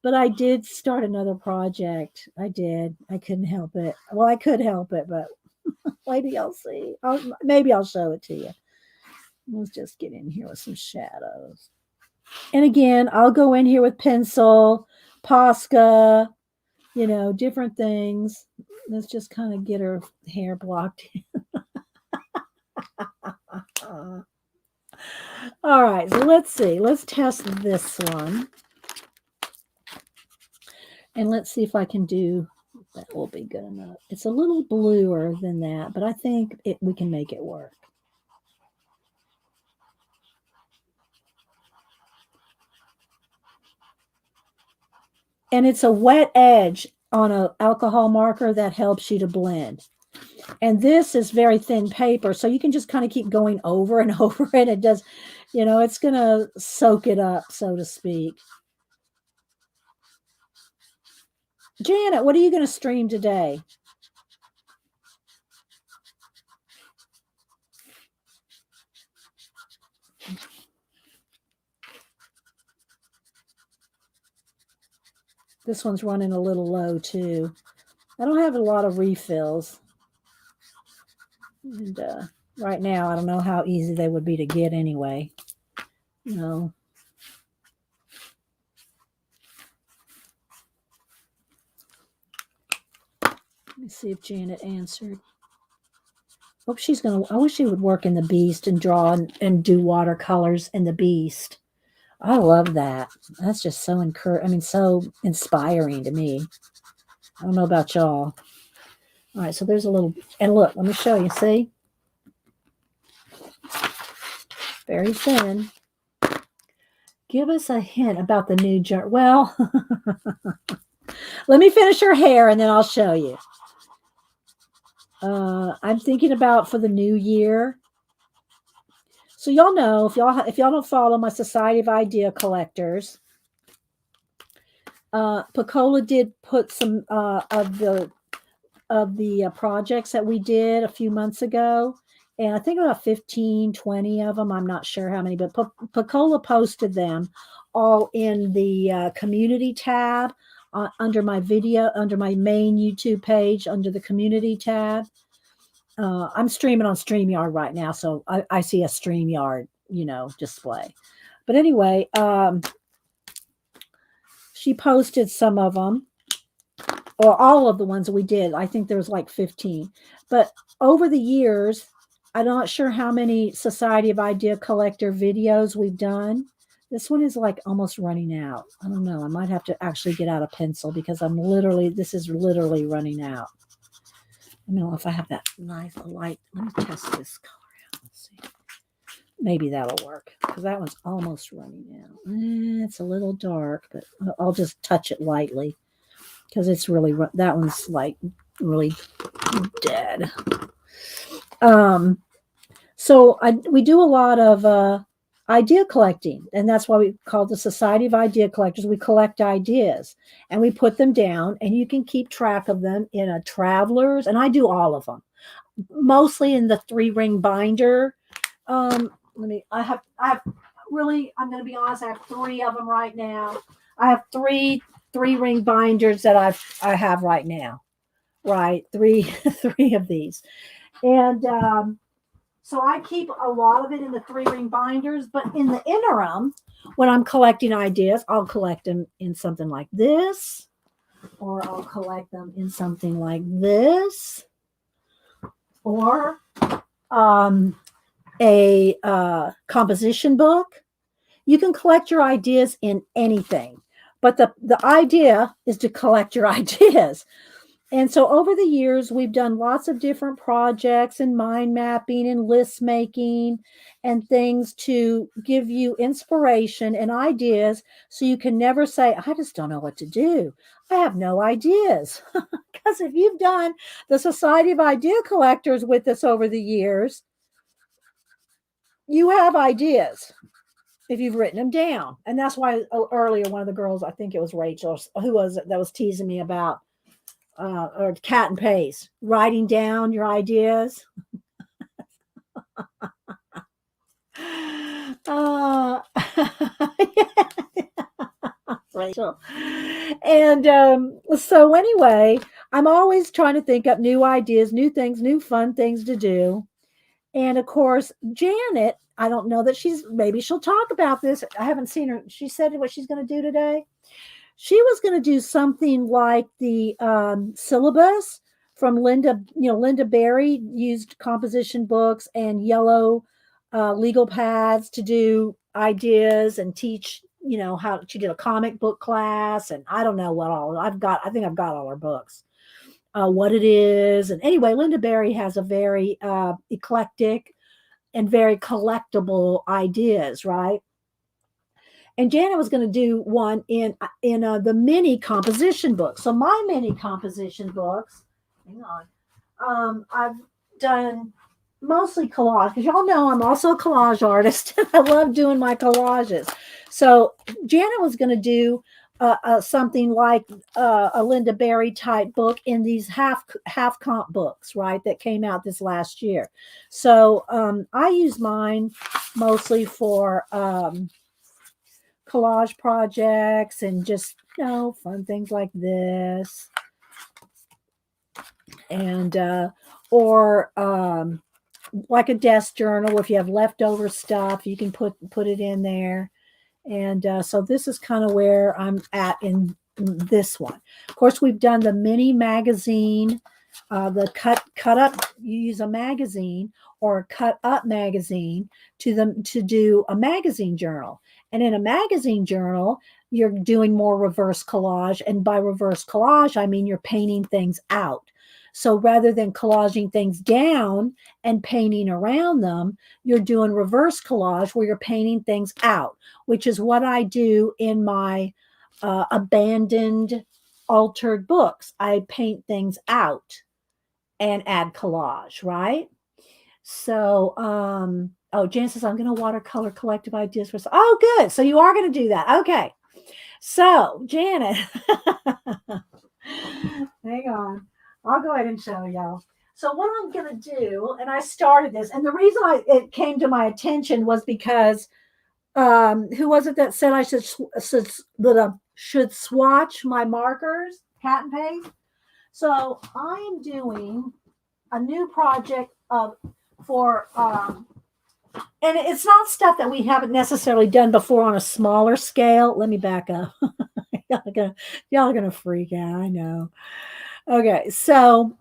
But I did start another project. I did. I couldn't help it. Well, I could help it, but maybe I'll see. Maybe I'll show it to you. Let's just get in here with some shadows. And again, I'll go in here with pencil, Posca, different things. Let's just kind of get her hair blocked in. All right, so let's see. Let's test this one. And let's see if I can do, that will be good enough. It's a little bluer than that, but I think we can make it work. And it's a wet edge on an alcohol marker that helps you to blend. And this is very thin paper, so you can just kind of keep going over and over it. It does, it's going to soak it up, so to speak. Janet, what are you going to stream today? This one's running a little low too. I don't have a lot of refills. And right now, I don't know how easy they would be to get anyway. No. Let me see if Janet answered. Hope she's gonna. I wish she would work in the Beast and draw and do watercolors in the Beast. I love that. That's just so so inspiring to me. I don't know about y'all. All right, so there's a little, and look, let me show you. See, very thin. Give us a hint about the new journal. Well, let me finish her hair and then I'll show you. I'm thinking about for the new year. So y'all know, if y'all don't follow my Society of Idea Collectors, Picola did put some of the projects that we did a few months ago, and I think about 15, 20 of them. I'm not sure how many, but Picola posted them all in the community tab under my main YouTube page, under the community tab. I'm streaming on StreamYard right now, so I see a StreamYard, display. But anyway, she posted some of them, or all of the ones that we did. I think there was like 15. But over the years, I'm not sure how many Society of Idea Collector videos we've done. This one is like almost running out. I don't know. I might have to actually get out a pencil because this is literally running out. I don't know if I have that nice light. Let me test this color out. Let's see. Maybe that'll work because that one's almost running out. It's a little dark, but I'll just touch it lightly because it's really, that one's like really dead. So we do a lot of idea collecting, and that's why we call the Society of Idea Collectors. We collect ideas and we put them down, and you can keep track of them in a Travelers, and I do all of them, mostly in the 3-ring binder. I'm going to be honest, I have 3 of them right now. I have 3-ring binders that I have right now, right? Three of these, and so I keep a lot of it in the 3-ring binders. But in the interim, when I'm collecting ideas, I'll collect them in something like this, or I'll collect them in something like this, or a composition book. You can collect your ideas in anything, but the idea is to collect your ideas. And so over the years, we've done lots of different projects and mind mapping and list making and things to give you inspiration and ideas, so you can never say, I just don't know what to do. I have no ideas. Because if you've done the Society of Idea Collectors with us over the years, you have ideas if you've written them down. And that's why earlier, one of the girls, I think it was Rachel, who was it, that was teasing me about or cat and paste, writing down your ideas. Rachel. And so anyway, I'm always trying to think up new ideas, new things, new fun things to do. And of course, Janet, I don't know that maybe she'll talk about this. I haven't seen her. She said what she's going to do today. She was going to do something like the syllabus from Linda. Linda Berry used composition books and yellow legal pads to do ideas and teach, how she did a comic book class. And I don't know what all I think I've got all her books, what it is. And anyway, Linda Berry has a very eclectic and very collectible ideas, right? And Janet was going to do one in the mini composition book. So my mini composition books, hang on, I've done mostly collage because y'all know I'm also a collage artist. I love doing my collages. So Janet was going to do something like a Linda Berry type book in these half comp books, right? That came out this last year. So I use mine mostly for collage projects and just fun things like this, and or like a desk journal. If you have leftover stuff, you can put it in there. And so this is kind of where I'm at in this one. Of course, we've done the mini magazine, the cut up. You use a magazine or a cut up magazine to do a magazine journal. And in a magazine journal, you're doing more reverse collage. And by reverse collage, I mean you're painting things out. So rather than collaging things down and painting around them, you're doing reverse collage where you're painting things out, which is what I do in my abandoned, altered books. I paint things out and add collage, right? So, oh, Jan says, I'm going to watercolor collective ideas for. Oh, good. So you are going to do that. Okay. So, Janet, hang on. I'll go ahead and show y'all. So what I'm going to do, and I started this, and the reason it came to my attention was because who was it that said I should swatch my markers, Pat and Paige? So I am doing a new project for and it's not stuff that we haven't necessarily done before on a smaller scale. Let me back up. y'all are gonna freak out. I know. Okay, so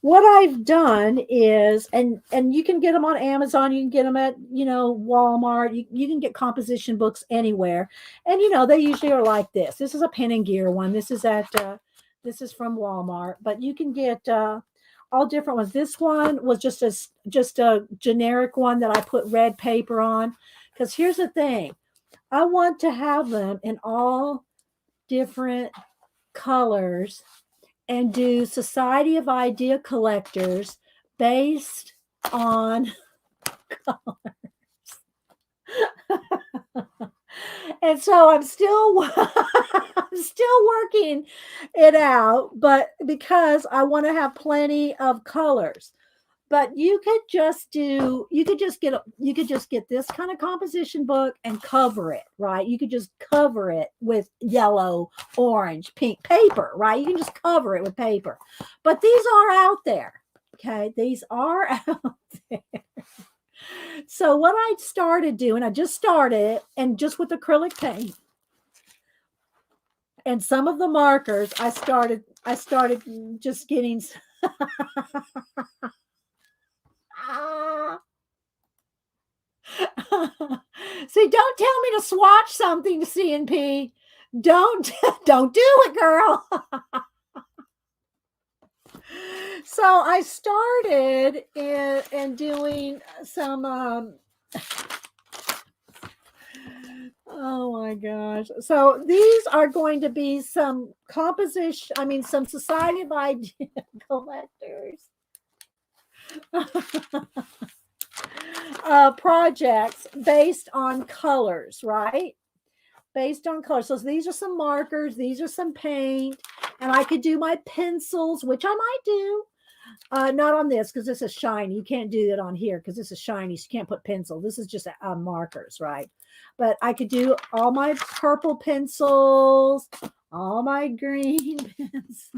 what I've done is, and you can get them on Amazon, you can get them at Walmart, you can get composition books anywhere, and they usually are like this. This is a Pen and Gear one. This is from Walmart, but you can get all different ones. This one was just a generic one that I put red paper on, because here's the thing, I want to have them in all different colors and do Society of Idea Collectors based on colors. And so I'm still working it out, but because I want to have plenty of colors. But you could just get this kind of composition book and cover it, right? You could just cover it with yellow, orange, pink paper, right? You can just cover it with paper. But these are out there. Okay, these are out there. So what I started doing, I just started, and just with acrylic paint and some of the markers, I started just getting See, don't tell me to swatch something to CNP. Don't do it, girl. So I started in doing some oh my gosh. So these are going to be some some Society of Idea Collectors projects based on colors, right? Based on colors. So these are some markers, these are some paint, and I could do my pencils, which I might do. Not on this because this is shiny. You can't do that on here because this is shiny. So you can't put pencil. This is just markers, right? But I could do all my purple pencils, all my green pencils.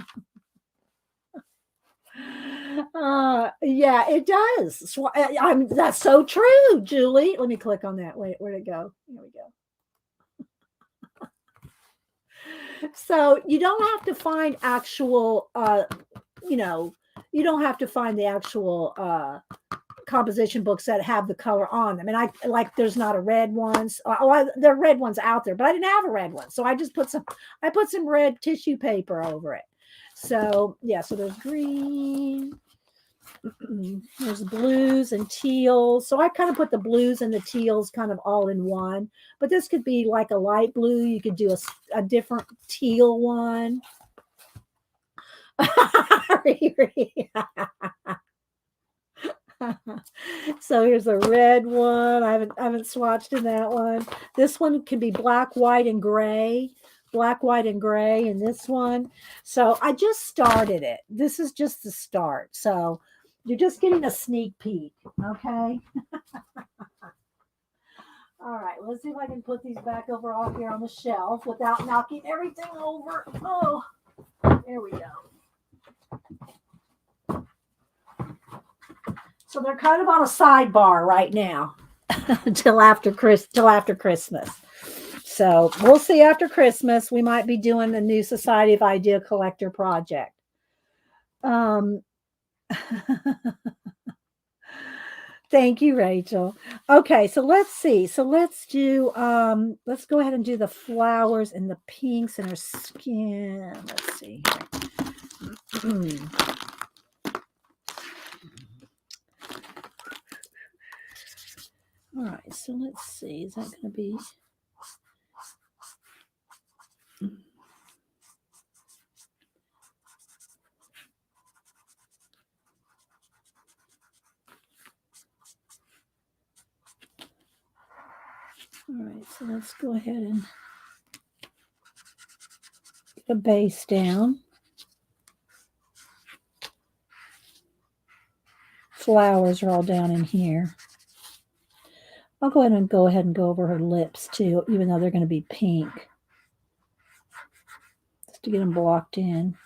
Yeah, it does. That's so true, Julie. Let me click on that. Wait, where'd it go? Here we go. So you don't have to find actual, you don't have to find the actual composition books that have the color on them. And I there's not a red ones. There are red ones out there, but I didn't have a red one. So I just put some red tissue paper over it. So yeah, so there's green, there's blues and teals. So I kind of put the blues and the teals kind of all in one, but this could be like a light blue. You could do a different teal one. Riri. So here's a red one. I haven't swatched in that one. This one can be black, white, and gray. Black, white, and gray in this one. So I just started it. This is just the start. So you're just getting a sneak peek. Okay. All right. Let's see if I can put these back over off here on the shelf without knocking everything over. Oh, there we go. So they're kind of on a sidebar right now till after Christmas. So we'll see after Christmas. We might be doing the new Society of Idea Collector project. Thank you, Rachel. Okay, so let's see. So let's do let's go ahead and do the flowers and the pinks in her skin. Let's see here. All right, so let's see. Is that going to be all right, so let's go ahead and get a base down. Flowers are all down in here. I'll go ahead and go over her lips too, even though they're going to be pink. Just to get them blocked in.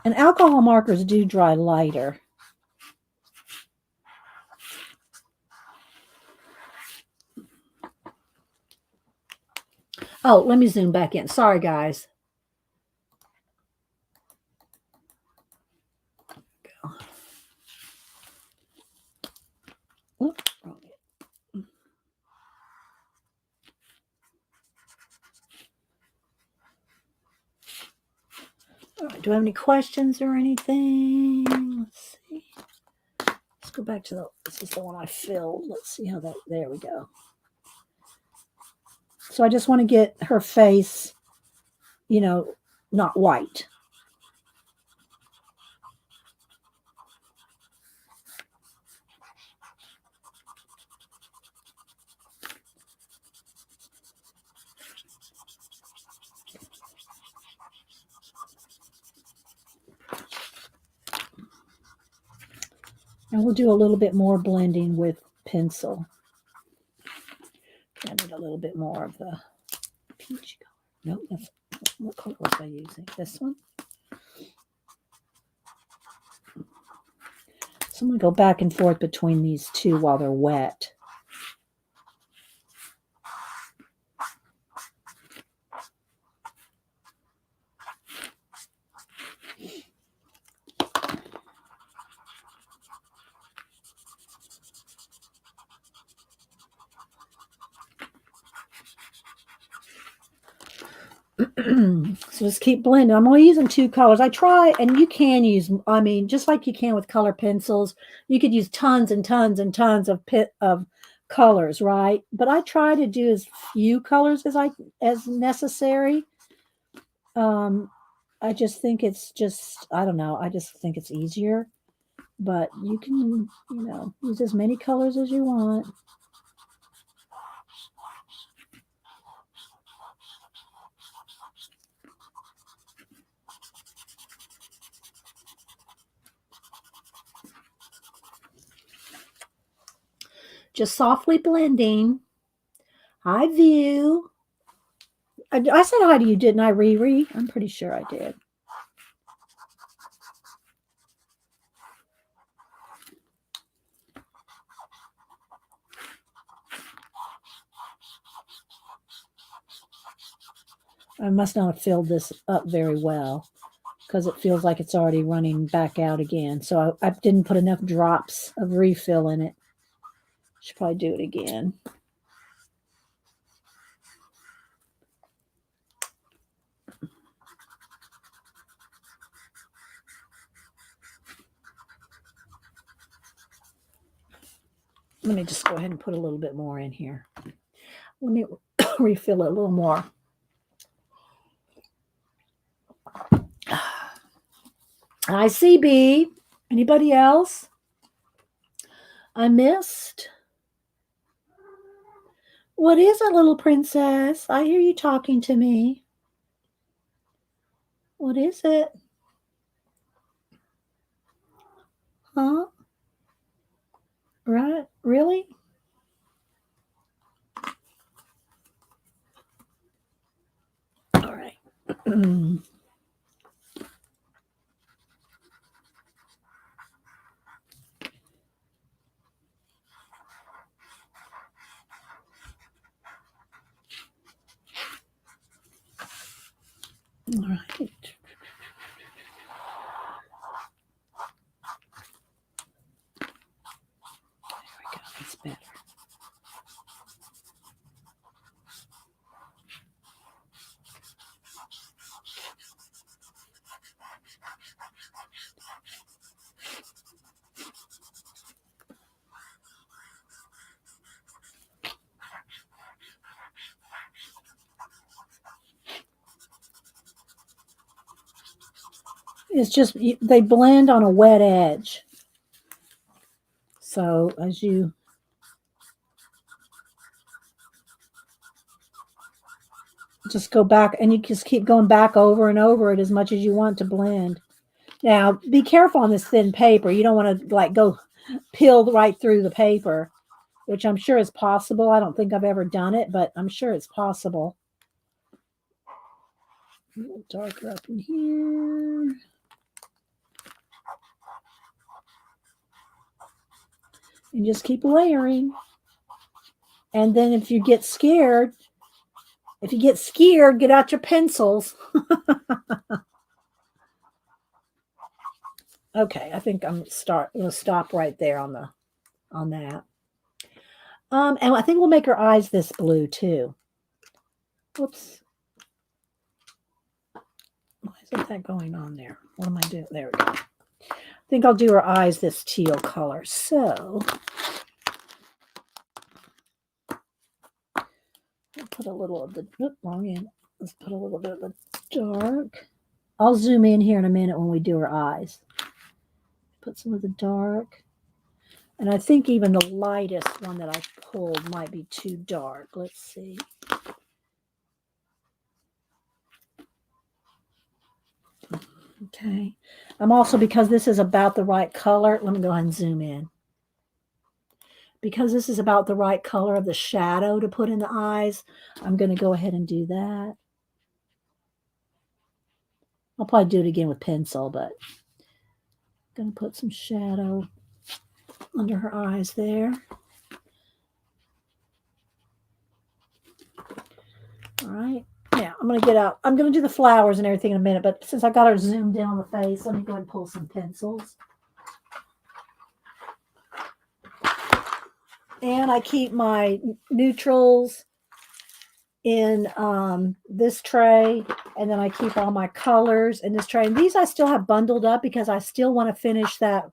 And alcohol markers do dry lighter. Oh, let me zoom back in. Sorry, guys. Oops, wrong. All right, do I have any questions or anything? Let's see. Let's go back to this is the one I filled. Let's see how there we go. So I just want to get her face, not white. And we'll do a little bit more blending with pencil. I need a little bit more of the peach color. No, what color was I using? This one? So I'm going to go back and forth between these two while they're wet. So just keep blending. I'm only using two colors. I try, and you can use, just like you can with color pencils, you could use tons and tons and tons of colors, right? But I try to do as few colors as necessary. I just think I don't know. I just think it's easier. But you can, use as many colors as you want. Just softly blending. Hi, View. I said hi to you, didn't I, Riri? I'm pretty sure I did. I must not have filled this up very well because it feels like it's already running back out again. So I didn't put enough drops of refill in it. Should probably do it again. Let me just go ahead and put a little bit more in here. Let me refill it a little more. I see, B. Anybody else I missed? What is it, little princess? I hear you talking to me. What is it? Huh? Right? Really? All right. All right. That's better. It's just they blend on a wet edge. So as you just go back and you just keep going back over and over it as much as you want to blend. Now, be careful on this thin paper. You don't want to like go peel right through the paper, which I'm sure is possible. I don't think I've ever done it, but I'm sure it's possible. A little darker up in here. And just keep layering. And then if you get scared, get out your pencils. Okay, I think I'm gonna stop right there on that. And I think we'll make her eyes this blue too. Whoops. Why isn't that going on there? What am I doing? There we go. I think I'll do her eyes this teal color. So I'll put a little of the wrong end. Let's put a little bit of the dark. I'll zoom in here in a minute when we do her eyes. Put some of the dark. And I think even the lightest one that I pulled might be too dark. Let's see. Okay. I'm also, because this is about the right color, let me go ahead and zoom in. Because this is about the right color of the shadow to put in the eyes, I'm going to go ahead and do that. I'll probably do it again with pencil, but I'm going to put some shadow under her eyes there. All right. Now I'm going to get out. I'm going to do the flowers and everything in a minute, but since I got her zoomed in on the face, let me go ahead and pull some pencils. And I keep my neutrals in this tray, and then I keep all my colors in this tray. And these I still have bundled up because I still want to finish that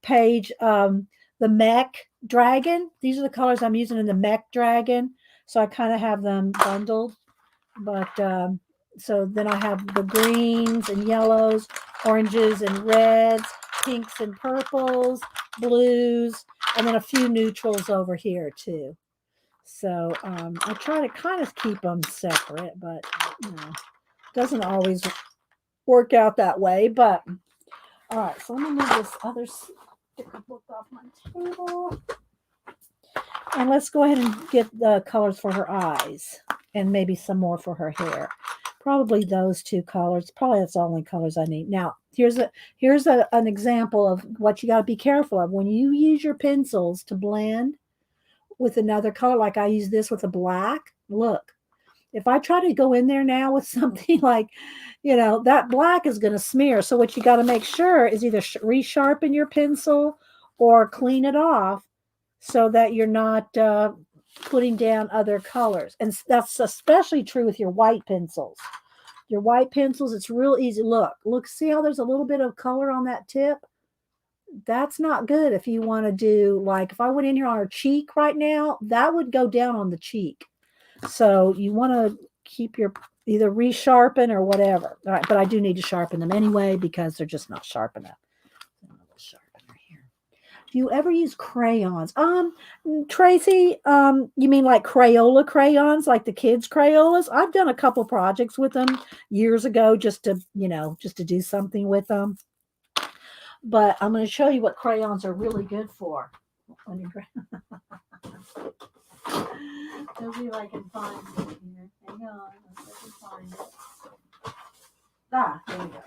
page. The mech dragon. These are the colors I'm using in the mech dragon. So I kind of have them bundled. But so then I have the greens and yellows, oranges and reds, pinks and purples, blues, and then a few neutrals over here too. So I try to kind of keep them separate, but doesn't always work out that way. But all right, so let me move this other sticker book off my table. And let's go ahead and get the colors for her eyes and maybe some more for her hair. Probably those two colors. Probably that's the only colors I need. Now, here's an example of what you got to be careful of. When you use your pencils to blend with another color, like I use this with a black, look, if I try to go in there now with something like, that black is going to smear. So what you got to make sure is either resharpen your pencil or clean it off so that you're not putting down other colors. And that's especially true with your white pencils. Your white pencils, it's real easy. Look, see how there's a little bit of color on that tip? That's not good if you want to do, like, if I went in here on her cheek right now, that would go down on the cheek. So you want to keep your either resharpen or whatever. All right, but I do need to sharpen them anyway because they're just not sharp enough. Sharpener here. Do you ever use crayons? Tracy, you mean like Crayola crayons, like the kids' Crayolas? I've done a couple projects with them years ago just to, just to do something with them. But I'm going to show you what crayons are really good for. Let me see if I can find it here. Hang on, let's see if I can find it. Ah, there we go.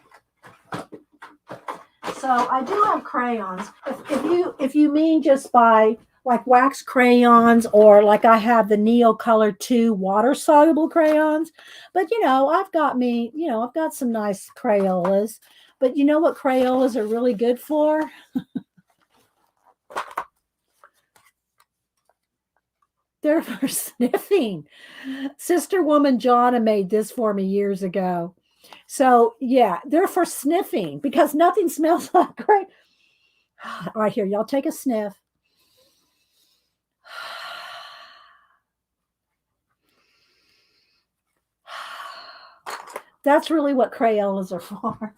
So I do have crayons. If you mean just by like wax crayons, or like I have the Neo Color 2 water soluble crayons, but I've got some nice Crayolas. But you know what Crayolas are really good for? They're for sniffing. Sister Woman Jonna made this for me years ago. So yeah, they're for sniffing because nothing smells like great. All right, here, y'all take a sniff. That's really what Crayolas are for.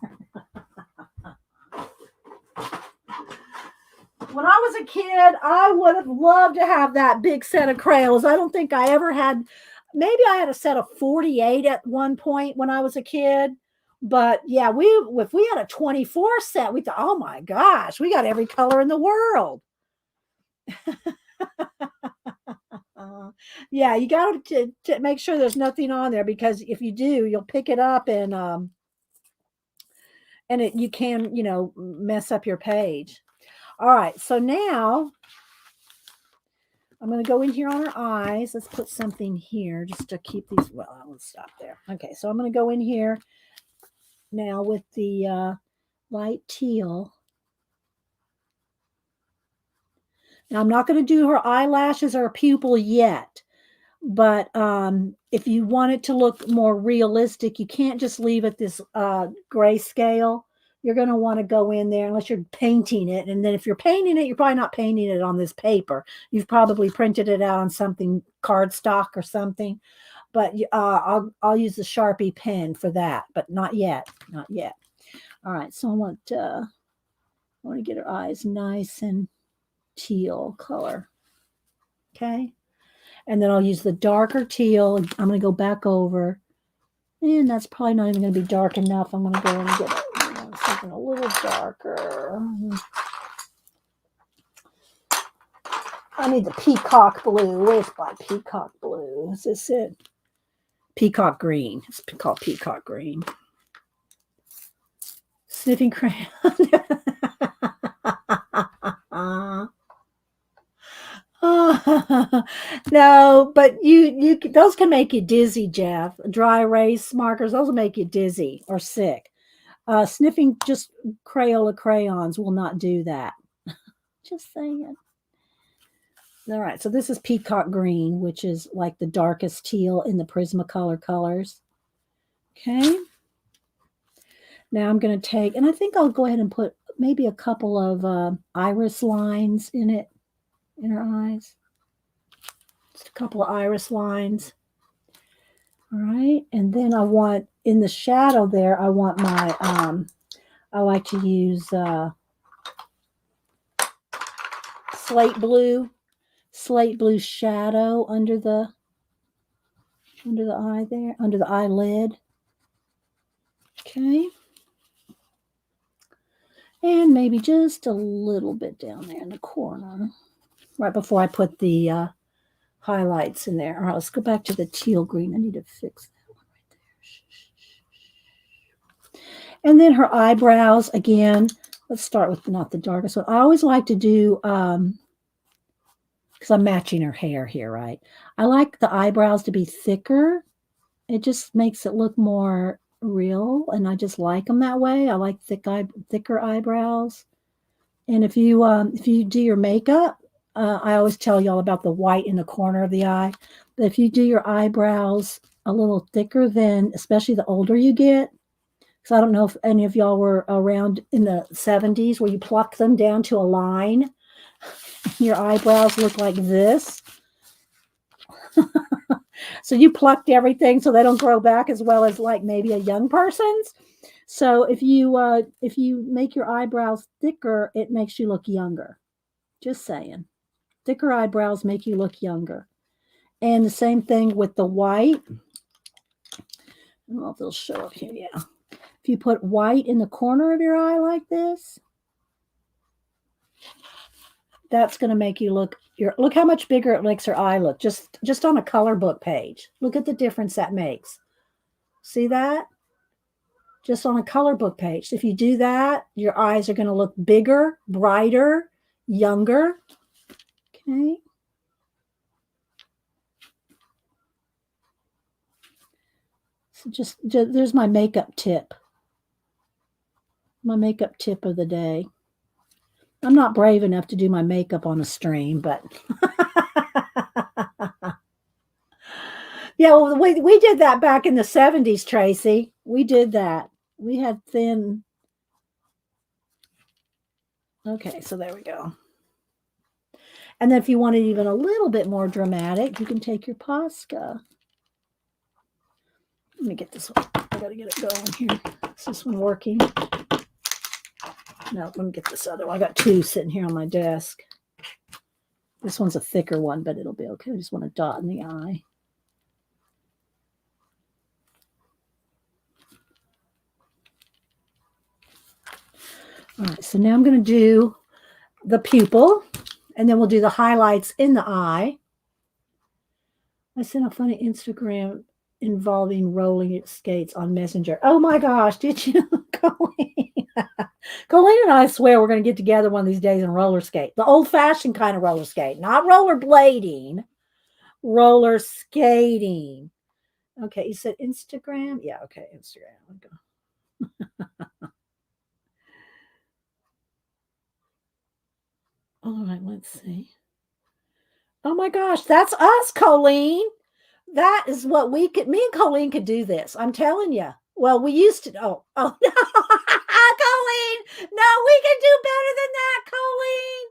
When I was a kid, I would have loved to have that big set of Crayolas. I don't think I ever had, maybe I had a set of 48 at one point when I was a kid. But yeah, if we had a 24 set, we thought, oh my gosh, we got every color in the world. Yeah, you got to make sure there's nothing on there, because if you do, you'll pick it up and you can, mess up your page. All right, so now I'm going to go in here on her eyes. Let's put something here just to keep these. Well, I won't stop there. Okay, so I'm going to go in here now with the light teal. Now, I'm not going to do her eyelashes or her pupil yet, but if you want it to look more realistic, you can't just leave it this grayscale. You're going to want to go in there unless you're painting it. And then if you're painting it, you're probably not painting it on this paper. You've probably printed it out on something, cardstock or something. But I'll use the Sharpie pen for that, but not yet. Not yet. All right, so I want to get her eyes nice and teal color. Okay. And then I'll use the darker teal. I'm going to go back over. And that's probably not even going to be dark enough. I'm going to go and get something a little darker. I need the peacock blue. Where's my peacock blue? Is this it? Peacock green. It's called peacock green. Sniffing crayon. No, but you those can make you dizzy, Jeff. Dry erase markers, those will make you dizzy or sick. Sniffing just Crayola crayons will not do that. Just saying. All right, so this is peacock green, which is like the darkest teal in the Prismacolor colors. Okay. Now I'm going to take, and I think I'll go ahead and put maybe a couple of iris lines in it. In her eyes. Just a couple of iris lines. All right. And then I want, in the shadow there, I want my, I like to use slate blue shadow under the eye there, under the eyelid. Okay. And maybe just a little bit down there in the corner. Right before I put the highlights in there. All right, let's go back to the teal green. I need to fix that one right there. And then her eyebrows, again, let's start with not the darkest one. I always like to do, because I'm matching her hair here, right? I like the eyebrows to be thicker. It just makes it look more real, and I just like them that way. I like thicker eyebrows. And if you do your makeup, I always tell y'all about the white in the corner of the eye. But if you do your eyebrows a little thicker, then especially the older you get, because I don't know if any of y'all were around in the 70s where you pluck them down to a line. Your eyebrows look like this. So you plucked everything so they don't grow back as well as like maybe a young person's. So if you make your eyebrows thicker, it makes you look younger. Just saying. Thicker eyebrows make you look younger. And the same thing with the white. I don't know if it'll show up here. Yeah. If you put white in the corner of your eye like this, that's going to make you look how much bigger it makes her eye look just on a color book page. Look at the difference that makes. See that? Just on a color book page. If you do that, your eyes are going to look bigger, brighter, younger. Okay. So just there's my makeup tip. My makeup tip of the day. I'm not brave enough to do my makeup on a stream, but yeah, well, we did that back in the 70s, Tracy. We did that. We had thin. Okay, so there we go. And then if you want it even a little bit more dramatic, you can take your Posca. Let me get this one. I got to get it going here. Is this one working? No, let me get this other one. I got two sitting here on my desk. This one's a thicker one, but it'll be okay. I just want a dot in the eye. All right, so now I'm going to do the pupil, and then we'll do the highlights in the eye. I sent a funny Instagram involving rolling skates on Messenger. Oh my gosh, did you, Colleen? Colleen and I swear we're going to get together one of these days and roller skate. The old-fashioned kind of roller skate, not roller blading, roller skating. Okay, you said Instagram? Yeah, okay, Instagram. All right, let's see. Oh my gosh, that's us, Colleen. That is what we could, me and Colleen could do this. I'm telling you. Well, we used to, oh no, Colleen, no, we can do better than that, Colleen.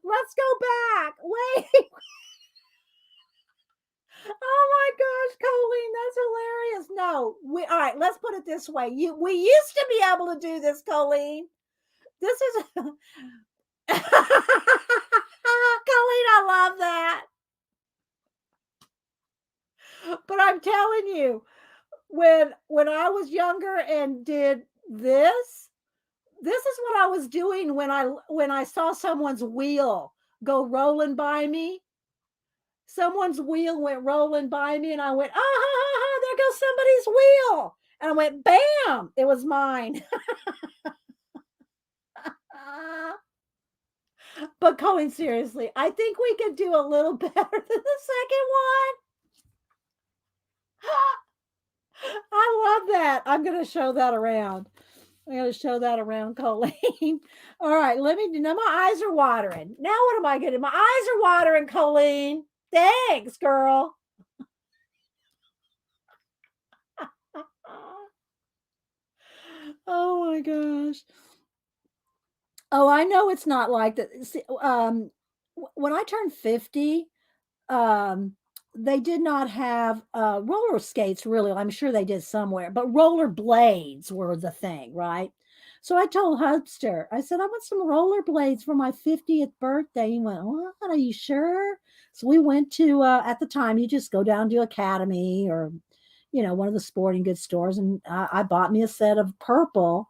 Let's go back. Wait. Oh my gosh, Colleen, that's hilarious. No, all right, let's put it this way. We used to be able to do this, Colleen. This is Colleen, I love that. But I'm telling you, when I was younger and did this is what I was doing when I saw someone's wheel go rolling by me. Someone's wheel went rolling by me, and I went, ah, there goes somebody's wheel. And I went, bam, it was mine. But Colleen, seriously, I think we could do a little better than the second one. I love that. I'm going to show that around. I'm going to show that around, Colleen. All right, now my eyes are watering. Now what am I getting? My eyes are watering, Colleen. Thanks, girl. Oh my gosh. Oh, I know it's not like that. See, when I turned 50, they did not have roller skates, really. I'm sure they did somewhere, but roller blades were the thing, right? So I told Hubster, I said, I want some roller blades for my 50th birthday. He went, what? Are you sure? So we went to, at the time, you just go down to Academy or, one of the sporting goods stores, and I bought me a set of purple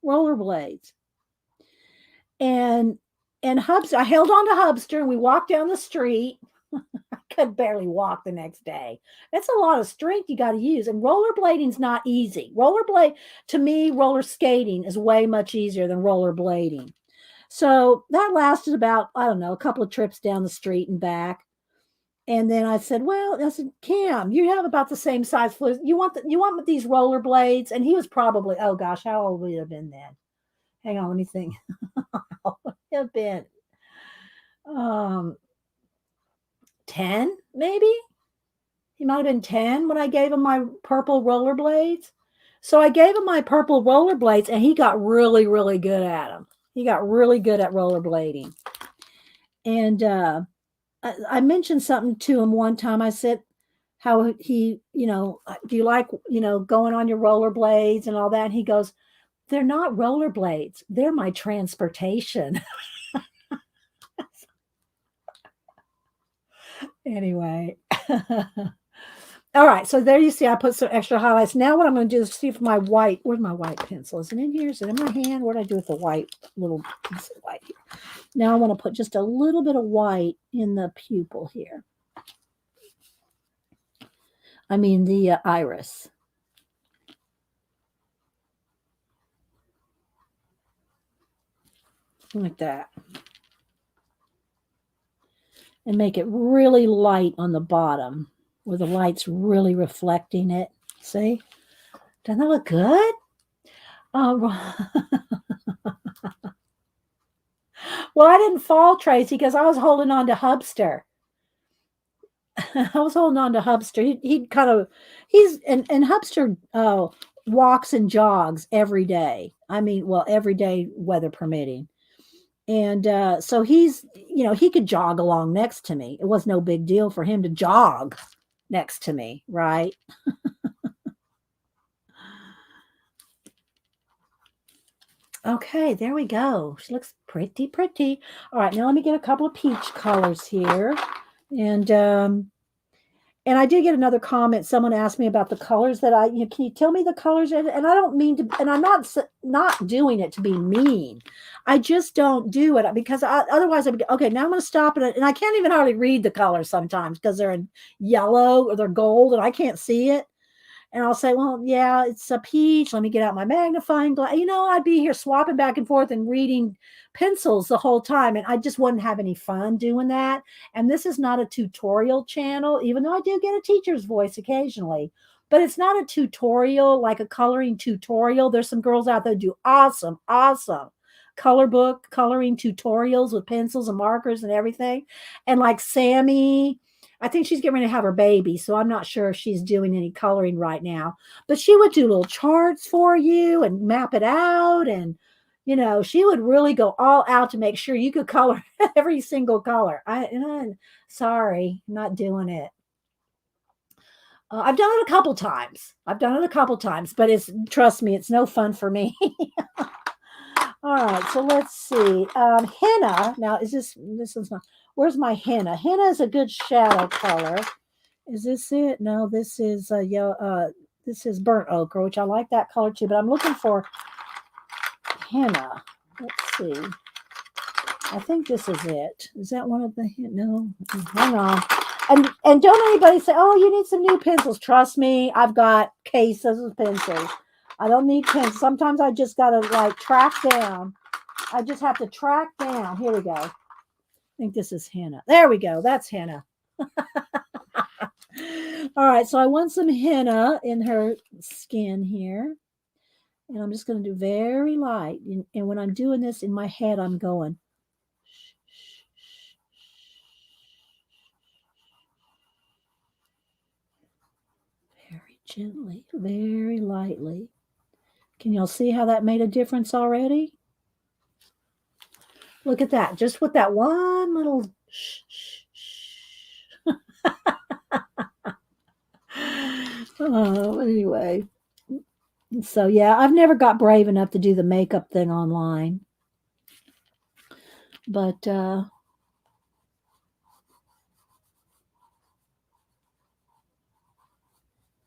rollerblades. And Hubster, I held on to Hubster, and we walked down the street. I could barely walk the next day. That's a lot of strength you got to use. And rollerblading's not easy. To me, roller skating is way much easier than rollerblading. So that lasted about, I don't know, a couple of trips down the street and back. And then I said, Cam, you have about the same size foot. You want these rollerblades? And he was probably, oh gosh, how old would he have been then? Hang on, let me think. How would he have been? 10, maybe? He might have been 10 when I gave him my purple rollerblades. So I gave him my purple rollerblades, and he got really, really good at them. He got really good at rollerblading. And I mentioned something to him one time. I said how he, do you like, going on your rollerblades and all that? And he goes, they're not rollerblades. They're my transportation. Anyway. All right. So there you see, I put some extra highlights. Now what I'm going to do is see if my white, where's my white pencil? Is it in here? Is it in my hand? What did I do with the white little piece of white here? Now I want to put just a little bit of white in the pupil here. I mean the iris. Like that. And make it really light on the bottom where the light's really reflecting it. See? Doesn't that look good? Well, I didn't fall, Tracy, because I was holding on to Hubster. I was holding on to Hubster. He'd kind of, and Hubster walks and jogs every day. I mean, well, every day, weather permitting. And so he's, he could jog along next to me. It was no big deal for him to jog next to me, right? Okay, there we go. She looks pretty, pretty. All right, now let me get a couple of peach colors here. And I did get another comment. Someone asked me about the colors that can you tell me the colors? And I don't mean to, and I'm not doing it to be mean. I just don't do it because otherwise I'd be, okay, now I'm going to stop it. And I can't even hardly read the colors sometimes because they're in yellow or they're gold and I can't see it. And I'll say, well, yeah, it's a peach. Let me get out my magnifying glass. I'd be here swapping back and forth and reading pencils the whole time. And I just wouldn't have any fun doing that. And this is not a tutorial channel, even though I do get a teacher's voice occasionally. But it's not a tutorial, like a coloring tutorial. There's some girls out there who do awesome color book coloring tutorials with pencils and markers and everything. And like Sammy, I think she's getting ready to have her baby, so I'm not sure if she's doing any coloring right now. But she would do little charts for you and map it out. And, she would really go all out to make sure you could color every single color. Sorry, not doing it. I've done it a couple times. But trust me, it's no fun for me. All right, so let's see. Henna. Now, this is not. Where's my henna? Henna is a good shadow color. Is this it? No, this is this is burnt ochre, which I like that color too. But I'm looking for henna. Let's see. I think this is it. Is that one of the? No, hang on. And don't anybody say, oh, you need some new pencils. Trust me, I've got cases of pencils. I don't need pencils. Sometimes I just gotta track down. I just have to track down. Here we go. I think this is henna. There we go. That's henna. All right. So I want some henna in her skin here. And I'm just going to do very light. And when I'm doing this in my head, I'm going. Very gently, very lightly. Can y'all see how that made a difference already? Look at that. Just with that one little anyway. So yeah, I've never got brave enough to do the makeup thing online. But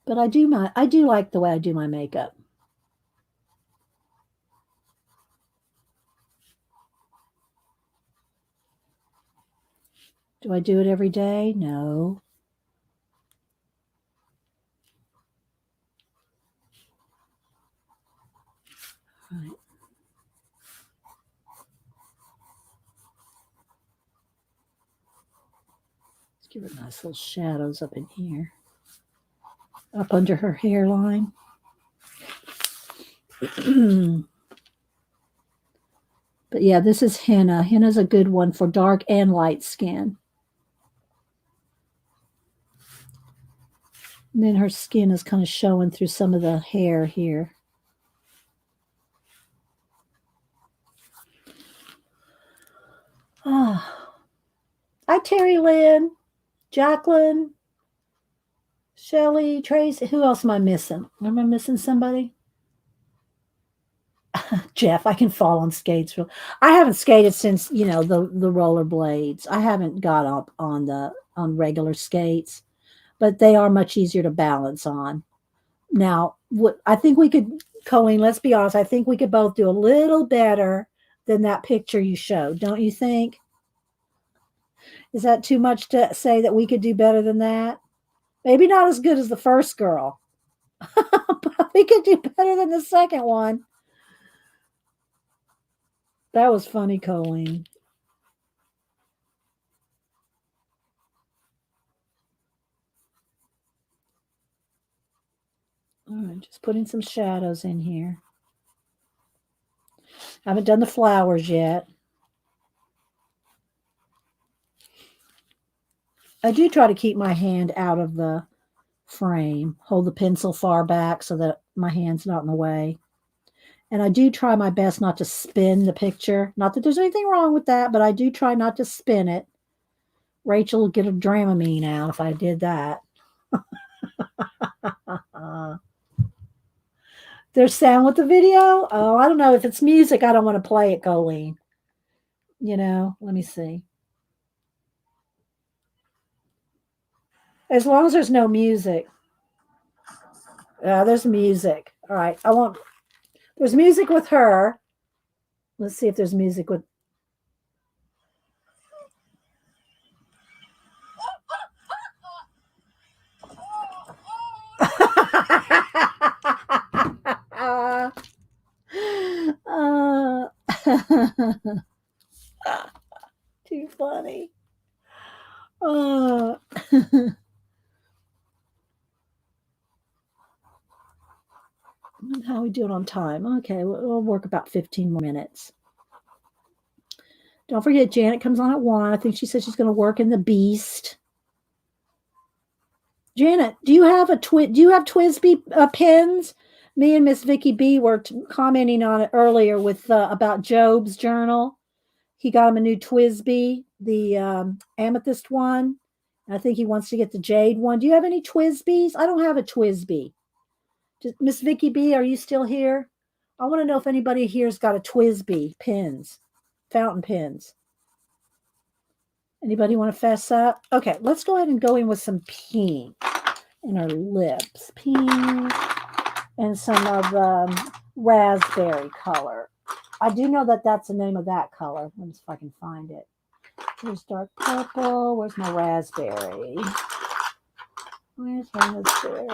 I do like the way I do my makeup. Do I do it every day? No. All right. Let's give her nice little shadows up in here. Up under her hairline. But yeah, this is henna. Henna's a good one for dark and light skin. And then her skin is kind of showing through some of the hair here. Hi, Terry Lynn, Jacqueline, Shelly, Tracy. Who else am I missing? Am I missing somebody? Jeff, I can fall on skates. I haven't skated since the roller blades. I haven't got up on regular skates, but they are much easier to balance on. Now, what I think we could, Colleen, let's be honest, I think we could both do a little better than that picture you showed. Don't you think? Is that too much to say that we could do better than that? Maybe not as good as the first girl, but we could do better than the second one. That was funny, Colleen. All right, just putting some shadows in here. Haven't done the flowers yet. I do try to keep my hand out of the frame, hold the pencil far back so that my hand's not in the way. And I do try my best not to spin the picture. Not that there's anything wrong with that, but I do try not to spin it. Rachel would get a Dramamine out if I did that. There's sound with the video? Oh, I don't know. If it's music, I don't want to play it, Colleen. Let me see. As long as there's no music. There's music. All right. There's music with her. Let's see if there's music with. uh, too funny. How are we doing on time? Okay, we'll work about 15 more minutes. Don't forget, Janet comes on at 1. I think she said she's going to work in the Beast. Janet, do you have TWSBI pens? Me and Miss Vicky B were commenting on it earlier with about Job's journal. He got him a new TWSBI, the amethyst one. I think he wants to get the jade one. Do you have any TWSBIs? I don't have a TWSBI. Miss Vicky B, are you still here? I want to know if anybody here's got a TWSBI pens, fountain pens. Anybody want to fess up? Okay, let's go ahead and go in with some pink in our lips. Pink and some of raspberry color. I do know that that's the name of that color. Let me see if I can find it. Here's dark purple. Where's my raspberry? Where's raspberry?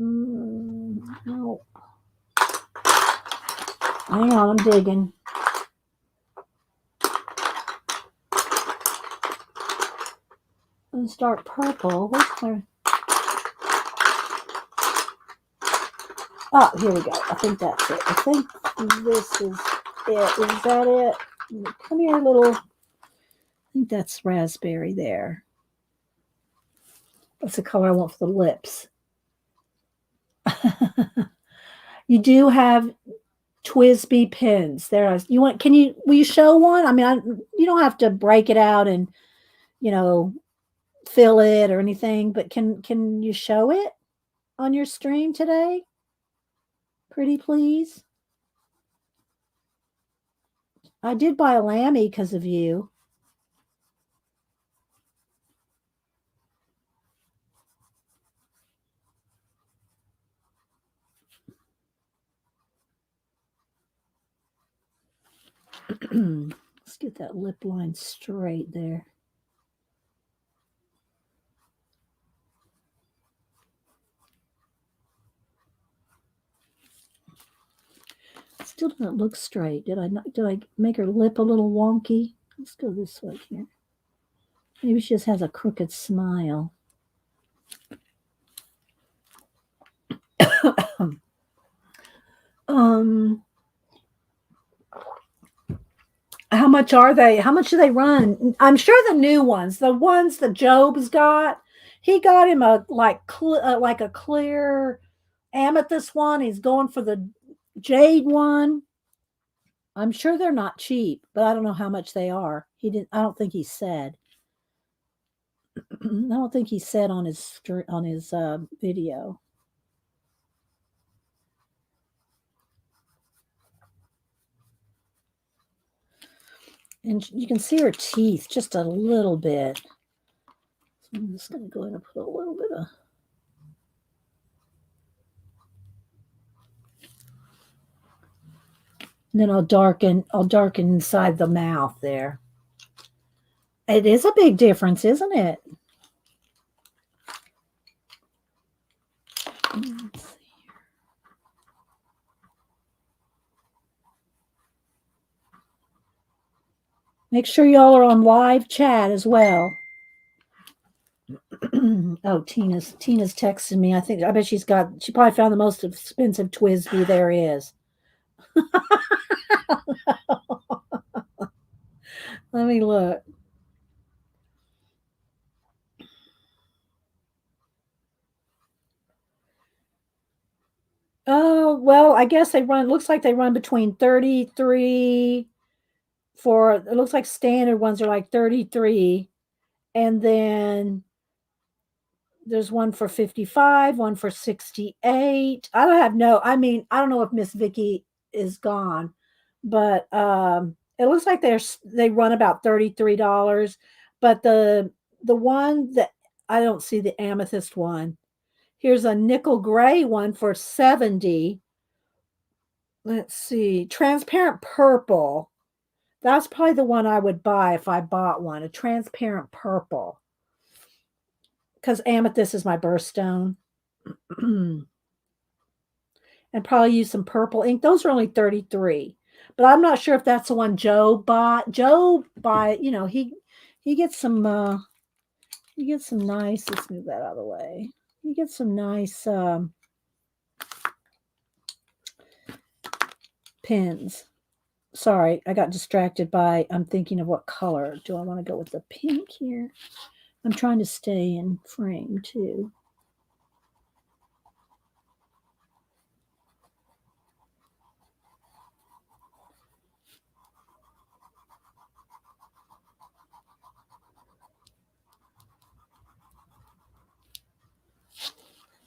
Nope. Hang on, I'm digging. Let's start purple. Where's my... Oh, here we go. I think that's it. I think this is it. Is that it? Come here, little... I think that's raspberry there. That's the color I want for the lips. You do have TWSBI pens. There, you want? Will you show one? I mean, you don't have to break it out and fill it or anything. But can you show it on your stream today? Pretty please. I did buy a Lammy because of you. Let's get that lip line straight there. Still doesn't look straight. Did I make her lip a little wonky? Let's go this way here. Maybe she just has a crooked smile. How much are they? How much do they run? I'm sure the new ones, the ones that Job's got, he got him a like a clear amethyst one. He's going for the jade one. I'm sure they're not cheap, but I don't know how much they are. He didn't. I don't think he said. I don't think he said on his video. And you can see her teeth just a little bit. So I'm just going to go ahead and put a little bit of. And then I'll darken inside the mouth there. It is a big difference, isn't it? Let's see. Make sure y'all are on live chat as well. Oh, Tina's texting me. I bet she probably found the most expensive Twisby there is. Let me look. Oh, well, I guess looks like they run between 33 it looks like standard ones are like 33. And then there's one for 55, one for 68. I don't know if Miss Vicky is gone, but it looks like they run about $33. But the one that I don't see the amethyst one. Here's a nickel gray one for 70. Let's see, transparent purple. That's probably the one I would buy if I bought one, a transparent purple. Because amethyst is my birthstone. And probably use some purple ink. Those are only 33. But I'm not sure if that's the one Joe bought. He gets some nice, let's move that out of the way. He gets some nice pins. Sorry, I got distracted by, I'm thinking of what color. Do I want to go with the pink here? I'm trying to stay in frame too.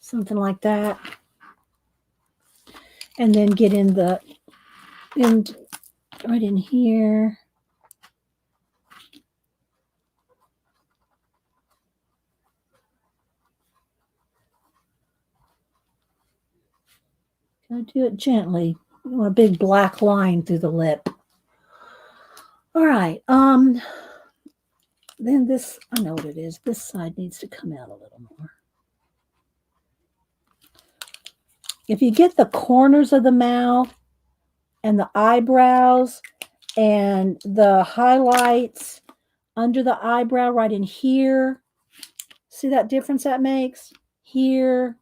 Something like that. And then get right in here. Gotta do it gently. You want a big black line through the lip. All right. Then this, I know what it is. This side needs to come out a little more. If you get the corners of the mouth and the eyebrows and the highlights under the eyebrow right in here, see that difference that makes? Here,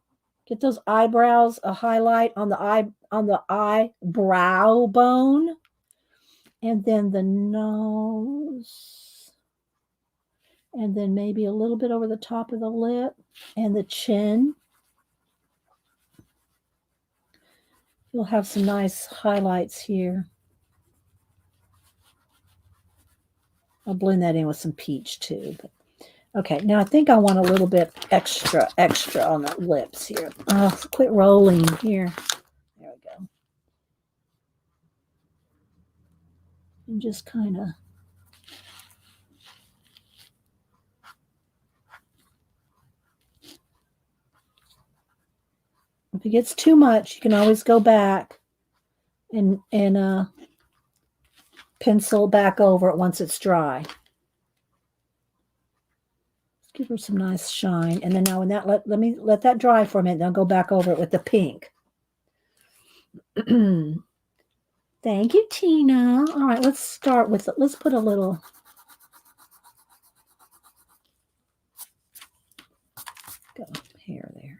get those eyebrows, a highlight on the eyebrow bone, and then the nose, and then maybe a little bit over the top of the lip and the chin. You'll have some nice highlights here. I'll blend that in with some peach too. But okay, now I think I want a little bit extra on the lips here. Oh, quit rolling here. There we go. And just kind of. If it gets too much, you can always go back and pencil back over it once it's dry. Let's give her some nice shine. And then now when that let me let that dry for a minute, then I'll go back over it with the pink. Thank you, Tina. All right, let's put a little. Go hair there.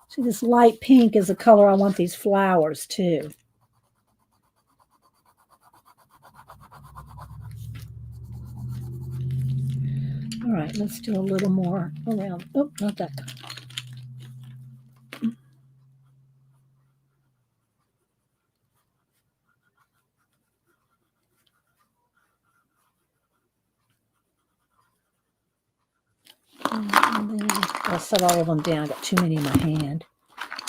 See, this light pink is the color I want these flowers too. let's do a little more around. Oh, not that kind. And then I'll set all of them down. I got too many in my hand.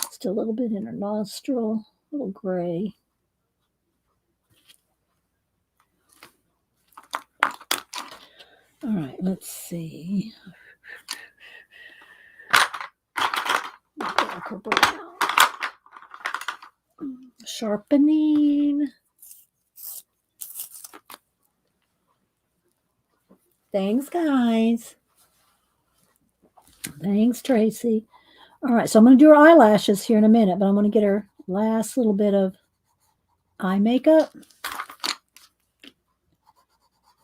Just a little bit in her nostril, a little gray. All right, let's see. Darker brown. Sharpening. Thanks, guys. Thanks, Tracy. All right, so I'm going to do her eyelashes here in a minute, but I'm going to get her last little bit of eye makeup.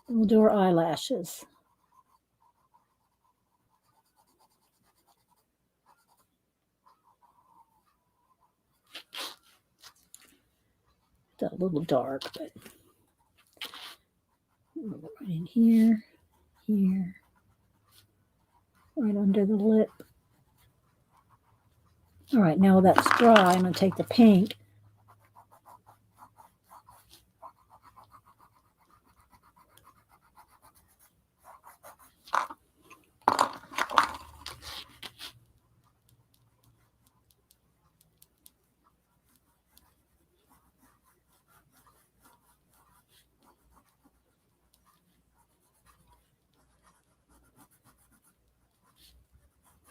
We'll do her eyelashes. That a little dark, but right in here, here, right under the lip. All right, now that's dry, I'm going to take the pink.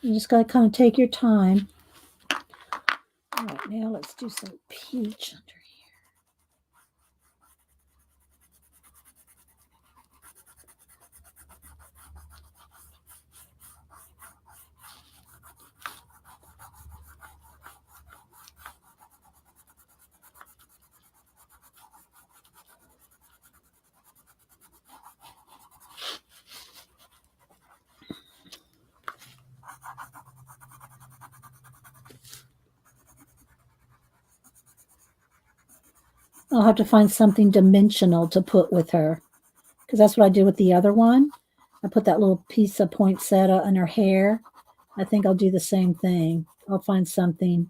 You just got to kind of take your time. All right, now let's do some peach under here. I'll have to find something dimensional to put with her, because that's what I did with the other one. I put that little piece of poinsettia in her hair. I think I'll do the same thing. I'll find something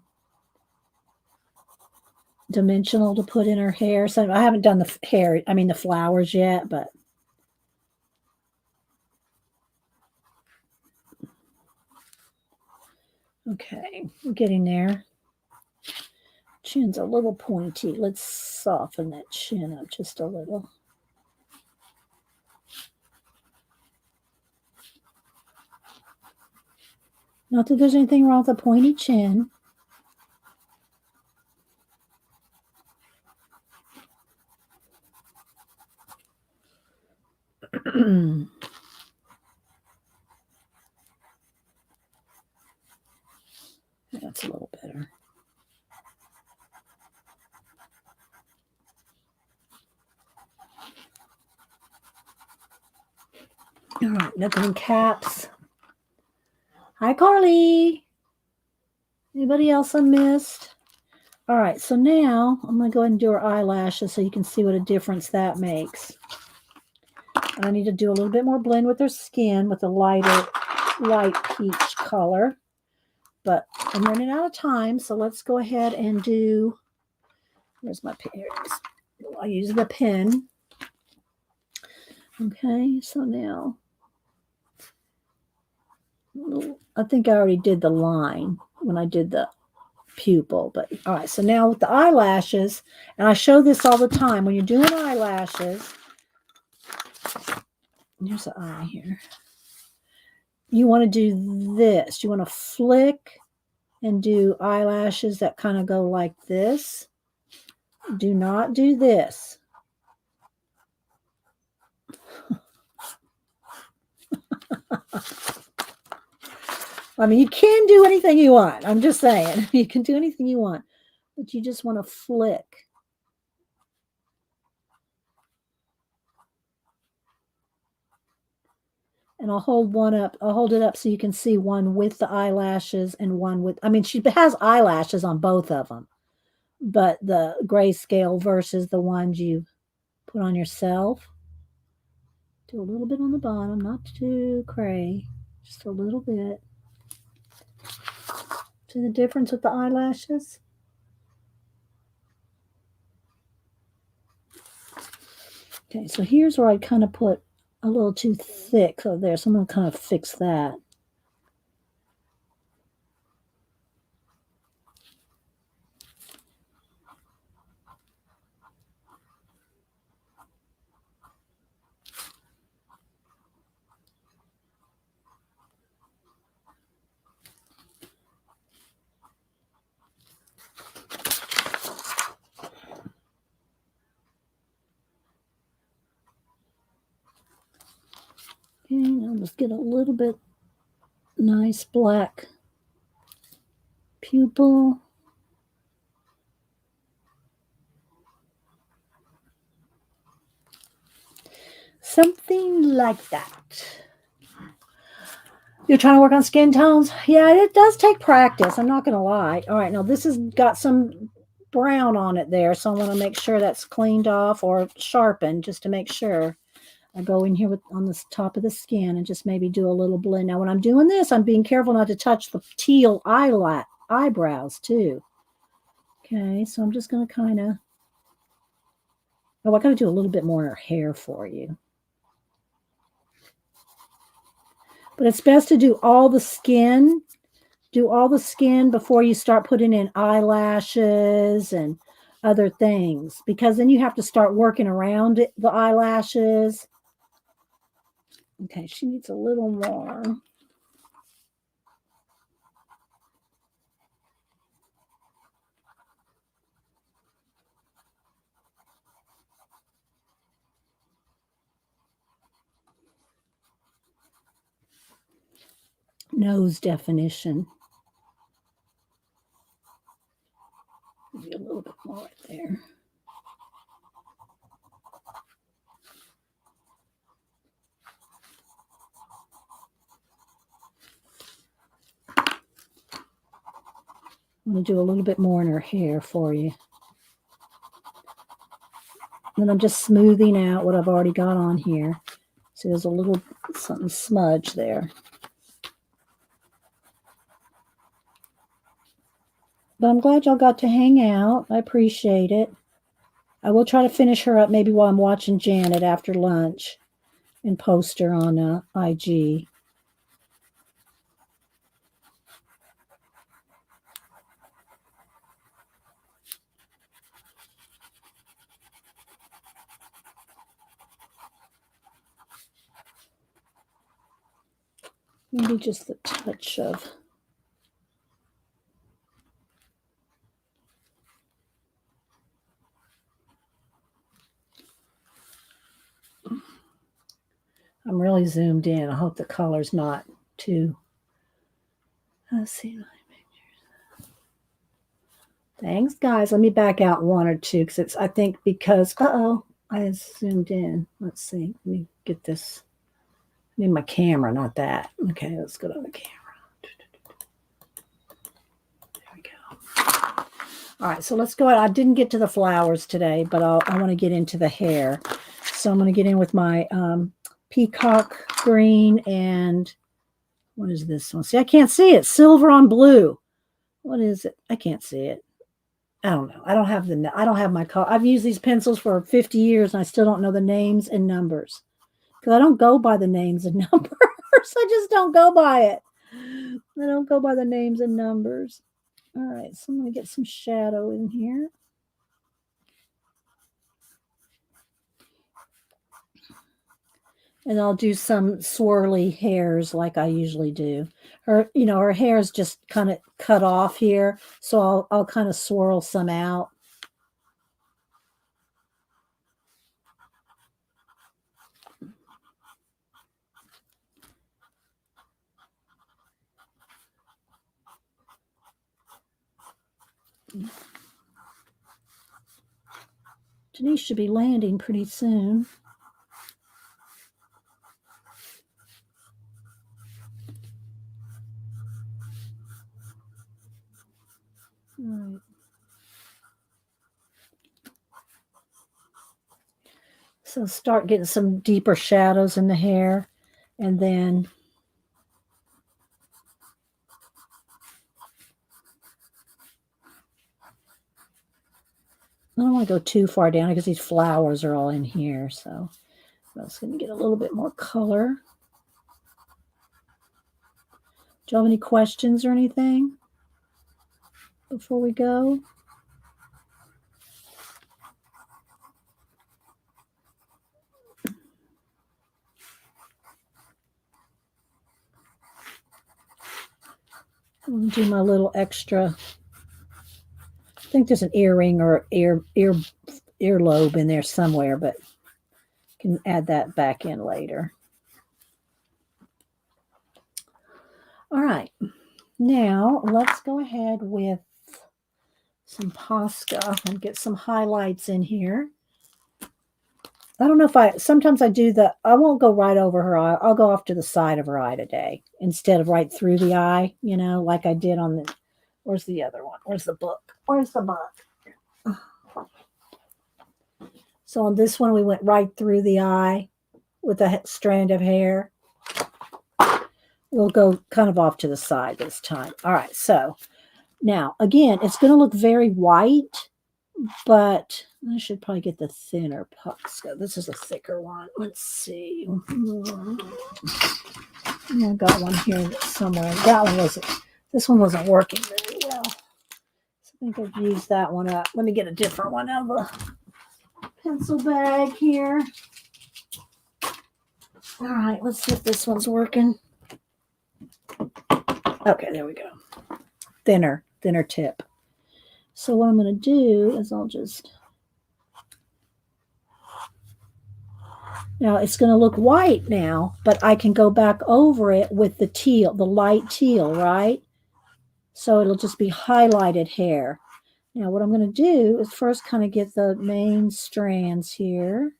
dimensional to put in her hair. So I haven't done the hair, I mean the flowers yet, but okay, we're getting there. Chin's a little pointy. Let's soften that chin up just a little. Not that there's anything wrong with a pointy chin. That's a little better. All right, nothing in caps. Hi, Carly. Anybody else I missed? All right, so now I'm going to go ahead and do her eyelashes so you can see what a difference that makes. And I need to do a little bit more blend with her skin with a light peach color. But I'm running out of time, so let's go ahead and do, where's my pen? Here it is. I'll use the pen. Okay, so now, I think I already did the line when I did the pupil, but all right, so now with the eyelashes, and I show this all the time, when you're doing eyelashes, here's the eye here, you want to do this. You want to flick and do eyelashes that kind of go like this. Do not do this. I mean, you can do anything you want. I'm just saying. You can do anything you want. But you just want to flick. And I'll hold one up. I'll hold it up so you can see one with the eyelashes and one with, I mean, she has eyelashes on both of them. But the grayscale versus the ones you put on yourself. Do a little bit on the bottom, not too cray, just a little bit. See the difference with the eyelashes? Okay, so here's where I kind of put a little too thick over there, so I'm going to kind of fix that. Okay, I'll just get a little bit nice black pupil. Something like that. You're trying to work on skin tones? Yeah, it does take practice. I'm not going to lie. All right, now this has got some brown on it there, so I want to make sure that's cleaned off or sharpened just to make sure. I go in here with on the top of the skin and just maybe do a little blend. Now, when I'm doing this, I'm being careful not to touch the teal eyebrows too. Okay, so I'm just going to kind of, oh, I got to do a little bit more in her hair for you. But it's best to do all the skin. Do all the skin before you start putting in eyelashes and other things, because then you have to start working around it, the eyelashes. Okay, she needs a little more. Nose definition. Maybe a little bit more right there. I'm going to do a little bit more in her hair for you. And then I'm just smoothing out what I've already got on here. So there's a little something smudge there. But I'm glad y'all got to hang out. I appreciate it. I will try to finish her up maybe while I'm watching Janet after lunch and post her on IG. Maybe just a touch of I'm really zoomed in. I hope the color's not too. Let's see. Thanks, guys. Let me back out one or two because it's, I think, because, I zoomed in. Let's see. Let me get this. I need my camera, not that. Okay, let's go to the camera. There we go. All right, so let's go ahead. I didn't get to the flowers today, but I want to get into the hair. So I'm going to get in with my peacock green and what is this one? See, I can't see it. Silver on blue. What is it? I can't see it. I don't know. I don't have my color. I've used these pencils for 50 years and I still don't know the names and numbers. Because I don't go by the names and numbers. I just don't go by it. I don't go by the names and numbers. All right, so I'm going to get some shadow in here. And I'll do some swirly hairs like I usually do. Her hair is just kind of cut off here, so I'll kind of swirl some out. Denise should be landing pretty soon. All right. So start getting some deeper shadows in the hair. And then I don't want to go too far down because these flowers are all in here. So I'm just going to get a little bit more color. Do you have any questions or anything before we go? I'm going to do my little extra. I think there's an earring or earlobe in there somewhere, but can add that back in later. All right. Now let's go ahead with some Posca and get some highlights in here. I don't know if sometimes I do I won't go right over her eye. I'll go off to the side of her eye today instead of right through the eye, like I did on where's the other one? Where's the book? Where's the book? So on this one, we went right through the eye with a strand of hair. We'll go kind of off to the side this time. All right. So now, again, it's going to look very white, but I should probably get the thinner Posca. This is a thicker one. Let's see. I got one here somewhere. This one wasn't working very well. So I think I've used that one up. Let me get a different one out of the pencil bag here. All right, let's see if this one's working. Okay, there we go. Thinner tip. So what I'm going to do is now it's going to look white now, but I can go back over it with the light teal, right? So it'll just be highlighted hair. Now what I'm going to do is first kind of get the main strands here.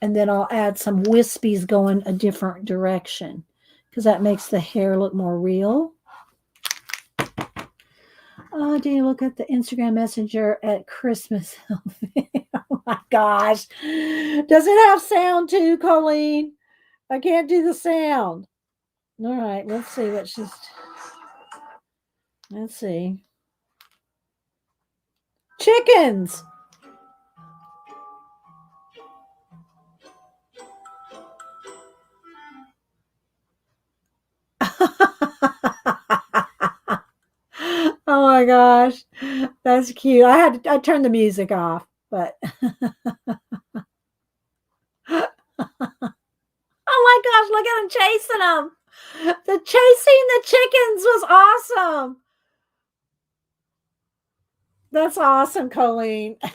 And then I'll add some wispies going a different direction because that makes the hair look more real. Oh, do you look at the Instagram Messenger at Christmas? Oh my gosh. Does it have sound too, Colleen? I can't do the sound. All right, let's see what let's see. Chickens. Oh my gosh. That's cute. I turned the music off, but oh my gosh, look at him chasing them. The chasing the chickens was awesome. That's awesome, Colleen. Oh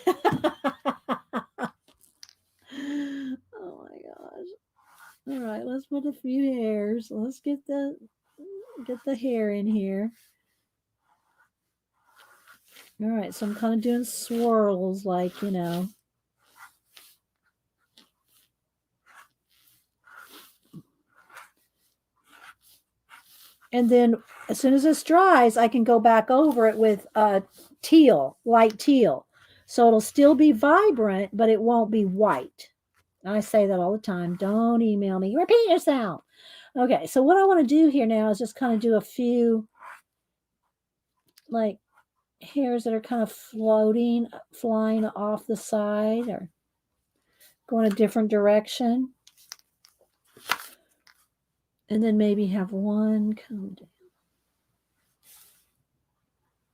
my gosh. All right, let's put a few hairs. Let's get the hair in here. All right, so I'm kind of doing swirls like, And then as soon as this dries, I can go back over it with teal, light teal. So it'll still be vibrant, but it won't be white. I say that all the time. Don't email me. Repeat yourself. Okay, so what I want to do here now is just kind of do a few like hairs that are kind of flying off the side or going a different direction. And then maybe have one come down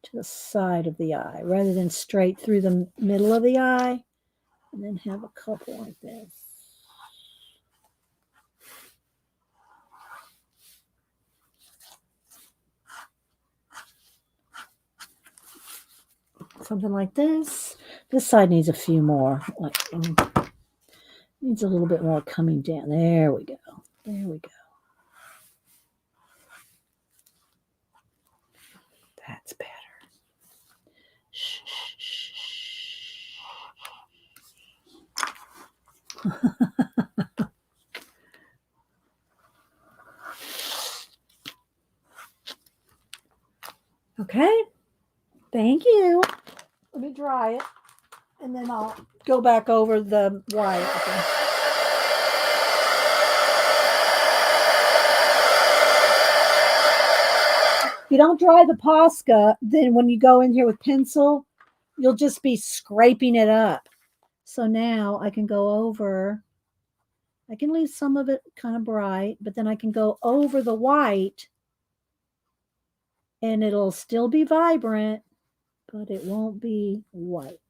to the side of the eye rather than straight through the middle of the eye. And then have a couple like this. Something like this. This side needs a few more. Needs a little bit more coming down. There we go. There we go. That's better. Shh, shh, shh. Okay. Thank you. Let me dry it, and then I'll go back over the white. If you don't dry the Posca, then when you go in here with pencil, you'll just be scraping it up. So now I can go over, I can leave some of it kind of bright, but then I can go over the white and it'll still be vibrant, but it won't be white.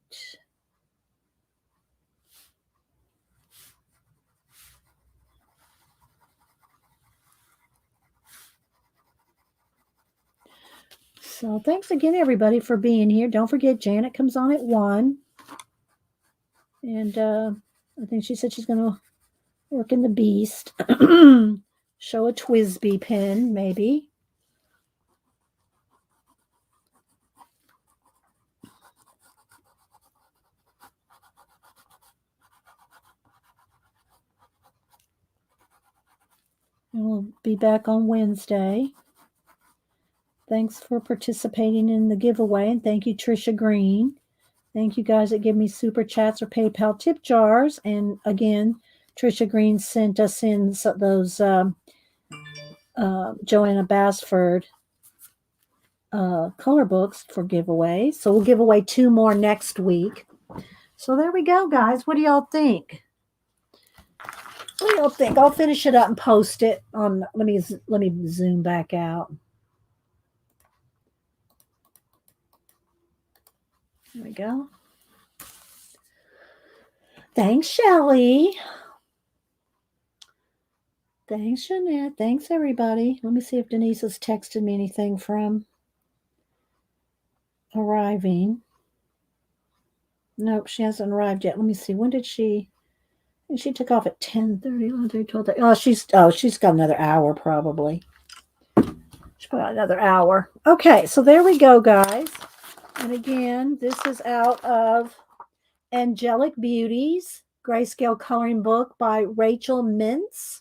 So thanks again, everybody, for being here. Don't forget, Janet comes on at 1. And I think she said she's going to work in the Beast. Show a Twisby pin, maybe. And we'll be back on Wednesday. Thanks for participating in the giveaway. And thank you, Trisha Green. Thank you guys that give me super chats or PayPal tip jars. And again, Trisha Green sent us in those Joanna Basford color books for giveaway. So we'll give away 2 more next week. So there we go, guys. What do y'all think? What do y'all think? I'll finish it up and post it on. Let me zoom back out. There we go. Thanks, Shelly. Thanks, Jeanette. Thanks, everybody. Let me see if Denise has texted me anything from arriving. Nope, she hasn't arrived yet. Let me see. When did she? She took off at 10:30, 11:30, 12:30. Oh, she's got another hour probably. She's got another hour. Okay, so there we go, guys. And again, this is out of Angelic Beauties, Grayscale Coloring Book by Rachel Mintz.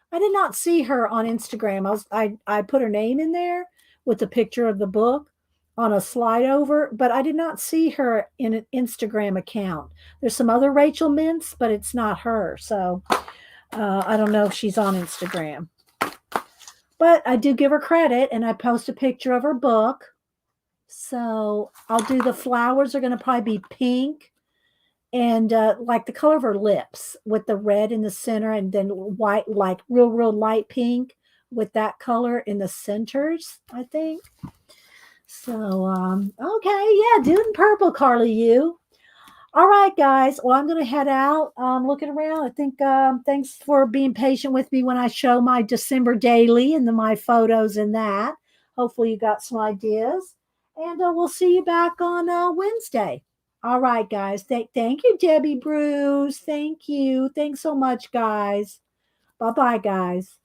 I did not see her on Instagram. I put her name in there with the picture of the book on a slide over, but I did not see her in an Instagram account. There's some other Rachel Mintz, but it's not her. So I don't know if she's on Instagram. But I do give her credit, and I post a picture of her book. So I'll do the flowers are going to probably be pink and like the color of her lips with the red in the center and then white, like real light pink with that color in the centers, I think. So, okay, yeah, doing purple, Carly, you. All right, guys. Well, I'm going to head out. Looking around. I think thanks for being patient with me when I show my December daily and my photos and that. Hopefully you got some ideas. And we'll see you back on Wednesday. All right, guys. Thank you, Debbie Bruce. Thank you. Thanks so much, guys. Bye-bye, guys.